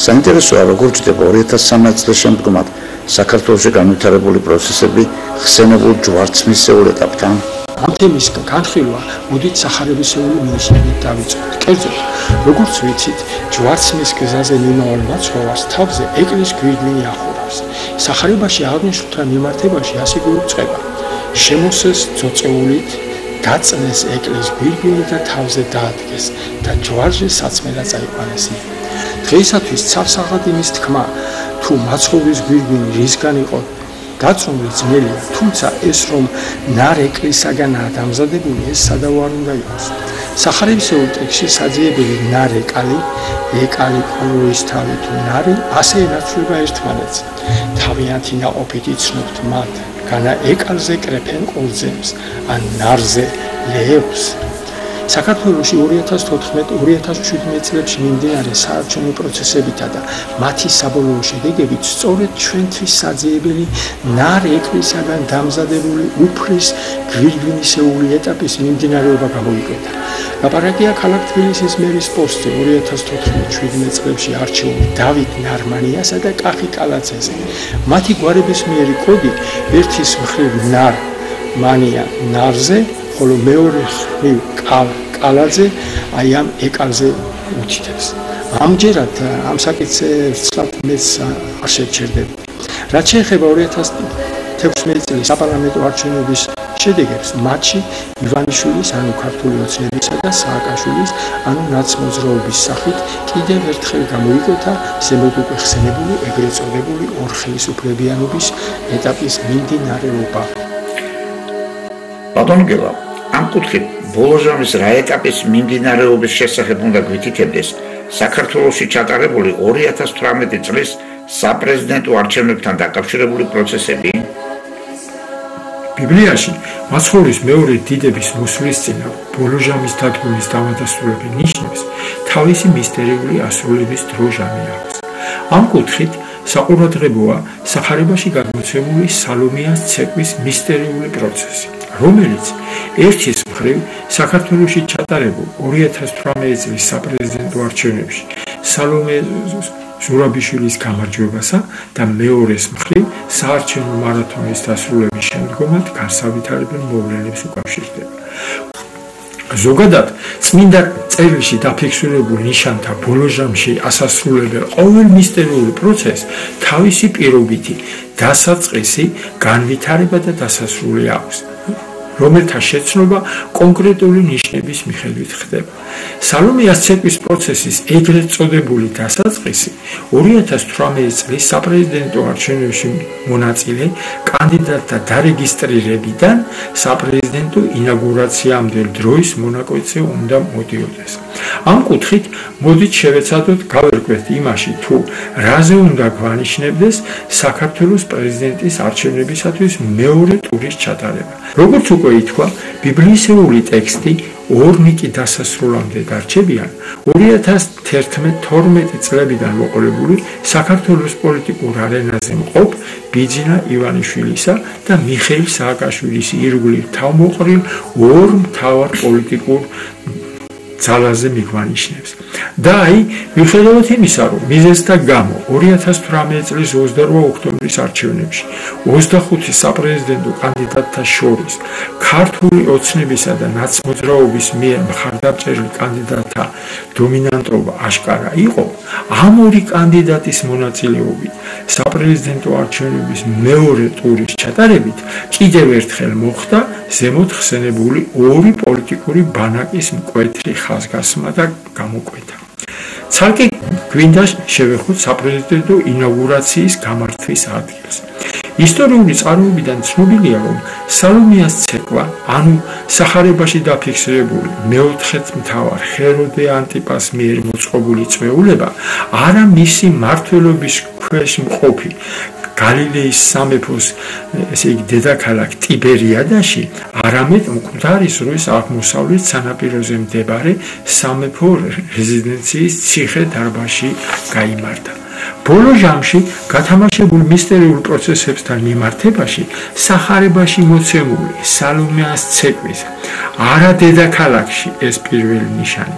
საინტერესოა, როგორ ჩდება 2013 წლის შემდგომად საქართველოში განვითარებული პროცესები ხსენებულ ჯვარცმისეულ ეტაპთან. ამ თემის განხილვა მოდით სახარებისეული მინიშნებით დავიწყოთ. კერძოდ, როგორც ვიცით, ჯვარცმის გზაზე მიმავალ მაცხოვარს თავზე ეკლის გვირგვინი ახურავს. სახარებაში აღნიშნულთან მიმართებაში ასე გვიუწყება: შემოსეს ძოწეულით, დაწნეს ეკლის გვირგვინი და თავზე დაადგეს და ჯვარზე საწმელა წაიყვანეს. დღეისათვის ცალსაღად იმის თქმა, თუ მაცხოვრის გვირგვინი რისგან იყო დაწუნული ძნელია, თუმცა ეს რომ ნარ ეკლისაგანაა დამზადებული, ეს სადავო არ უნდა იყოს. სახარებისეულ ტექსტში საძიებელი ნარ ეკალი ყოლოის თავი თუ ნარი ასე ენაცვლება ერთმანეთს. თავიანთი ნაყოფით იცნობთ მათ, განა ეკალზე კრეფენ ყურძემს, ან ნარზე ლეებს. საქართველოში 2014-2017 წლებში მიმდინარე საარჩევნო პროცესებითა და მათი საბოლოო შედეგებით სწორედ ჩვენთვის საძიებელი ნარ ეკლისაგან დამზადებული უფრის გვირგვინისეული ეტაპის მიმდინარეობა გამოიკვეთა. ლაპარაკია ქალაქ თბილისის მერის პოსტზე 2014-17 წლებში არჩეული დავით ნარმანიასა და კახი კალაძეზე. მათი გვარებისმიერი კოდი ერთის მხრივ ნარმანია ნარზე, ხოლო მეორე მხრივ კალაძე აი ამ ეკალზე უთითებს. ამჯერად ამ საკითხზე მეც არ შევჩერდები. რაც შეეხება 2016 წლის საპარლამენტო არჩევნების შედეგებს, მათში ივანიშვილის, ანუ ქართული ოცნებისა და სააკაშვილის, ანუ ნაცმოძრაობის სახით კიდევ ერთხელ გამოიკვეთა ზემოთ უკვე ხსენებული ეგრეთ წოდებული ორხელისუფლებიანობის ეტაპის მიმდინარეობა. ბატონო გელა, ამ კუთხით ბოლოჟამის რა ეტაპის მიმდინარეობის შესახებ უნდა გვითითებდეს საქართველოში ჩატარებული 2018 წლის საპრეზიდენტო არჩევნებთან დაკავშირებული პროცესები? ბიბლიაში მაცხოვრის მეორე დიდების მოსვლისწინა ბოლოჟამის დადგმის დამადასტურებელი ნიშნებს თავისი მისტერიული ასრულების დროჟამი აქვს. ამ კუთხით საყურადღებოა სახარებაში გადმოცემული სალომეას ცეკვის მისტერიული პროცესი, რომელიც ერთის მხრივ საქართველოში ჩატარებულ 2018 წლის საპრეზიდენტო არჩევნებში სალომე ზურაბიშვილის გამარჯვებასა და მეორეს მხრივ საარჩევნო მარათონის დასრულების შემდგომად განსავითარებელ მოვლენებს უკავშირდება. ზოგადად, წმინდა წერილში დაფიქსირებულ ნიშანთა ბოლოჟამში ასასრულებელ ყოველ მისტერიული პროცესს თავისი პირობითი, დასაწყისი, განვითარება და დასასრული აქვს, რომელთა შეცნობა კონკრეტული ნიშნების მიხედვით ხდება. სალომეას ცეკვის პროცესის ეგრეთ წოდებული დასაწყისი 2018 წლის საპრეზიდენტო არჩევნებში მონაწილე კანდიდატთა დარეგისტრირებიდან საპრეზიდენტო ინაუგურაციამდე დროის მონაკვეთზე უნდა მოდიოდეს. ამ კუთხით მოდით შევეცადოთ გავერკვეთ იმაში, თუ რაზე უნდა გვანიშნებდეს საქართველოს პრეზიდენტის არჩევნებისათვის მეორე ტურის ჩატარება. როგორც უკვე ითქვა, ბიბლიისეული ტექსტი ორნიკი დასასრულამდე დარჩებიან 2011-12 წლებიდან მოყოლებული საქართველოს პოლიტიკურ არენაზე მყოფ ბიძინა ივანიშვილისა და მიხეილ სააკაშვილის ირგვლივ თავმოყრილ ორ მთავარ პოლიტიკურ ძალაზე მიგვანიშნებს. და მიუხედავად იმისა, რომ მიზეზთა გამო 2018 წლის 28 ოქტომბრის არჩევნებში 25 საპრეზიდენტო კანდიდატთა შორის ქართული ოცნებისა და ნაცმოძრაობის მიერ მხარდამჭერლი კანდიდატთა დომინანტობა აშკარა იყო, ამ ორი კანდიდატის მონაწილეობით საპრეზიდენტო არჩევნების მეორე ტურის ჩატარებით კიდევ ერთხელ მოხდა ზემოთ ხსენებული ორი პოლიტიკური ბანაკის მკვეთრი ხაზგასმა და გამოკვეთა. ცალკე გვინდა შევეხოთ საპრეზიდენტო ინაუგურაციის გამართვის ადგილს. ისტორიული წყაროებიდან ცნობილია, რომ სალომეას ცეკვა, ანუ სახარებაში დაფიქსირებული მეოთხედ მთავარ ჰეროდე ანტიპას მიერ მოწყობილი წვეულება, არა მისი მმართველობის ქვეშ მყოფი გალილეის სამეფოს, ესე იგი დედაქალაქ ტიბერიადაში, არამედ მკვდარი ზღვის აღმოსავლეთ სანაპიროზე მდებარე სამეფო რეზიდენციის ციხე დარბაზში გაიმართა. ბოლო ჟამში გათამაშებულ მისტერიულ პროცესებთან მიმართებაში სახარებაში მოცემული სალომეას ცეკვის არა დედაქალაქში ეს პირველი ნიშანი,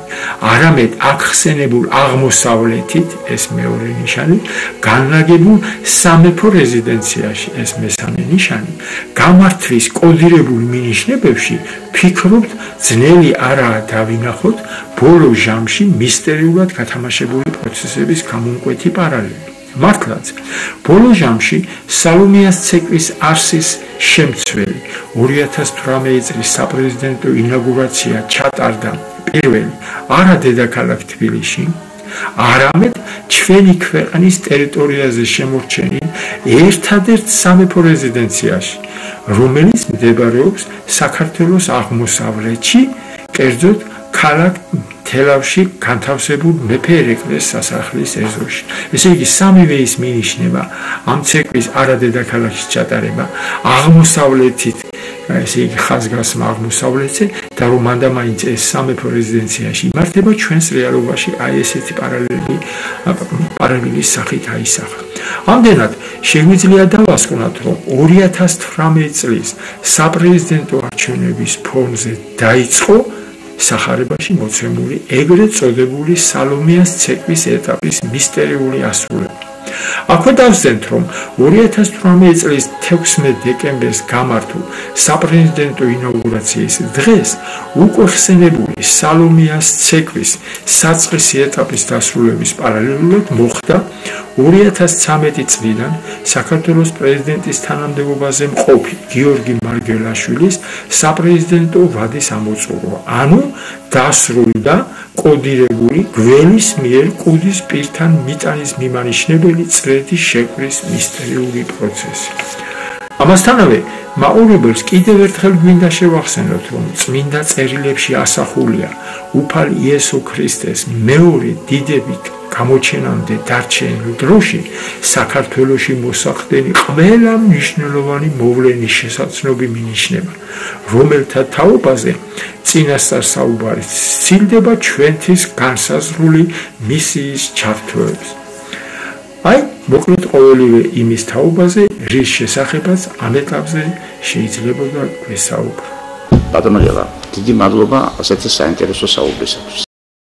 არამედ აქ ხსენებულ აღმოსავლეთით ეს მეორე ნიშანი, განლაგებულ სამეფო რეზიდენციაში ეს მესამე ნიშანი, გამართვის კოდირებულ მინიშნებებში ფიქრობთ ძნელი არაა დავინახოთ ბოლო ჟამში მისტერიულად გათამაშებული პროცესების გამომკვეთი პარალელი. მართლაც, ბოლო ჟამში სალომეას ცეკვის არსის შემცველი 2018 წლის საპრეზიდენტო ინაუგურაცია ჩატარდა პირველი არა დედაქალაქ თბილისში, არამედ ჩვენი ქვეყნის ტერიტორიაზე შემორჩენილ ერთადერთ სამეფო რეზიდენციაში, რომელიც მდებარეობს საქართველოს აღმოსავლეთში, კერძოდ ქალაქ თელავში განთავსებულ მეფე ერეკლეს სასახლის ეზოში. ესე იგი, სამივე ის მინიშნება ამ ცეკვის არა დედაქალაქში ჩატარება აღმოსავლეთით, ესე იგი ხაზგასმა აღმოსავლეთზე და რომ მანდამაინც ეს სამეფო რეზიდენციაში იმართება, ჩვენს რეალობაში ესეთი პარალელის სახით აისახა. ამდენად შეგვიძლია დავასკვნათ, რომ 2018 წლის საპრეზიდენტო არჩევნების ფონზე დაიწყო სახარებაში მოცემული ეგრეთ წოდებული სალომეას ცეკვის ეტაპის მისტერიული ასრულება. აქვე დავსვენთ, რომ 2018 წლის 16 დეკემბერს გამართულ საპრეზიდენტო ინაუგურაციის დღეს უკვე ხსენებული სალომეას ცეკვის საწყისი ეტაპის დასრულების პარალელურად მოხდა 2013 წლიდან საქართველოს პრეზიდენტის თანამდებობაზე მყოფი გიორგი მარგველაშვილის საპრეზიდენტო ვადის ამოწურვა, ანუ დასრულდა კოდირებული გველის მიერ კუდის პირთან მიტანის მიმანიშნებელი წრედის შეკვრის მისტერიული პროცესი. ამასთანავე მაყურებელს კიდევ ერთხელ გვინდა შევახსენოთ, რომ წმინდა წერილებში ასახულია უფალ იესო ქრისტეს მეორე დიდებით გამოჩენამდე დარჩენილ დროში საქართველოში მოსახდენი ყველა მნიშვნელოვანი მოვლენის შესაძლებლობი მინიშნება, რომელთა თაობაზე წინასწარ საუბარი სცილდება ჩვენთვის განსაზღვრული მისიის ჩართვებს. აი, მოკლედ ყოველივე იმის თაობაზე, რის შესახებაც ამ ეტაპზე შეიძლება გვესაუბრო. ბატონო, დიდი მადლობა ასეთი საინტერესო საუბრისათვის.